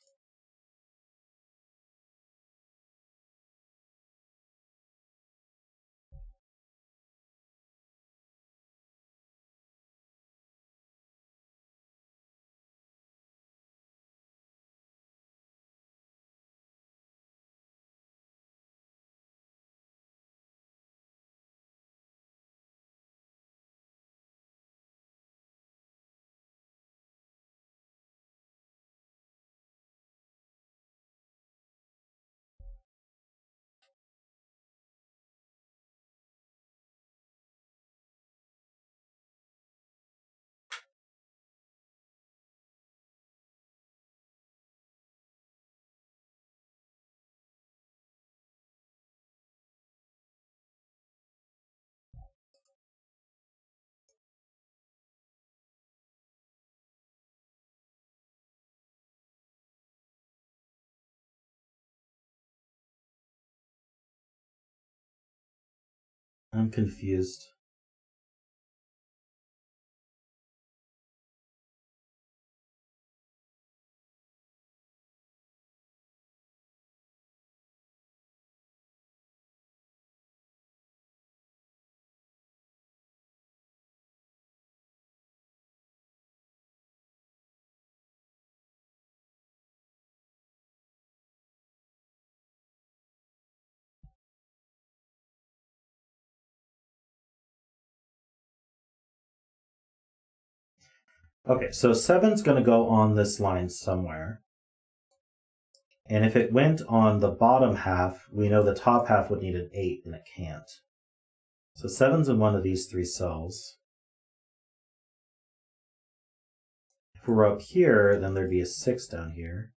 I'm confused. Okay, so 7's going to go on this line somewhere. And if it went on the bottom half, we know the top half would need an 8, and it can't. So 7's in one of these 3 cells. If we're up here, then there'd be a 6 down here.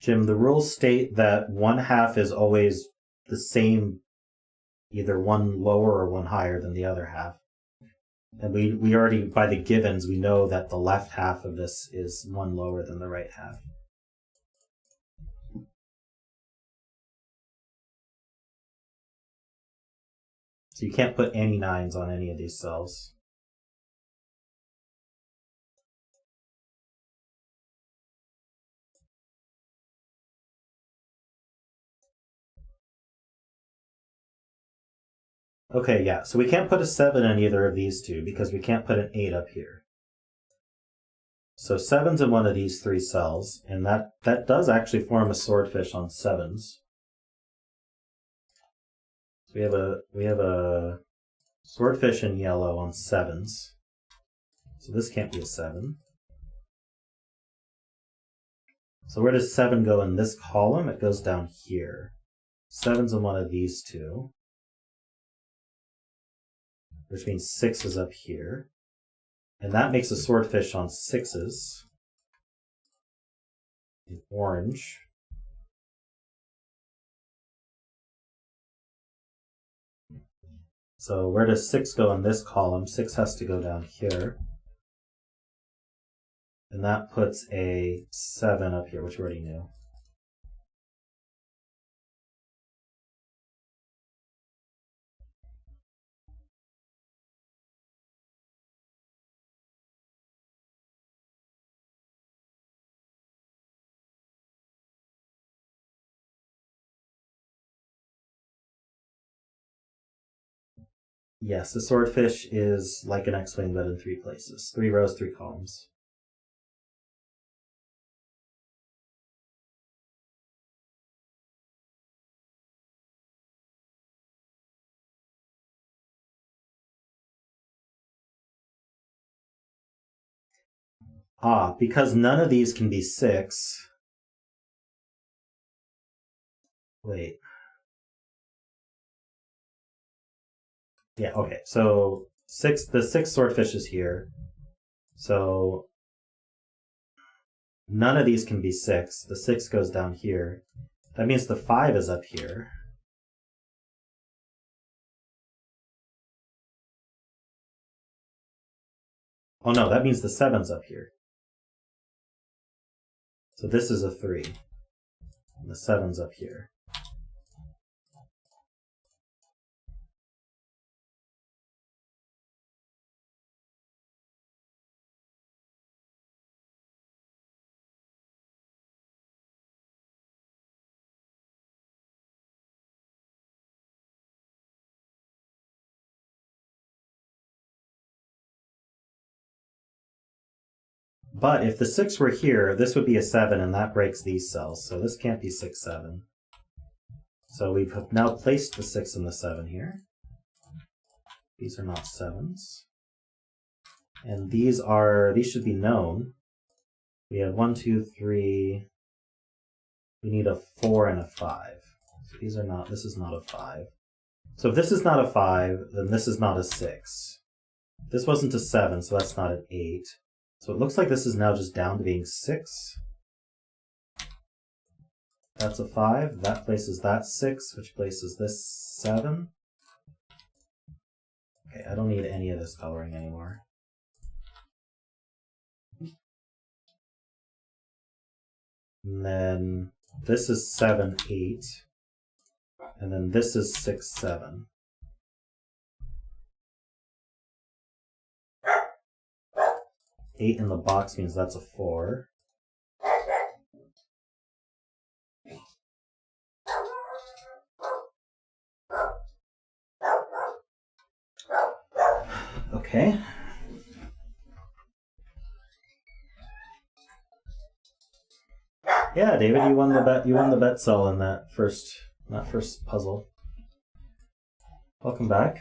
Jim, the rules state that 1/2 is always the same, either one lower or one higher than the other half. And we already, by the givens, we know that the left half of this is one lower than the right half. So you can't put any 9s on any of these cells. Okay, yeah, so we can't put a 7 in either of these two because we can't put an 8 up here. So 7's in one of these 3 cells, and that does actually form a swordfish on 7's. So we have a swordfish in yellow on 7's. So this can't be a 7. So where does 7 go in this column? It goes down here. 7's in one of these 2. Which means 6 is up here. And that makes a swordfish on 6's. In orange. So where does 6 go in this column? 6 has to go down here. And that puts a 7 up here, which we already knew. Yes, the swordfish is like an X-Wing, but in 3 places. 3 rows, 3 columns. Because none of these can be 6, Wait. Yeah, okay. So the 6 swordfish is here. So none of these can be 6. The 6 goes down here. That means the 5 is up here. Oh no, that means the 7's up here. So this is a 3. And the 7's up here. But if the 6 were here, this would be a 7, and that breaks these cells. So this can't be 6, 7. So we've now placed the 6 and the 7 here. These are not 7s. And these should be known. We have 1, 2, 3. We need a 4 and a 5. So this is not a 5. So if this is not a 5, then this is not a 6. This wasn't a 7, so that's not an 8. So it looks like this is now just down to being 6. That's a 5. That places that 6, which places this 7. Okay, I don't need any of this coloring anymore. And then this is 7, 8. And then this is 6, 7. Eight in the box means that's a 4. Okay. Yeah, David, you won the bet. You won the bet cell in that first puzzle. Welcome back.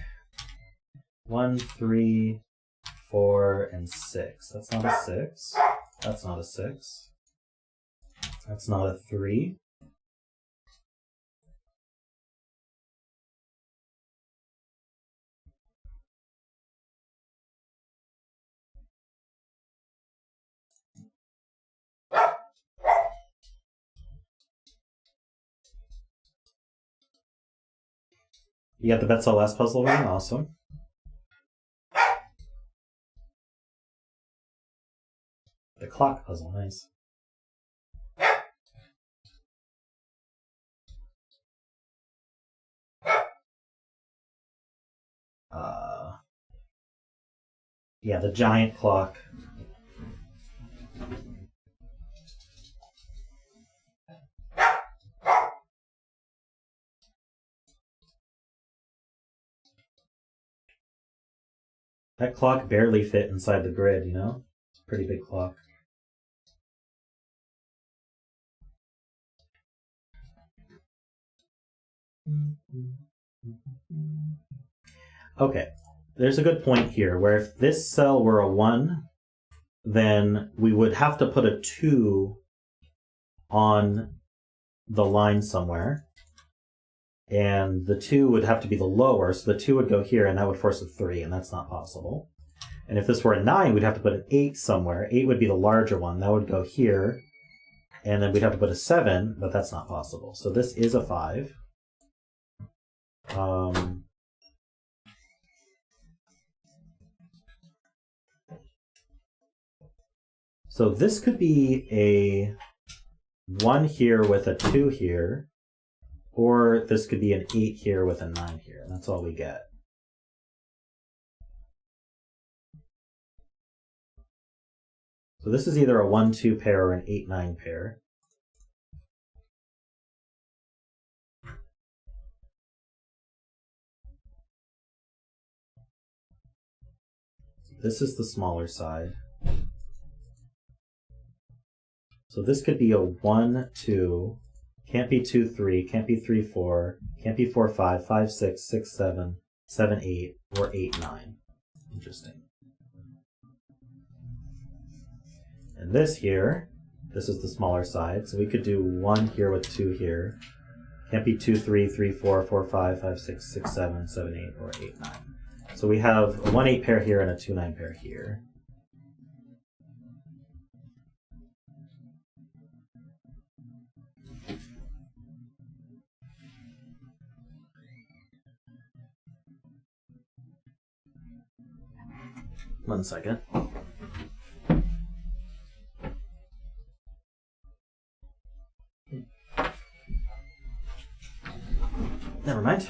1, 3, 4, and 6. That's not a 6. That's not a 6. That's not a 3. You got the bet cell last puzzle ring? Awesome. The clock puzzle, nice. Yeah, the giant clock. That clock barely fit inside the grid, you know? It's a pretty big clock. Okay, there's a good point here where if this cell were a 1, then we would have to put a 2 on the line somewhere. And the 2 would have to be the lower, so the 2 would go here, and that would force a 3, and that's not possible. And if this were a 9, we'd have to put an 8 somewhere. 8 would be the larger one. That would go here, and then we'd have to put a 7, but that's not possible. So this is a 5. So this could be a 1 here with a 2 here, or this could be an 8 here with a 9 here, and that's all we get. So this is either a 1-2 pair or an 8-9 pair. This is the smaller side. So this could be a 1, 2, can't be 2, 3, can't be 3, 4, can't be 4, 5, 5, 6, 6, 7, 7, 8, or 8, 9. Interesting. And this here, this is the smaller side, so we could do 1 here with 2 here. Can't be 2, 3, 3, 4, 4, 5, 5, 6, 6, 7, 7, 8, or 8, 9. So we have a 1, 8 pair here and a 2, 9 pair here. One second. Never mind.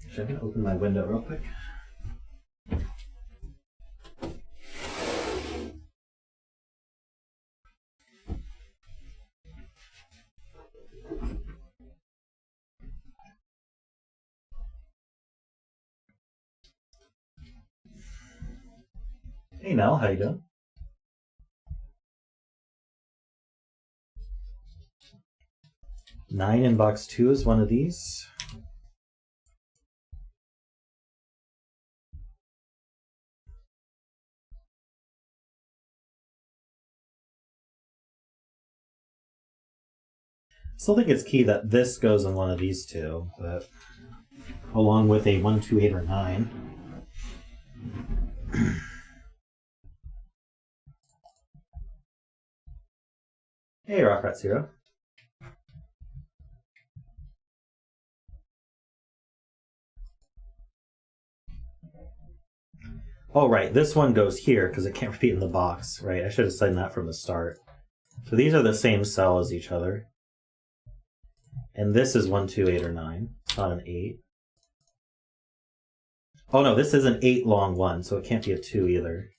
Actually, I can open my window real quick. Hey Nell, how you doing? Nine in box 2 is one of these. Still think it's key that this goes in one of these two, but along with a 1, 2, 8, or 9. Hey, rockratzero. Oh, right, this one goes here because it can't repeat in the box, right? I should have said that from the start. So these are the same cell as each other. And this is 1, 2, 8, or 9. It's not an 8. Oh no, this is an 8 long one, so it can't be a 2 either.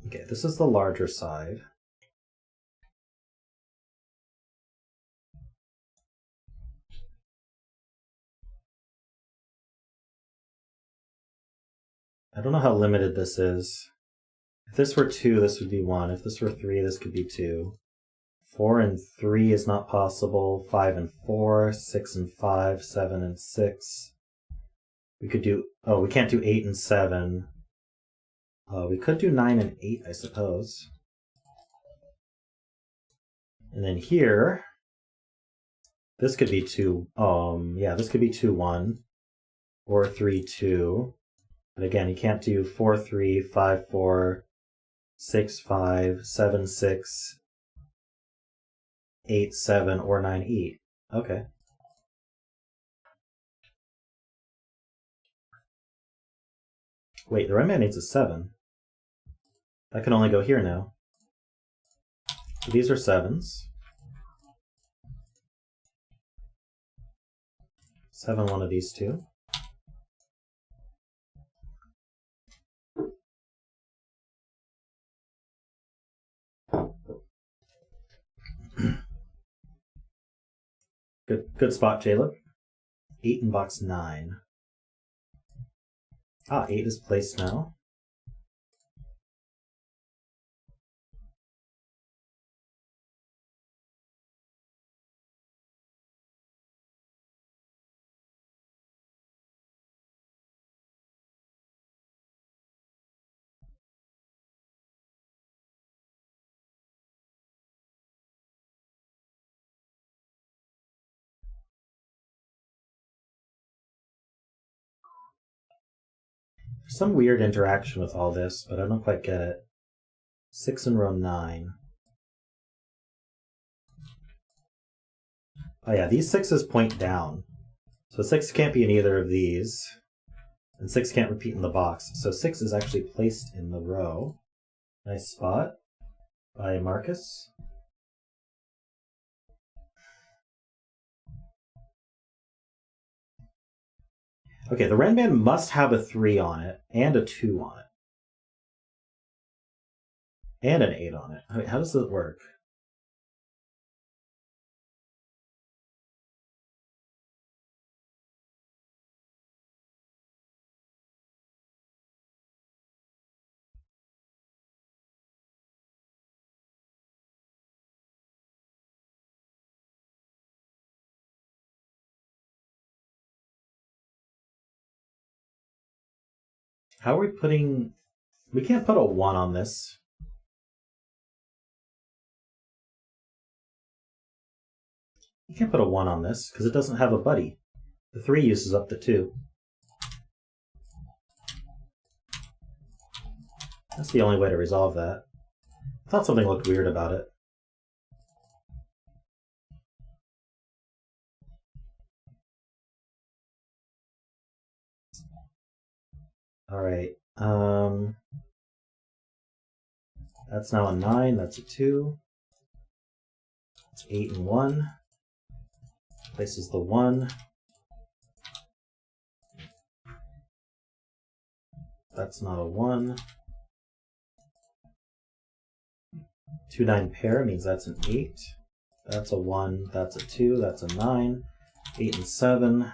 Okay, this is the larger side. I don't know how limited this is. If this were 2, this would be 1. If this were 3, this could be 2. 4 and 3 is not possible. 5 and 4, 6 and 5, 7 and 6. We could do, oh, we can't do 8 and 7. We could do 9 and 8, I suppose. And then here, this could be 2, yeah, this could be 2, 1, or 3, 2. But again, you can't do 4, 3, 5, 4, 6, 5, 7, 6, 8, 7, or 9, 8. Okay. Wait, the red man needs a 7. That can only go here now. So these are 7s. 7, one of these two. Good spot, Jaleb. 8 in box 9. Ah, 8 is placed now. There's some weird interaction with all this, but I don't quite get it. 6 in row 9. Oh yeah, these 6s point down. So 6 can't be in either of these. And 6 can't repeat in the box. So 6 is actually placed in the row. Nice spot by Marcus. Okay, the red band must have a 3 on it, and a 2 on it. And an 8 on it. Wait, how does that work? How are we putting... We can't put a 1 on this. You can't put a 1 on this, because it doesn't have a buddy. The 3 uses up the 2. That's the only way to resolve that. I thought something looked weird about it. Alright, that's now a 9, that's a 2. It's 8 and 1. Places the 1. That's not a 1. 2, 9 pair means that's an 8. That's a 1, that's a 2, that's a 9. 8 and 7.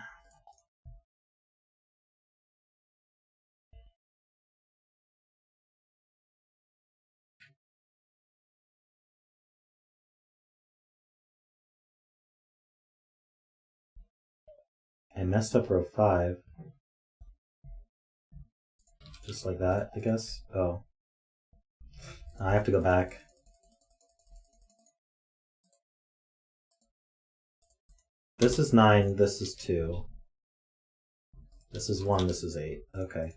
I messed up row 5. Just like that, I guess. Oh. I have to go back. This is 9, this is 2. This is 1, this is 8. Okay.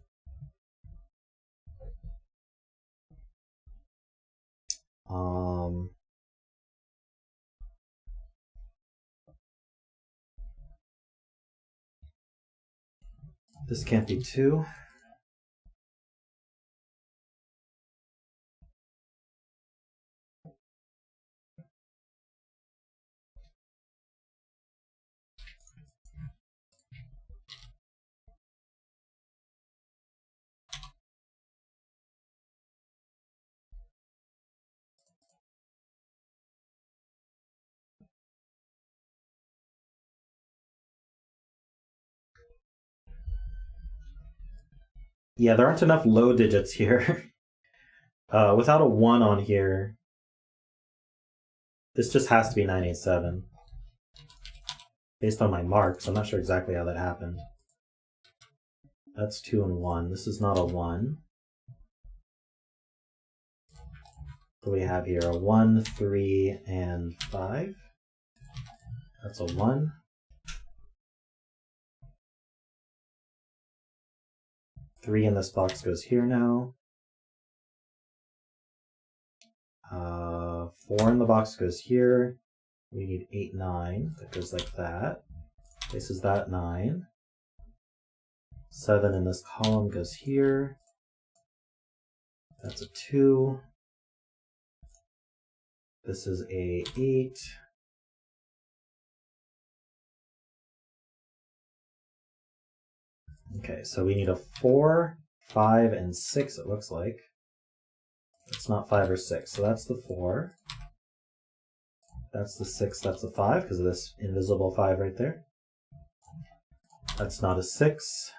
This can't be 2. Yeah, there aren't enough low digits here. Without a 1 on here, this just has to be 987. Based on my marks, I'm not sure exactly how that happened. That's 2 and 1. This is not a 1. What do we have here? A 1, 3, and 5. That's a 1. 3 in this box goes here now. 4 in the box goes here. We need 8, 9. That goes like that. Places that 9. 7 in this column goes here. That's a 2. This is a 8. Okay, so we need a 4, 5, and 6, it looks like. It's not 5 or 6, so that's the 4. That's the 6, that's the 5, because of this invisible 5 right there. That's not a 6.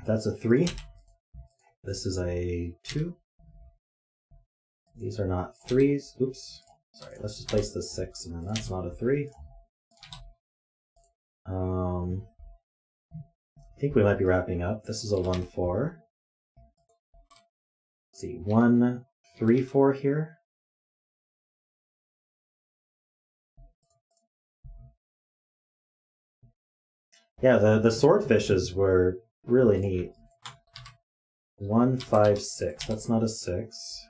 That's a 3. This is a 2. These are not 3s. Oops. Sorry, let's just place the 6, and then that's not a 3. I think we might be wrapping up. This is a 1, 4. Let's see, 1, 3, 4 here. Yeah, the swordfishes were really neat. 1, 5, 6. That's not a 6.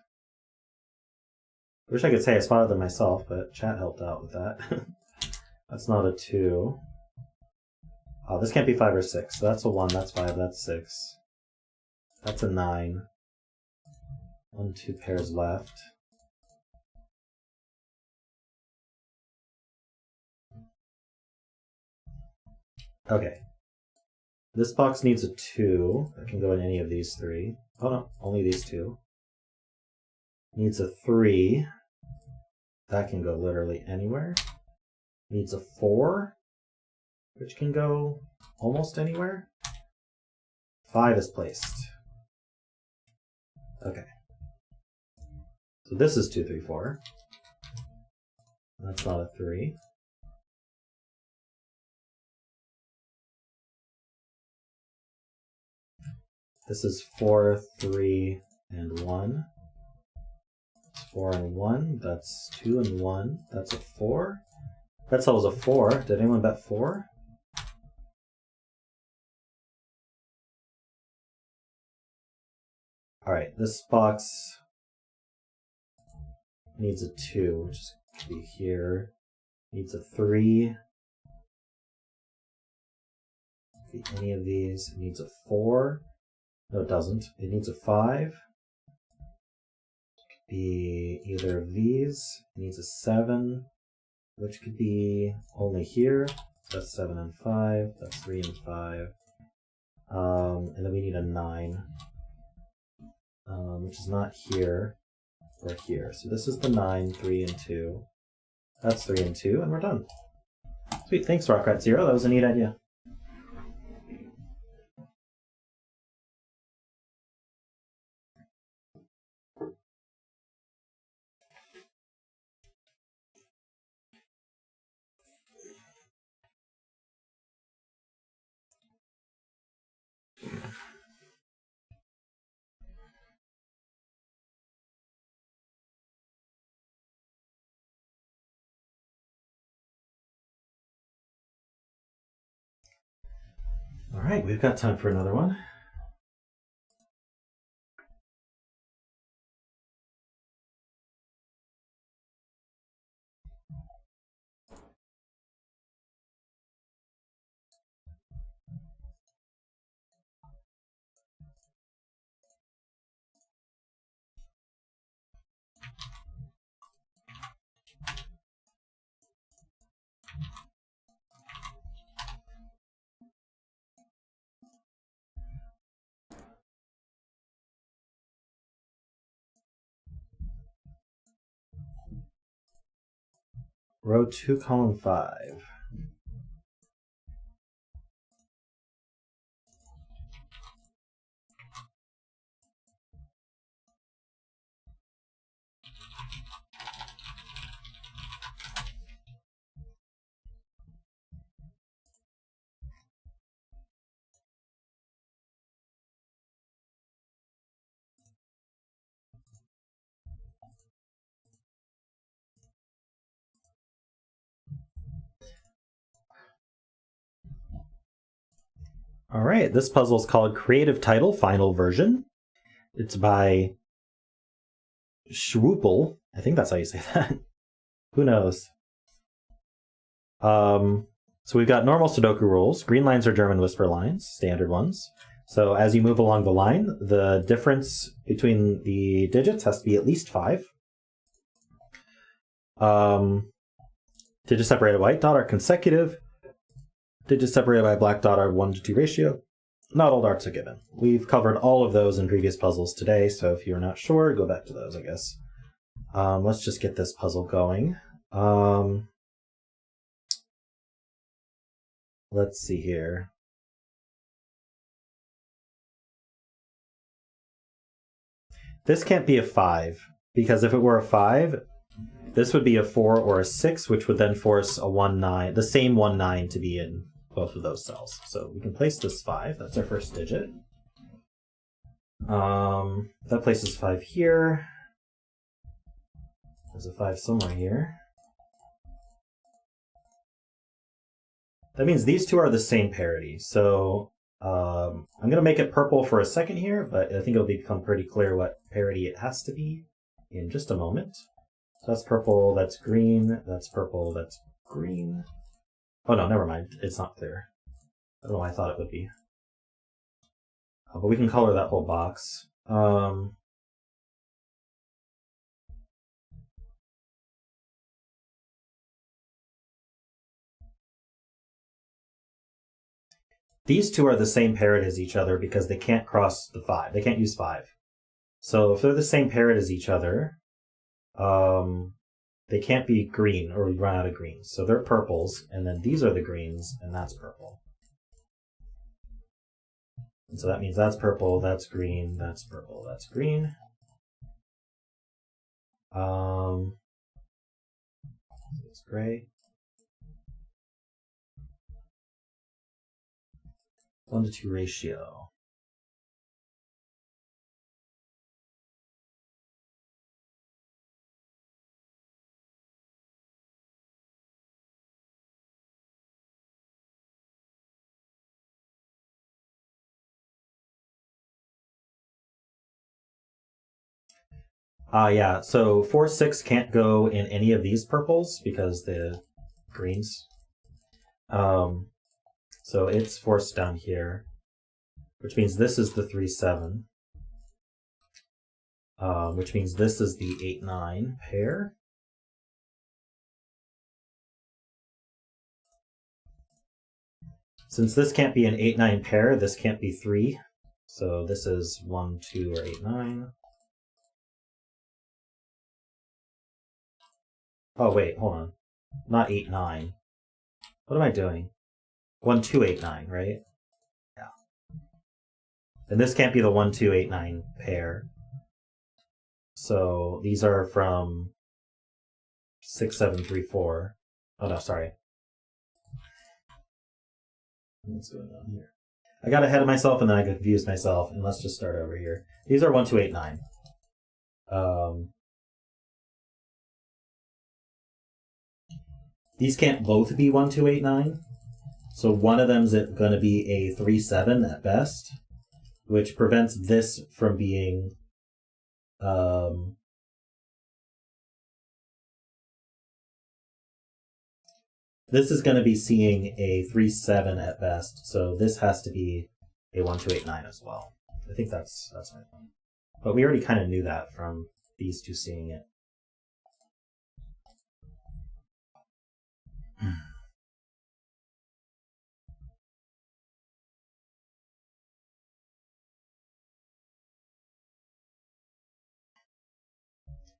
I wish I could say I spotted them myself, but chat helped out with that. That's not a 2. Oh, this can't be 5 or 6. So that's a 1, that's 5, that's 6. That's a 9. 1, 2 pairs left. Okay. This box needs a 2. That can go in any of these 3. Oh no, only these 2. Needs a 3. That can go literally anywhere. Needs a 4. Which can go almost anywhere. 5 is placed. Okay. So this is 2, 3, 4. That's not a 3. This is 4, 3, and 1. 4 and 1. That's 2 and 1. That's a 4. That settles a 4. Did anyone bet 4? Alright, this box needs a 2, which is going to be here. Needs a 3. Could be any of these. It needs a 4. No, it doesn't. It needs a 5. It could be either of these. It needs a 7, which could be only here. That's 7 and 5. That's 3 and 5. And then we need a 9, which is not here or here. So this is the 9, 3, and 2. That's 3 and 2, and we're done. Sweet, thanks, rockratzero. That was a neat idea. All right, we've got time for another one. Row 2, column 5. All right, this puzzle is called Creative Title Final Version. It's by Schwupel. I think that's how you say that. Who knows? So we've got normal Sudoku rules. Green lines are German whisper lines, standard ones. So as you move along the line, the difference between the digits has to be at least 5. Digits separated by white dot are consecutive. Digits separated by black dot are 1:2 ratio. Not all darts are given. We've covered all of those in previous puzzles today, so if you're not sure, go back to those, I guess. Let's just get this puzzle going. Let's see here. This can't be a 5, because if it were a 5, this would be a 4 or a 6, which would then force a 1-9, the same 1-9 to be in both of those cells. So we can place this 5. That's our first digit. That places 5 here. There's a 5 somewhere here. That means these two are the same parity. So I'm going to make it purple for a second here, but I think it'll become pretty clear what parity it has to be in just a moment. So that's purple, that's green, that's purple, that's green. Oh no, never mind. It's not clear. I don't know why I thought it would be. But we can color that whole box. These two are the same parity as each other because they can't cross the 5. They can't use 5. So if they're the same parity as each other, they can't be green or we run out of greens. So they're purples, and then these are the greens, and that's purple. And so that means that's purple, that's green, that's purple, that's green. It's gray. 1:2 ratio. Yeah, so 4, 6 can't go in any of these purples because the greens. So it's forced down here, which means this is the 3, 7. Which means this is the 8, 9 pair. Since this can't be an 8, 9 pair, this can't be 3. So this is 1, 2, or 8, 9. Oh, wait, hold on. Not 8, 9. What am I doing? 1, 2, 8, 9, right? Yeah. And this can't be the 1, 2, 8, 9 pair. So these are from 6, 7, 3, 4. Oh, no, sorry. What's going on here? I got ahead of myself and then I confused myself, and let's just start over here. These are 1, 2, 8, 9. These can't both be 1, 2, 8, 9. So one of them's going to be a 3, 7 at best, which prevents this from being this is going to be seeing a 3, 7 at best, so this has to be a 1, 2, 8, 9 as well. I think that's my point. But we already kind of knew that from these two seeing it.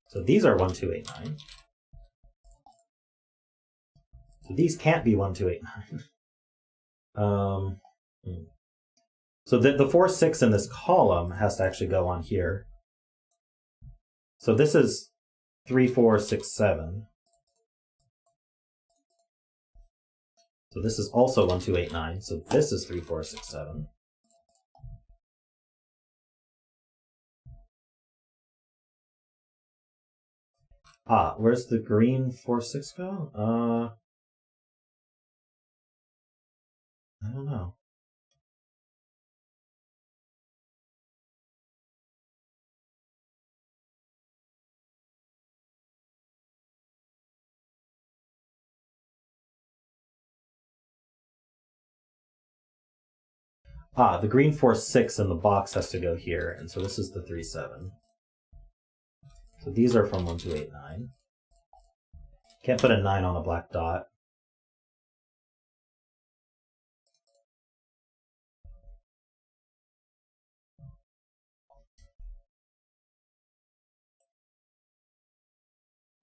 So these are 1, 2, 8, 9. So these can't be 1, 2, 8, 9. So the 4, 6 in this column has to actually go on here. So this is 3, 4, 6, 7. So this is also 1, 2, 8, 9. So this is 3, 4, 6, 7. Where's the green 4, 6 go? I don't know. The green 4, 6 in the box has to go here, and so this is the 3, 7. So these are from 1, 2, 8, 9. Can't put a 9 on the black dot.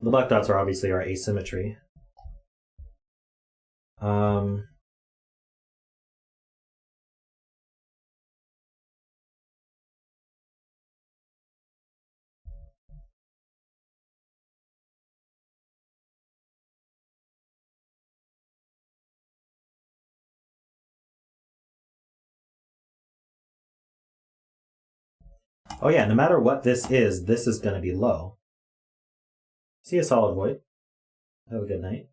The black dots are obviously our asymmetry. Oh yeah, no matter what this is going to be low. See a solid void. Have a good night.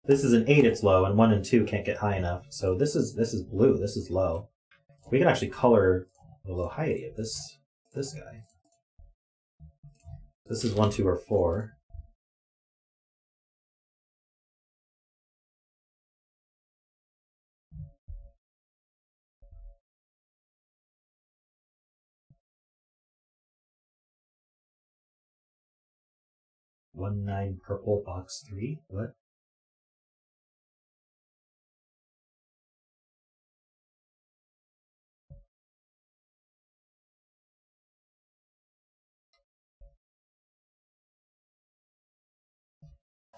This is an 8, it's low, and 1 and 2 can't get high enough. So this is blue, this is low. We can actually color the low-heighty of this guy. This is 1, 2, or 4. One 9 purple box 3. What?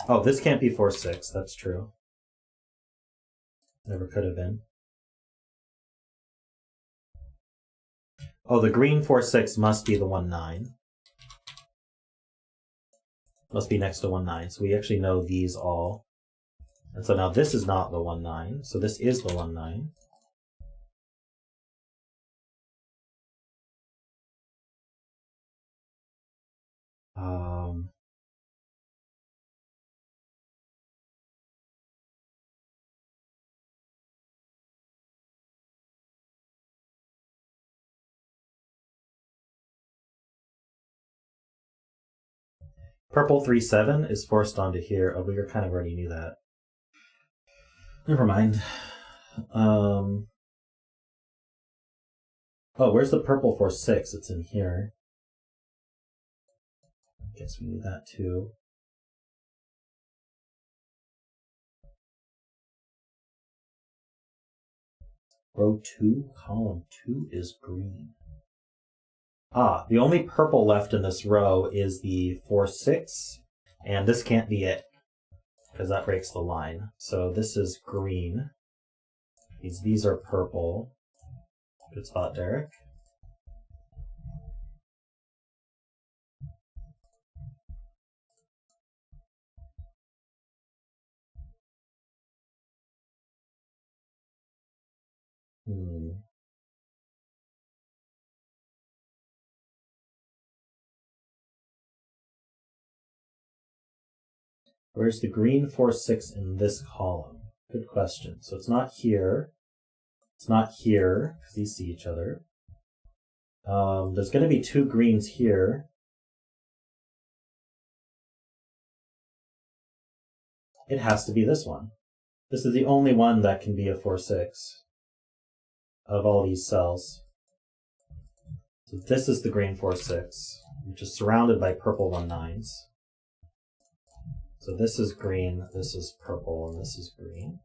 Oh, this can't be 4, 6. That's true. Never could have been. Oh, the green 4, 6 must be the 1, 9. Must be next to 1, 9. So we actually know these all. And so now this is not the 1, 9. So this is the 1, 9. Purple 3, 7 is forced onto here. Oh, we kind of already knew that. Never mind. Oh, where's the purple 4, 6? It's in here. I guess we need that too. Row 2, column 2 is green. Ah, the only purple left in this row is the 4, 6, and this can't be it, because that breaks the line. So this is green. These are purple. Good spot, Derek. Where's the green 4, 6 in this column? Good question. So it's not here. It's not here, because these see each other. There's going to be 2 greens here. It has to be this one. This is the only one that can be a 4, 6 of all these cells. So this is the green 4, 6, which is surrounded by purple 1, 9s. So this is green, this is purple, and this is green.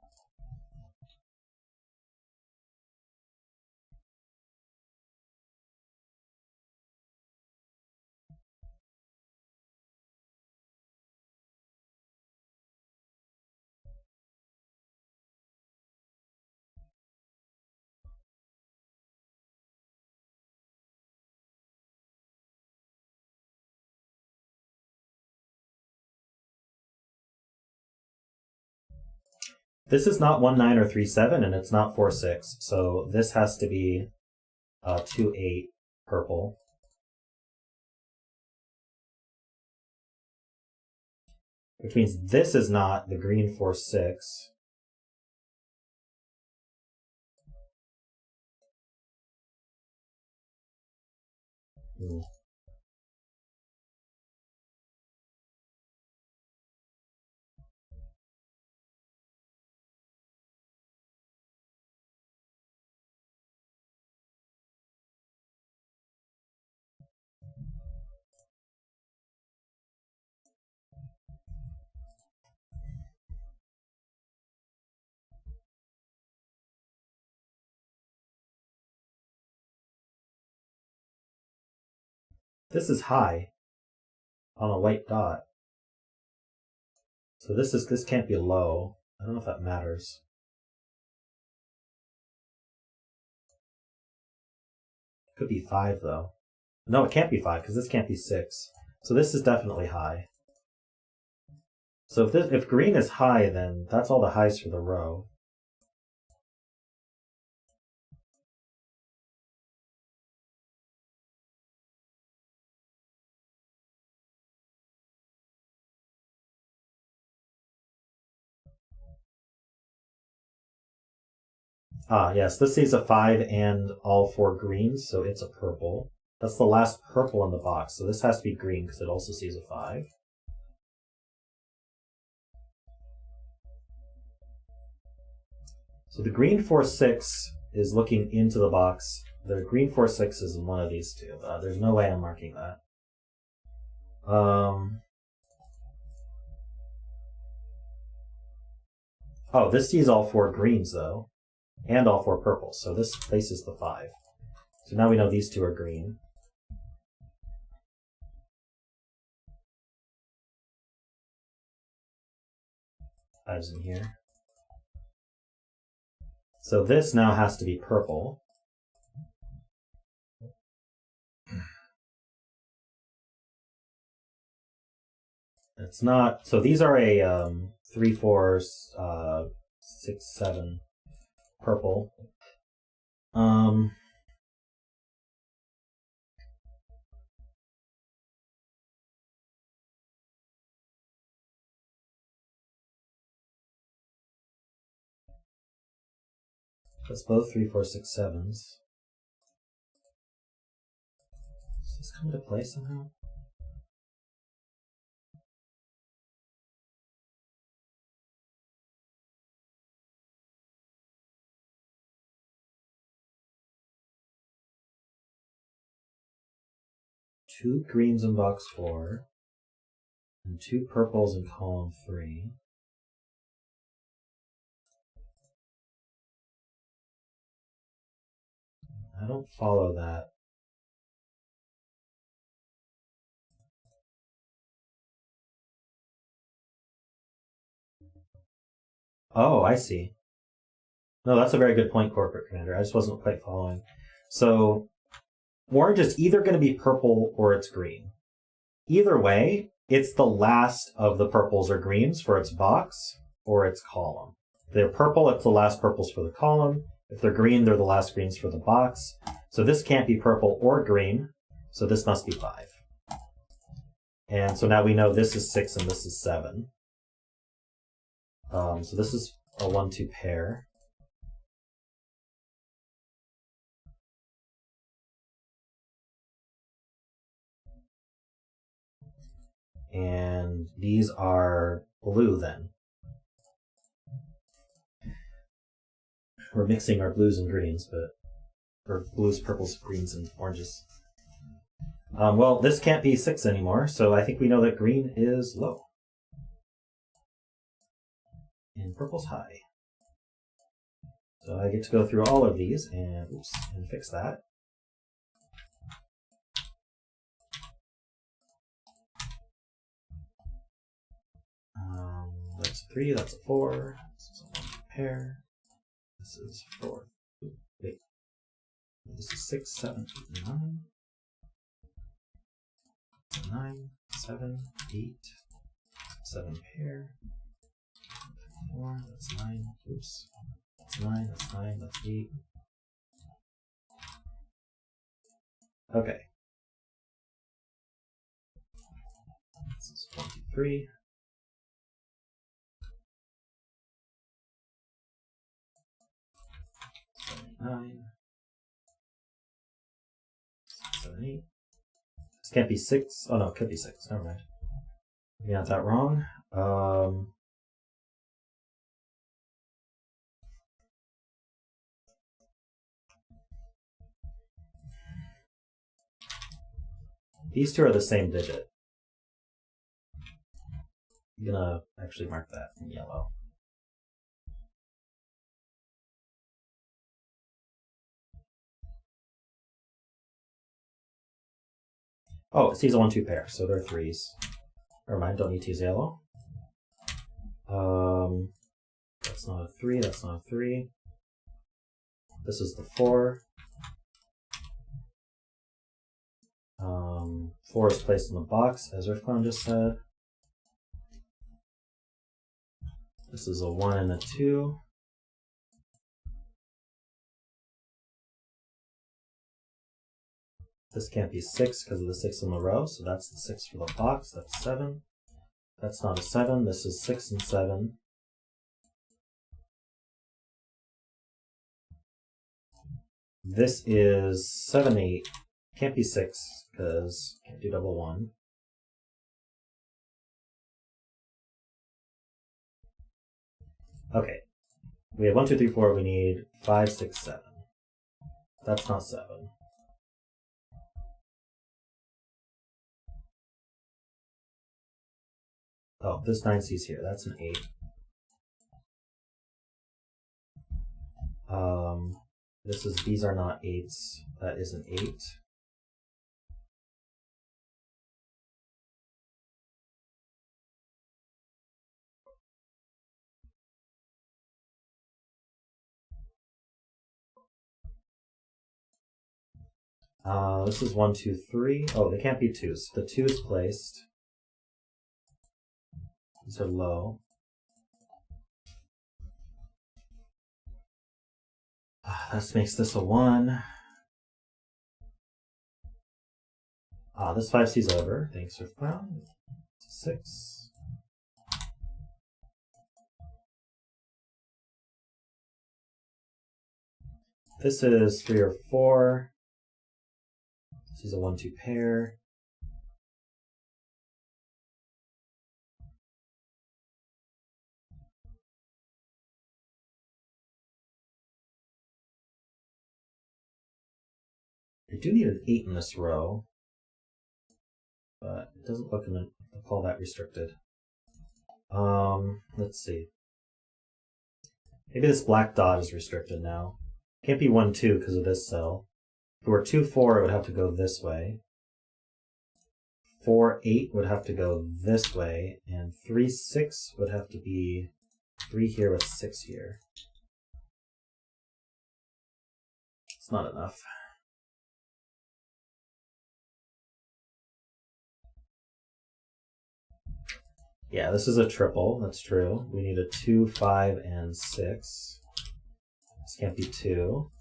This is not 1, 9 or 3, 7, and it's not 4, 6. So this has to be 2, 8 purple. Which means this is not the green 4, 6. This is high on a white dot. So this can't be low. I don't know if that matters. It could be 5 though. No, it can't be 5 because this can't be 6. So this is definitely high. So if green is high, then that's all the highs for the row. Ah, yes, this sees a 5 and all 4 greens, so it's a purple. That's the last purple in the box, so this has to be green because it also sees a 5. So the green 4, 6 is looking into the box. The green 4, 6 is in one of these two. There's no way I'm marking that. Oh, this sees all 4 greens though, and all 4 purples, so this places the 5. So now we know these two are green. Five's in here. So this now has to be purple. It's not, so these are a 3, 4, 6, 7 purple. That's both 3, 4, 6, 7s. Does this come into play somehow? 2 greens in box 4 and 2 purples in column 3. I don't follow that. Oh, I see. No, that's a very good point, Corporate Commander. I just wasn't quite following. So, orange is either going to be purple or it's green. Either way, it's the last of the purples or greens for its box or its column. If they're purple, it's the last purples for the column. If they're green, they're the last greens for the box. So this can't be purple or green, so this must be 5. And so now we know this is 6 and this is 7. So this is a 1-2 pair. And these are blue then. We're mixing our blues and greens, or blues, purples, greens, and oranges. Well, this can't be 6 anymore, so I think we know that green is low. And purple's high. So I get to go through all of these and fix that. That's a 3, that's a 4. This is a 1 pair. This is 4. Wait. This is 6, 7, 8, 9. 9, 7, 8, 7 pair. 4, that's 9. Oops. That's 9, that's 9, that's 8. Okay. This is 1, 2, 3. 9. 7, 8. This can't be 6. Oh no, it could be 6. Never mind. We got that wrong. These two are the same digit. I'm gonna actually mark that in yellow. Oh, it's a 1-2 pair, so they're 3s. Never mind, don't need to use yellow. That's not a 3, that's not a 3. This is the 4. 4 is placed in the box, as Riffclown just said. This is a 1 and a 2. This can't be 6 because of the 6 in the row, so that's the 6 for the box. That's 7. That's not a 7. This is 6 and 7. This is 7, 8. Can't be 6 because can't do double 1. Okay. We have 1, 2, 3, 4. We need 5, 6, 7. That's not 7. Oh, this 9C's here. That's an 8. These are not 8s. That is an 8. This is 1, 2, 3. Oh, they can't be 2s. The 2 is placed. These are low. This makes this a 1. This 5C's over. Thanks for clown. 6. This is 3 or 4. This is a 1, 2 pair. I do need an 8 in this row. but it doesn't look all that restricted. Let's see. Maybe this black dot is restricted now. Can't be 1, 2 because of this cell. If it were 2, 4, it would have to go this way. 4, 8 would have to go this way, and 3, 6 would have to be 3 here with 6 here. It's not enough. Yeah, this is a triple, that's true. We need a 2, 5, and 6. This can't be 2.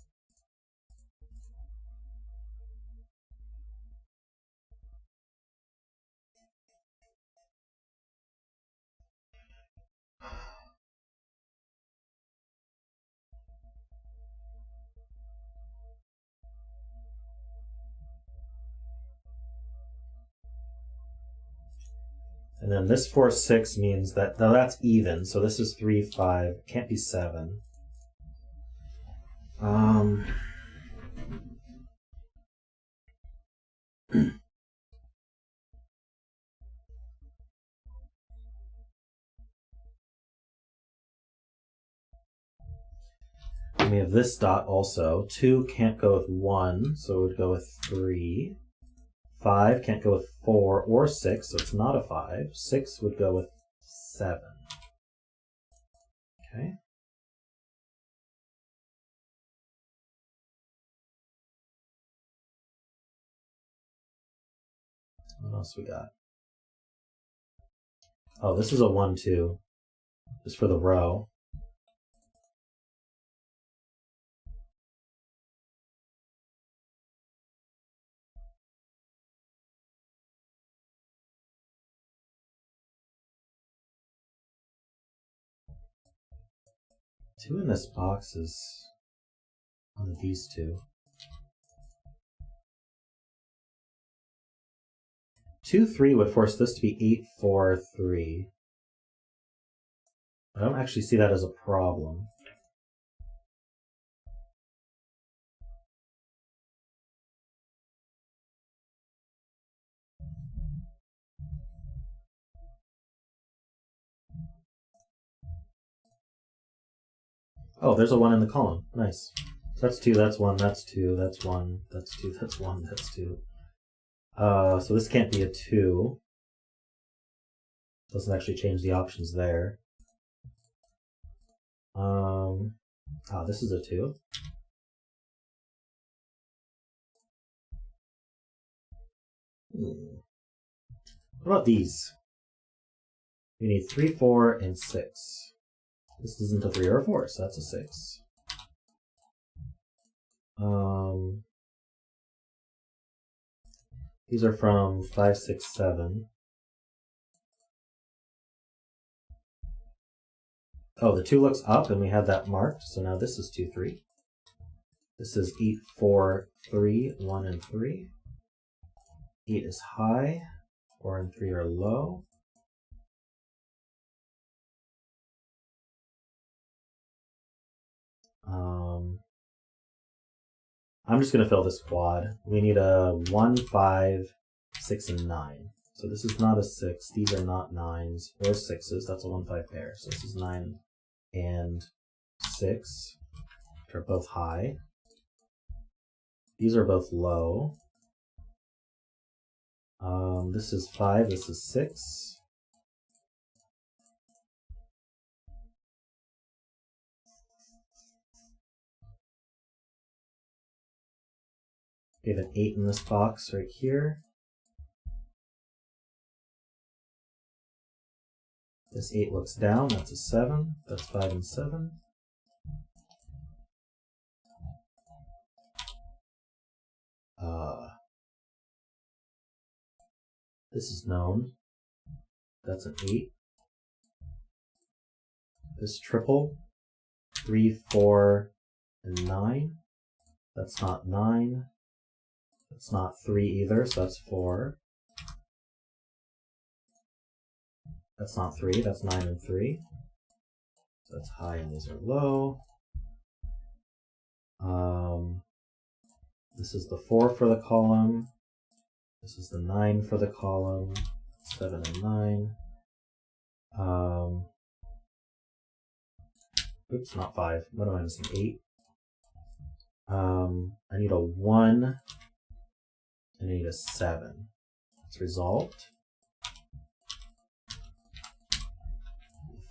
And then this 4, 6 means that, no, that's even, so this is 3, 5, can't be 7. And we have this dot also. 2 can't go with 1, so it would go with 3. 5 can't go with 4 or 6, so it's not a 5. 6 would go with 7. Okay. What else we got? Oh, this is a 1, 2. Just for the row. Two in this box is on these two. 2, 3 would force this to be 8, 4, 3. I don't actually see that as a problem. Oh, there's a 1 in the column. Nice. So that's 2, that's 1, that's 2, that's 1, that's 2, that's 1, that's 2. So this can't be a 2. Doesn't actually change the options there. This is a 2. What about these? We need 3, 4, and 6. This isn't a 3 or a 4, so that's a 6. These are from 5, 6, 7. Oh, the 2 looks up, and we had that marked, so now this is 2, 3. This is 8, 4, 3, 1, and 3. 8 is high, 4 and 3 are low. I'm just going to fill this quad. We need a 1, 5, 6, and 9. So this is not a 6. These are not 9s or 6s. That's a 1, 5 pair. So this is 9 and 6, which are both high. These are both low. This is 5. This is 6. We have an 8 in this box right here. This 8 looks down, that's a 7. That's 5 and 7. This is known. That's an 8. This triple, 3, 4, and 9. That's not 9. That's not 3 either, so that's 4. That's not 3, that's 9 and 3. So that's high and these are low. This is the 4 for the column. This is the 9 for the column, 7 and 9. Oops, not 5. What am I missing? 8. I need a 1, and I need a 7. It's resolved.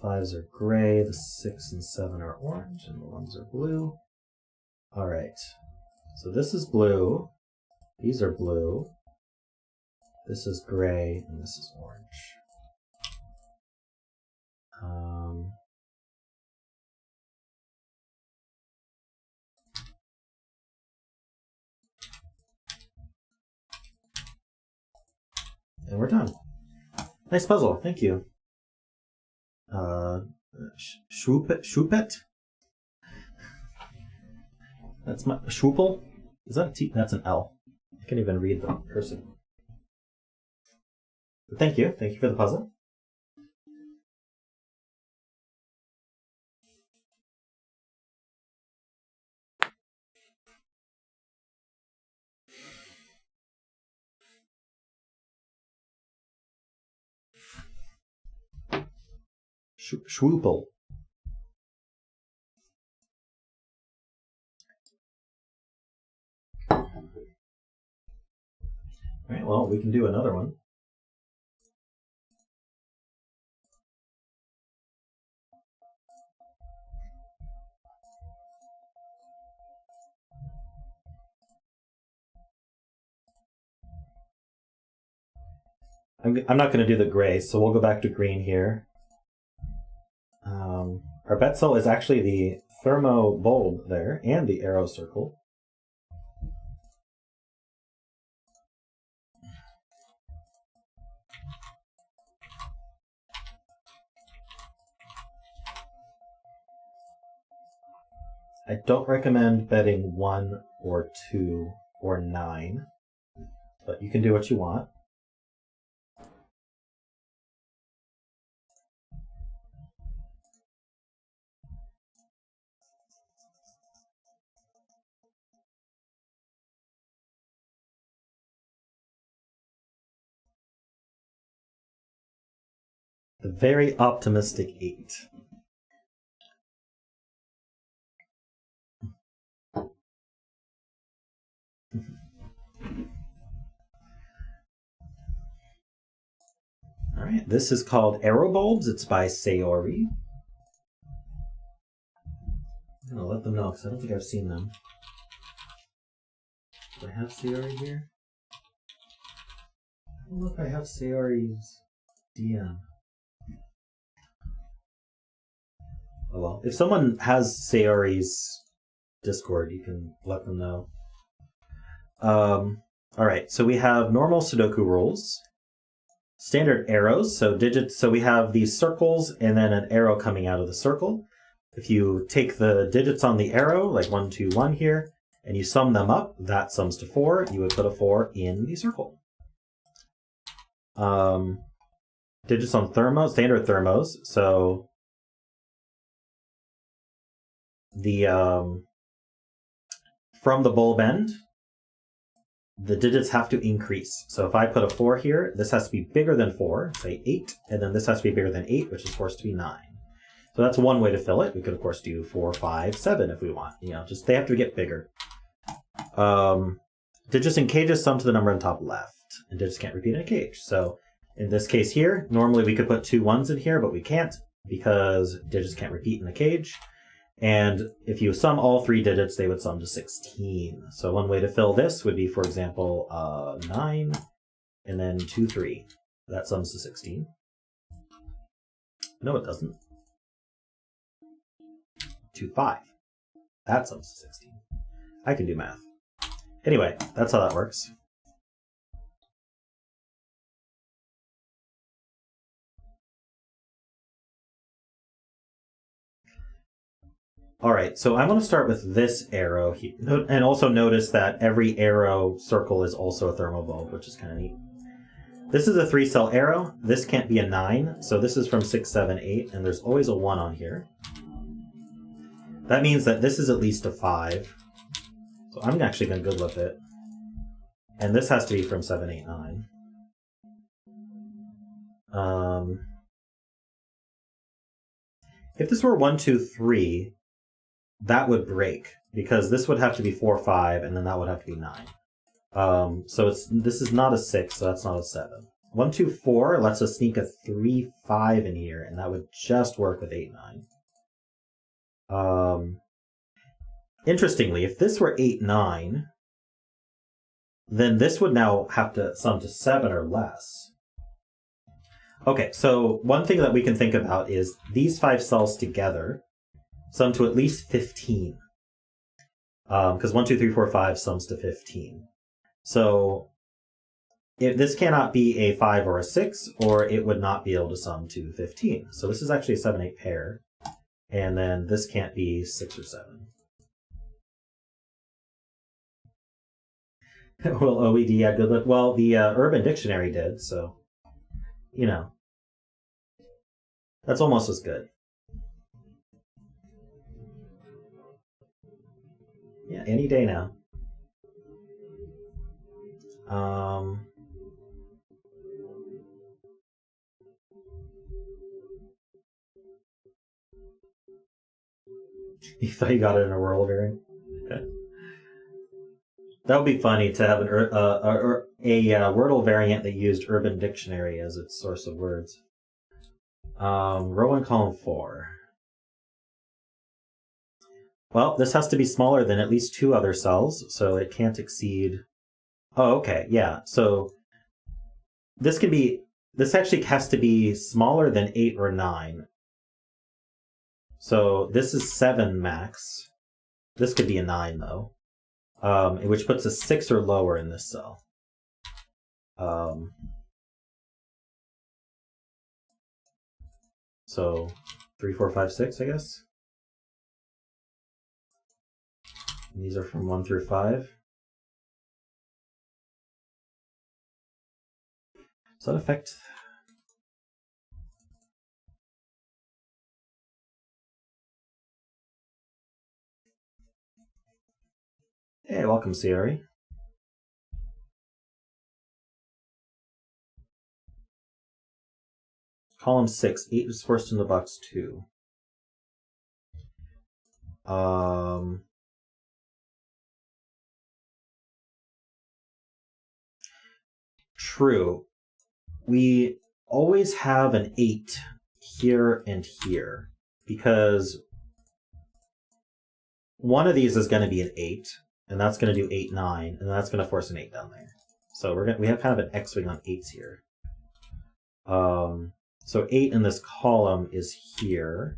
The 5s are gray, the 6 and 7 are orange, and the 1s are blue. All right, so this is blue, these are blue, this is gray, and this is orange. And we're done. Nice puzzle, thank you. Schwupel? That's my Schwupel? Is that a T? That's an L. I can't even read the cursive. But thank you for the puzzle. Schwupel. All right, well, we can do another one. I'm not going to do the gray, so we'll go back to green here. Our bet cell is actually the thermo bulb there and the arrow circle. I don't recommend betting 1 or 2 or 9, but you can do what you want. The very optimistic 8. All right, this is called Arrow Bulbs. It's by Sayori. I'm gonna let them know because I don't think I've seen them. Do I have Sayori here? I don't know if I have Sayori's DM. Oh well, if someone has Sayori's Discord, you can let them know. All right, so we have normal Sudoku rules, standard arrows, so digits. So we have these circles and then an arrow coming out of the circle. If you take the digits on the arrow, like 1, 2, 1 here, and you sum them up, that sums to 4. You would put a 4 in the circle. Digits on thermos, standard thermos. So the from the bulb end, the digits have to increase. So if I put a 4 here, this has to be bigger than 4, say 8, and then this has to be bigger than 8, which is forced to be 9. So that's one way to fill it. We could, of course, do 4, 5, 7 if we want. You know, just they have to get bigger. Digits in cages sum to the number on top left, and digits can't repeat in a cage. So in this case here, normally we could put 2 1s in here, but we can't because digits can't repeat in a cage. And if you sum all 3 digits, they would sum to 16. So one way to fill this would be, for example, 9 and then 2, 3. That sums to 16. No, it doesn't. 2, 5. That sums to 16. I can do math. Anyway, that's how that works. All right, so I'm going to start with this arrow here. And also notice that every arrow circle is also a thermal bulb, which is kind of neat. This is a 3-cell arrow. This can't be a 9, so this is from 6, 7, 8, and there's always a 1 on here. That means that this is at least a 5. So I'm actually going to go with it. And this has to be from 7, 8, 9. If this were 1, 2, 3, that would break, because this would have to be 4, 5, and then that would have to be 9. So this is not a 6, so that's not a 7. 1, 2, 4 lets us sneak a 3, 5 in here, and that would just work with 8, 9. Interestingly, if this were 8, 9, then this would now have to sum to 7 or less. Okay, so one thing that we can think about is these 5 cells together sum to at least 15. Because 1, 2, 3, 4, 5 sums to 15. So if this cannot be a 5 or a 6, or it would not be able to sum to 15. So this is actually a 7, 8 pair. And then this can't be 6 or 7. Well, OED had good look. Well, the Urban Dictionary did, so, you know, that's almost as good. Yeah, any day now. You thought you got it in a Wordle variant? That would be funny to have a Wordle variant that used Urban Dictionary as its source of words. Row 1, column 4. Well, this has to be smaller than at least 2 other cells, so it can't exceed... Oh, okay, yeah. So this actually has to be smaller than 8 or 9. So this is 7 max. This could be a 9, though. Which puts a 6 or lower in this cell. So 3, 4, 5, 6, I guess. And these are from 1 through 5. Does that affect? Hey, welcome, Sayori. Column 6, 8 is forced into box 2. True. We always have an 8 here and here, because one of these is going to be an 8, and that's going to do 8, 9, and that's going to force an 8 down there. So we have kind of an X-wing on 8s here. So 8 in this column is here.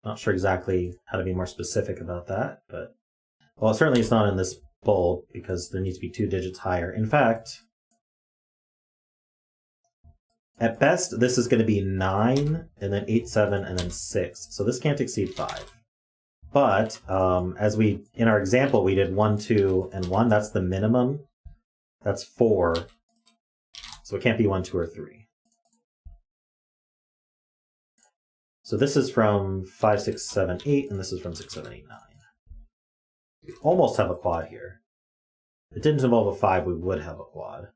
Not sure exactly how to be more specific about that, but well, certainly it's not in this bulb because there needs to be 2 digits higher. In fact, at best, this is going to be 9, and then 8, 7, and then 6. So this can't exceed 5. But as in our example, we did 1, 2, and 1. That's the minimum. That's 4. So it can't be 1, 2, or 3. So this is from 5, 6, 7, 8, and this is from 6, 7, 8, 9. We almost have a quad here. If it didn't involve a 5, we would have a quad.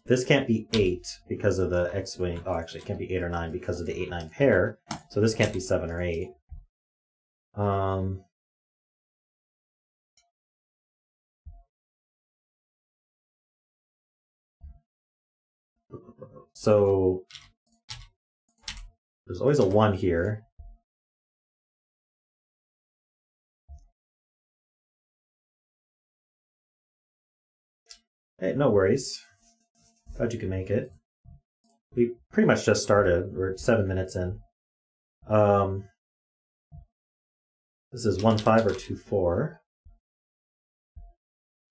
This can't be 8 because of the X-wing. Oh, actually, it can't be 8 or 9 because of the 8, 9 pair. So this can't be 7 or 8. So there's always a 1 here. Hey, no worries. Glad you can make it. We pretty much just started. We're 7 minutes in. This is 1, 5 or 2, 4.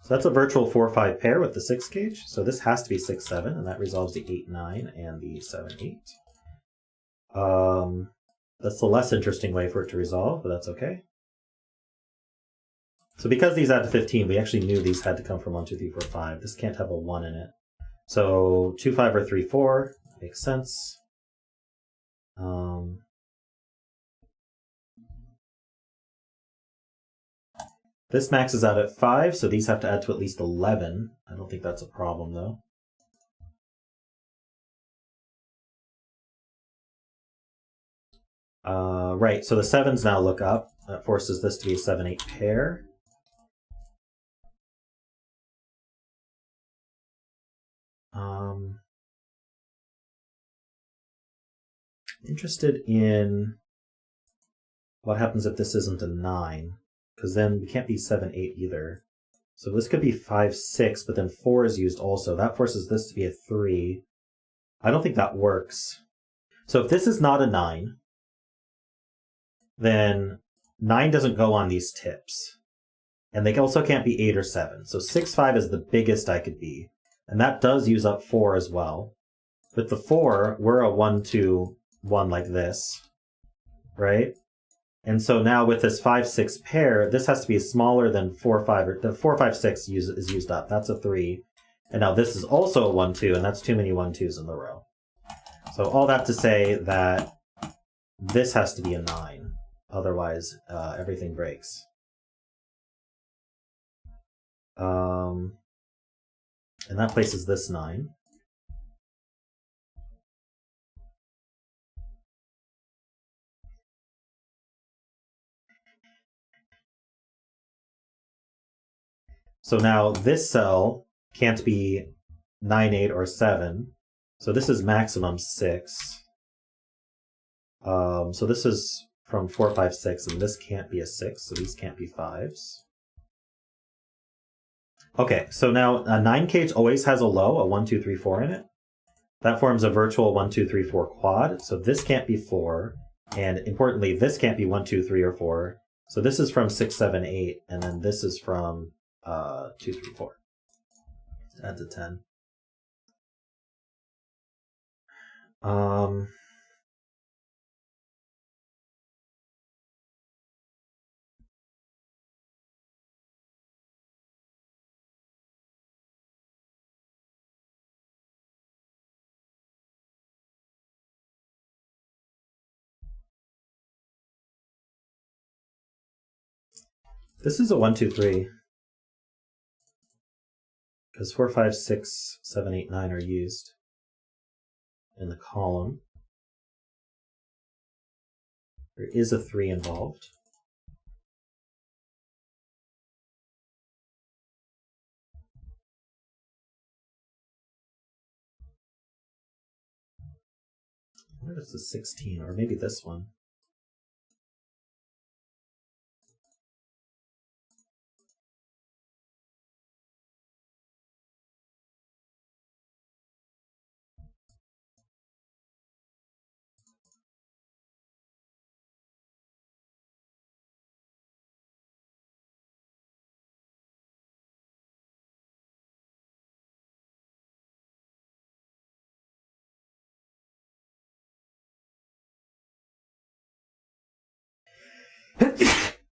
So that's a virtual 4, 5 pair with the 6 gauge. So this has to be 6, 7, and that resolves the 8, 9 and the 7, 8. That's the less interesting way for it to resolve, but that's okay. So because these add to 15, we actually knew these had to come from 1, 2, 3, 4, 5. This can't have a 1 in it. So 2, 5 or 3, 4 makes sense. This maxes out at 5, so these have to add to at least 11. I don't think that's a problem, though. Right, so the 7s now look up. That forces this to be a 7-8 pair. Interested in what happens if this isn't a 9, because then we can't be 7-8 either. So this could be 5-6, but then 4 is used also. That forces this to be a 3. I don't think that works. So if this is not a 9, then 9 doesn't go on these tips. And they also can't be 8 or 7. So 6-5 is the biggest I could be. And that does use up 4 as well. With the 4, we're a 1-2-1 like this, right? And so now with this 5-6 pair, this has to be smaller than 4-5, or the 4-5-6 is used up. That's a 3. And now this is also a 1-2, and that's too many 1-2s in a row. So all that to say that this has to be a 9. Otherwise, everything breaks. And that places this 9. So now this cell can't be 9, 8, or 7. So this is maximum 6. So this is from 4, 5, 6, and this can't be a 6, so these can't be 5s. Okay, so now a 9 cage always has a low, a 1, 2, 3, 4 in it. That forms a virtual 1, 2, 3, 4 quad, so this can't be 4. And importantly, this can't be 1, 2, 3, or 4. So this is from 6, 7, 8, and then this is from 2, 3, 4. Adds a 10. This is a 1, 2, 3. Because 4, 5, 6, 7, 8, 9 are used in the column. There is a 3 involved. Where is the 16? Or maybe this one.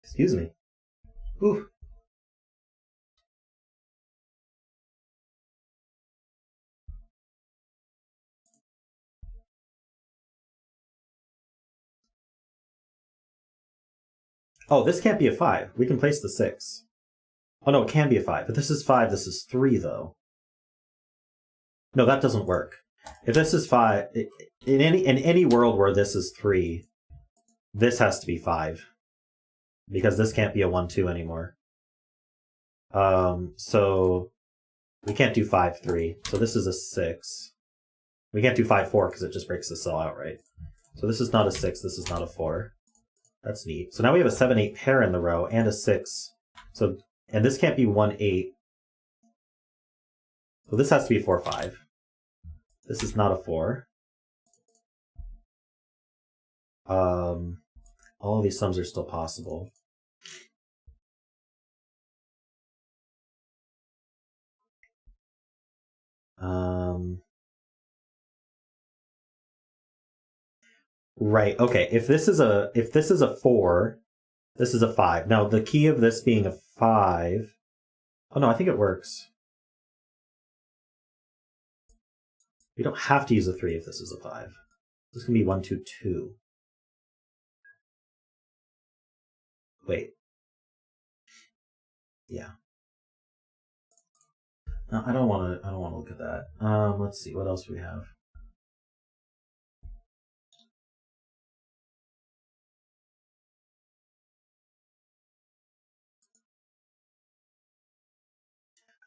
Excuse me. Ooh. Oh, this can't be a 5. We can place the 6. Oh no, it can be a 5. But this is 5, this is 3 though. No, that doesn't work. If this is 5, in any world where this is 3, this has to be 5. Because this can't be a 1, 2 anymore. So we can't do 5, 3. So this is a 6. We can't do 5, 4 because it just breaks the cell outright. So this is not a 6, this is not a 4. That's neat. So now we have a 7, 8 pair in the row and a 6. So, and this can't be 1, 8. So this has to be 4, 5. This is not a 4. All these sums are still possible. Right. Okay. If this is a 4, this is a 5. Now the key of this being a 5. Oh no, I think it works. We don't have to use a 3 if this is a 5. This can be 1, 2, 2. Wait. Yeah. No, I don't want to look at that. Let's see what else we have.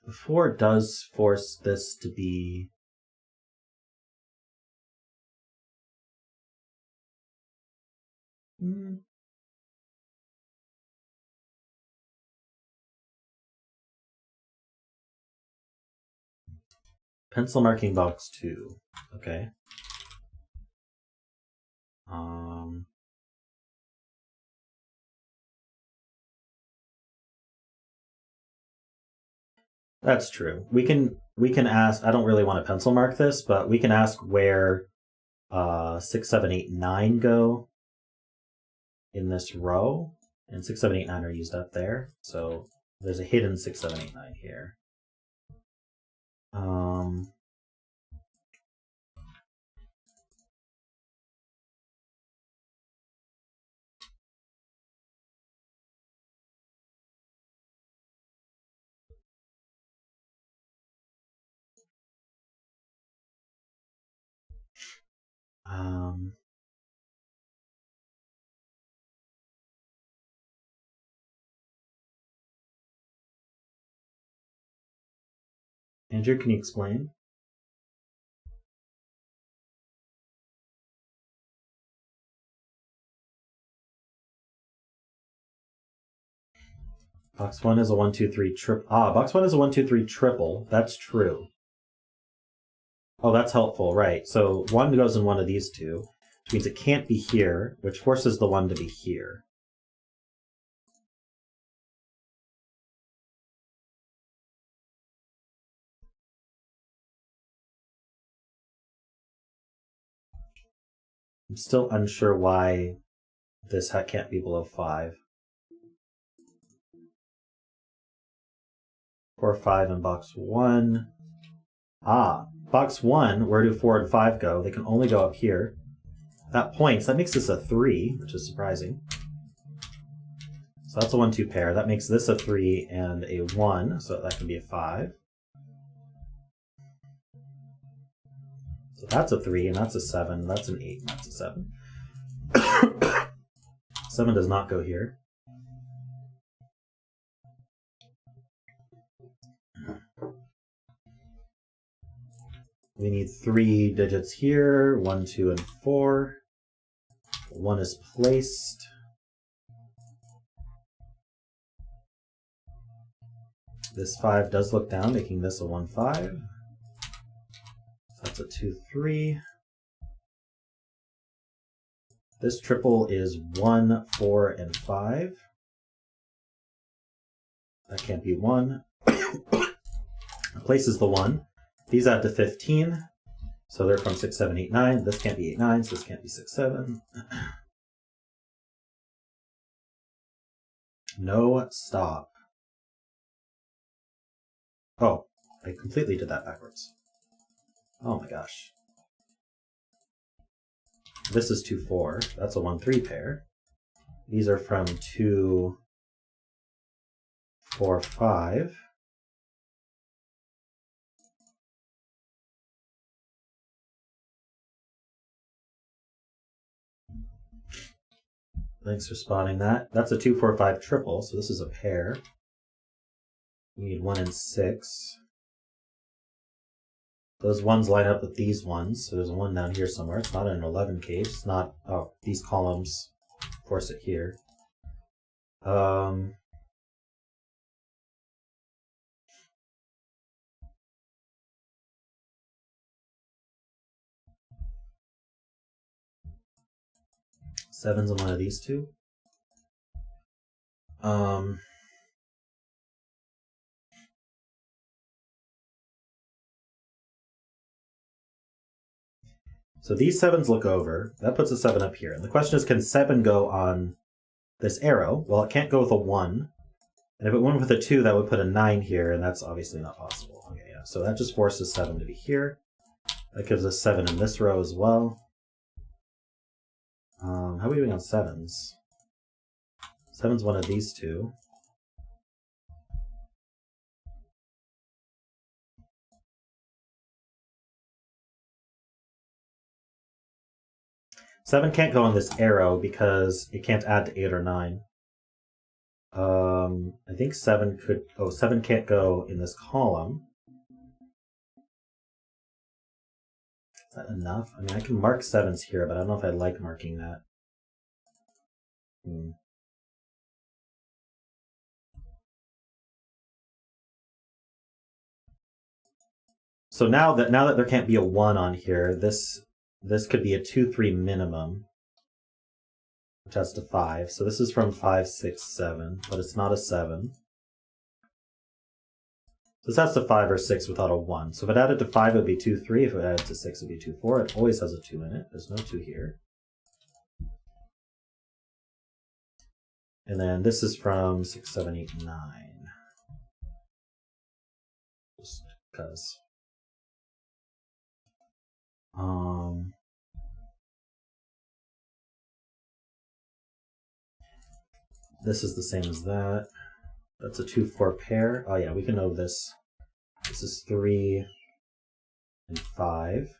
The 4 does force this to be... Pencil marking box 2. Okay. That's true. We can ask. I don't really want to pencil mark this, but we can ask where 6, 7, 8, 9 go in this row, and 6, 7, 8, 9 are used up there. So there's a hidden 6, 7, 8, 9 here. Andrew, can you explain? Box 1 is a 1, 2, 3 triple. Box 1 is a 1, 2, 3 triple. That's true. Oh, that's helpful, right. So 1 goes in one of these two, which means it can't be here, which forces the 1 to be here. I'm still unsure why this can't be below 5. 4, 5 in box 1. Box 1, where do 4 and 5 go? They can only go up here. That points. That makes this a 3, which is surprising. So that's a 1, 2 pair. That makes this a 3 and a 1, so that can be a 5. So that's a 3, and that's a 7. That's an 8, and that's a 7. 7 does not go here. We need 3 digits here, 1, 2, and 4. 1 is placed. This 5 does look down, making this a 1, 5. So that's a 2, 3. This triple is 1, 4, and 5. That can't be 1. Places the 1. These add to 15. So they're from 6, 7, 8, 9. This can't be 8, 9, so this can't be 6, 7. No stop. Oh, I completely did that backwards. Oh my gosh. This is 2, 4. That's a 1, 3 pair. These are from 2, 4, 5. Thanks for spotting that. That's a 2, 4, 5 triple, so this is a pair. We need 1 and 6. Those 1s line up with these 1s, so there's a 1 down here somewhere. It's not an 11 cage. It's not... Oh, these columns force it here. Sevens in one of these two. So these 7s look over. That puts a 7 up here. And the question is, can 7 go on this arrow? Well, it can't go with a 1. And if it went with a 2, that would put a 9 here, and that's obviously not possible. Okay, yeah. So that just forces 7 to be here. That gives us 7 in this row as well. How are we doing on 7s? 7's one of these two. 7 can't go on this arrow because it can't add to 8 or 9. I think 7 could... Oh, 7 can't go in this column. Is that enough? I mean, I can mark 7s here, but I don't know if I like marking that. So now that there can't be a 1 on here, this could be a 2-3 minimum, which adds to 5. So this is from 5, 6, 7, but it's not a 7. This adds to 5 or 6 without a 1. So if it added to 5, it would be 2, 3. If it added to 6, it would be 2, 4. It always has a 2 in it. There's no 2 here. And then this is from 6, 7, 8, 9. Just because. This is the same as that. That's a 2, 4 pair. Oh yeah, we can know this. This is 3 and 5.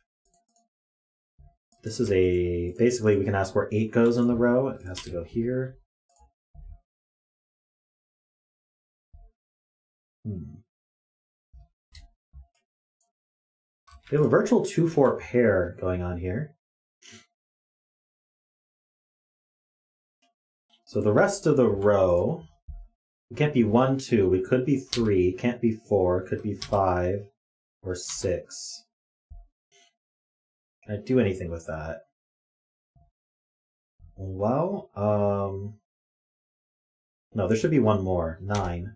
This is a... Basically, we can ask where 8 goes in the row. It has to go here. We have a virtual 2, 4 pair going on here. So the rest of the row, it can't be 1, 2. We could be 3. Can't be 4. Could be 5 or 6. Can I do anything with that? Well, no, there should be one more. 9.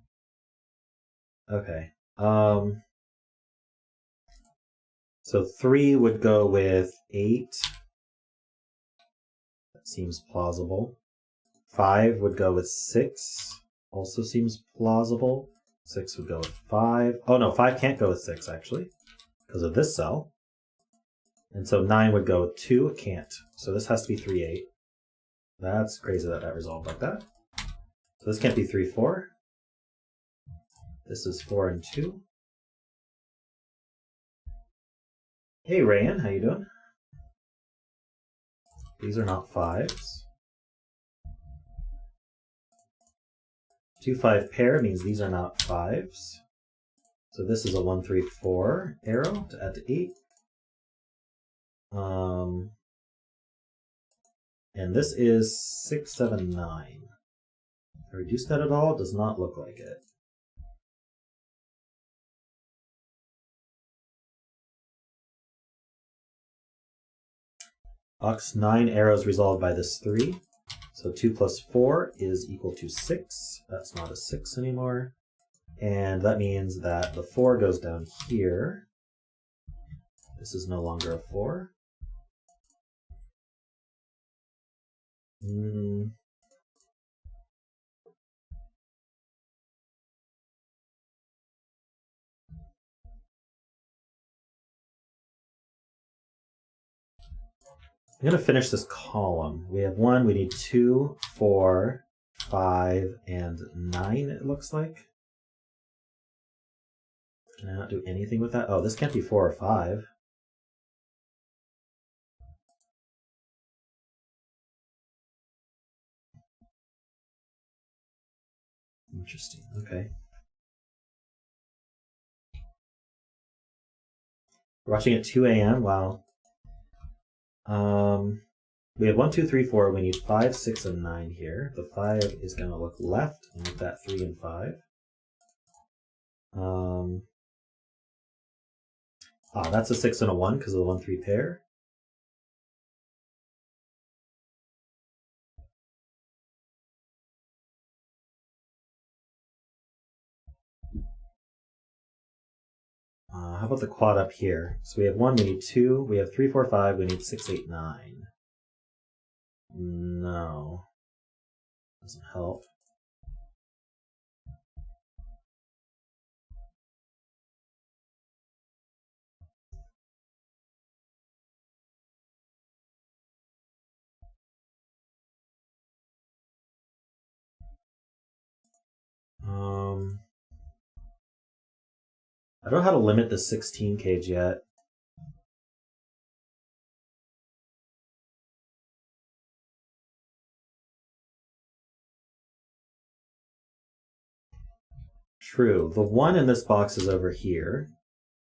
Okay. So 3 would go with 8. That seems plausible. 5 would go with 6. Also seems plausible. 6 would go with 5. Oh no, 5 can't go with 6 actually, because of this cell. And so 9 would go with 2. It can't. So this has to be 3, 8. That's crazy that that resolved like that. So this can't be 3, 4. This is 4 and 2. Hey Rayan, how you doing? These are not 5s. 2, 5 pair means these are not 5s. So this is a 1, 3, 4 arrow to add to 8. And this is 6, 7, 9. I reduce that at all? Does not look like it. Ox 9 arrows resolved by this 3. So 2 plus 4 is equal to 6. That's not a 6 anymore. And that means that the 4 goes down here. This is no longer a 4. I'm going to finish this column. We have 1, we need 2, 4, 5, and 9, it looks like. Can I not do anything with that? Oh, this can't be 4 or 5. Interesting, okay. We're watching at 2 a.m. Wow. We have 1, 2, 3, 4. We need 5, 6, and 9 here. The 5 is going to look left and make that 3 and 5. That's a 6 and a 1 because of the 1, 3 pair. How about the quad up here? So we have 1, we need 2, we have 3, 4, 5, we need 6, 8, 9. No. Doesn't help. I don't know how to limit the 16 cage yet. True. The 1 in this box is over here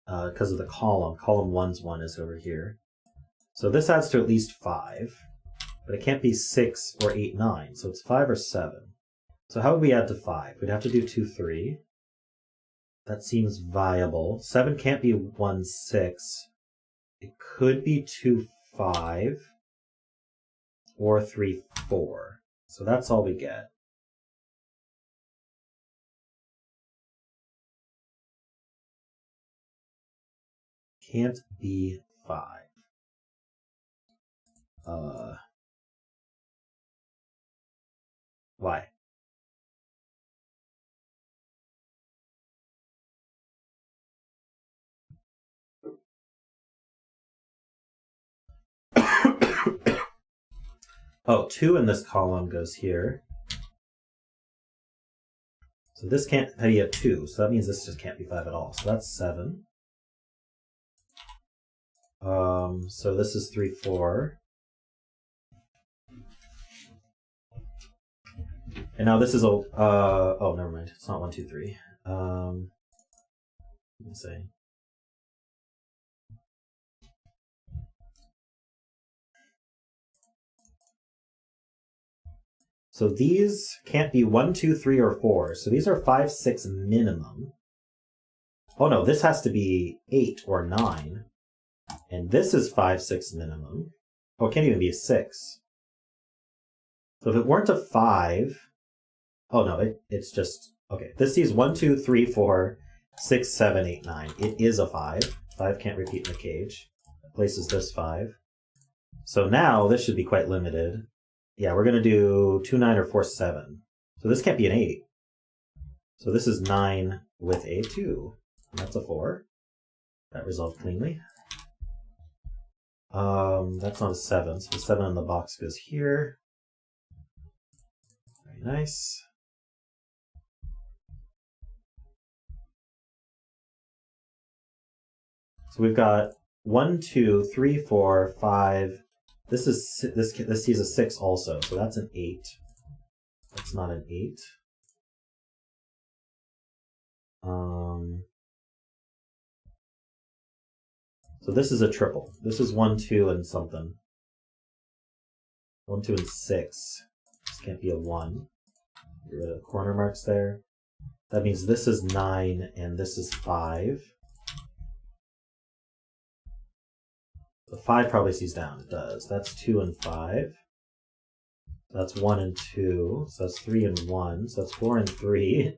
because of the column. Column 1's 1 is over here. So this adds to at least 5, but it can't be 6 or 8, 9. So it's 5 or 7. So how would we add to 5? We'd have to do 2, 3. That seems viable. 7 can't be 1, 6. It could be 2, 5 or 3, 4. So that's all we get. Can't be 5. Why? Oh, 2 in this column goes here. So this can't be a 2, so that means this just can't be 5 at all. So that's 7. So this is 3, 4. And now this is a, oh, never mind. It's not 1, 2, 3. Let me see. So these can't be 1, 2, 3, or 4. So these are 5, 6 minimum. Oh no, this has to be 8 or 9. And this is 5, 6 minimum. Oh, it can't even be a 6. So if it weren't a 5, oh no, it's just, okay. This is 1, 2, 3, 4, 6, 7, 8, 9. It is a 5. 5 can't repeat in the cage. It places this 5. So now this should be quite limited. Yeah, we're going to do 2, 9, or 4, 7. So this can't be an 8. So this is 9 with a 2. And that's a 4. That resolved cleanly. That's not a 7. So the 7 in the box goes here. Very nice. So we've got 1, 2, 3, 4, 5. This sees a 6 also, so that's an 8. That's not an 8. So this is a triple. This is 1, 2, and something. 1, 2, and 6. This can't be a 1. Get rid of the corner marks there. That means this is 9 and this is 5. The 5 probably sees down. It does. That's 2 and 5. That's 1 and 2. So that's 3 and 1. So that's 4 and 3.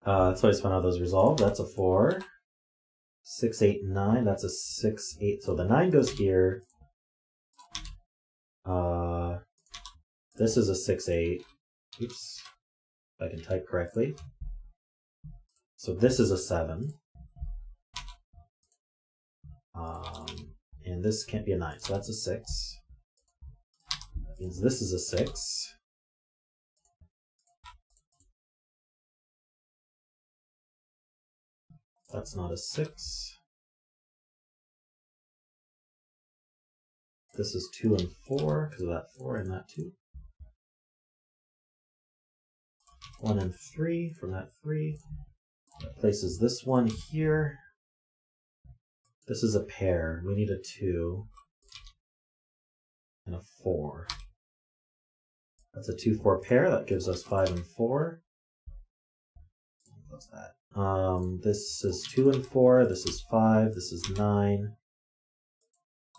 That's always fun how those resolve. That's a 4. 6, 8, 9. That's a 6, 8. So the 9 goes here. This is a 6, 8. Oops. If I can type correctly. So this is a 7. And this can't be a 9. So that's a 6. That means this is a 6. That's not a 6. This is 2 and 4 because of that 4 and that 2. 1 and 3 from that 3. That places this one here. This is a pair. We need a 2 and a 4. That's a 2, 4 pair. That gives us 5 and 4. What's that? This is 2 and 4. This is 5. This is 9.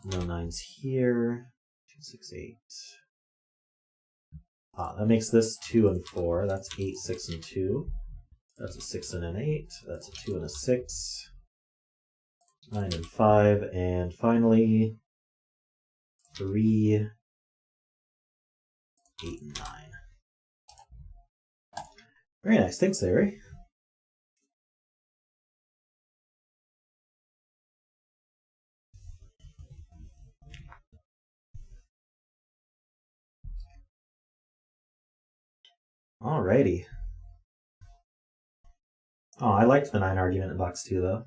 No 9s here. 2, 6, 8. That makes this 2 and 4. That's 8, 6, and 2. That's a 6 and an 8. That's a 2 and a 6. 9 and 5. And finally, 3, 8, and 9. Very nice. Thanks, Sayori. Alrighty. Oh, I liked the 9 argument in box 2, though.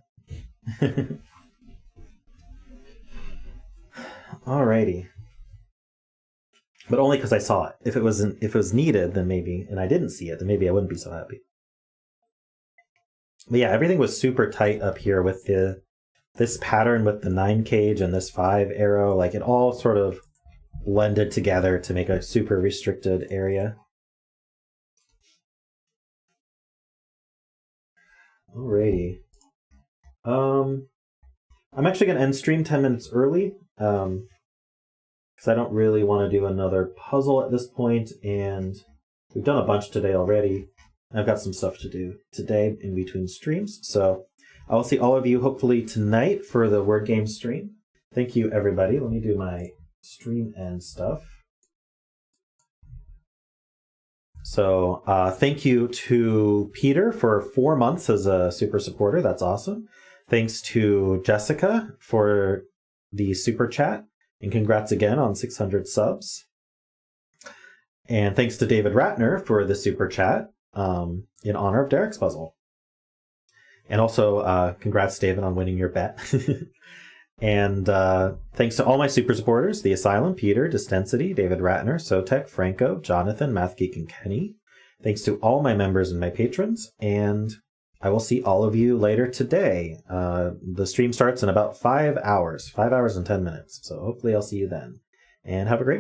Alrighty. But only because I saw it. If it was needed, then maybe, and I didn't see it, then maybe I wouldn't be so happy. But yeah, everything was super tight up here with this pattern with the 9 cage and this 5 arrow. Like it all sort of blended together to make a super restricted area. Alrighty. I'm actually going to end stream 10 minutes early, because I don't really want to do another puzzle at this point, and we've done a bunch today already. I've got some stuff to do today in between streams, so I'll see all of you hopefully tonight for the word game stream. Thank you, everybody. Let me do my stream end stuff. So thank you to Peter for 4 months as a super supporter. That's awesome. Thanks to Jessica for the super chat. And congrats again on 600 subs. And thanks to David Ratner for the super chat in honor of Derek's puzzle. And also congrats, David, on winning your bet. And thanks to all my super supporters, The Asylum, Peter, Distensity, David Ratner, Sotek, Franco, Jonathan, MathGeek, and Kenny. Thanks to all my members and my patrons, and I will see all of you later today. The stream starts in about 5 hours, 5 hours and 10 minutes, so hopefully I'll see you then. And have a great one.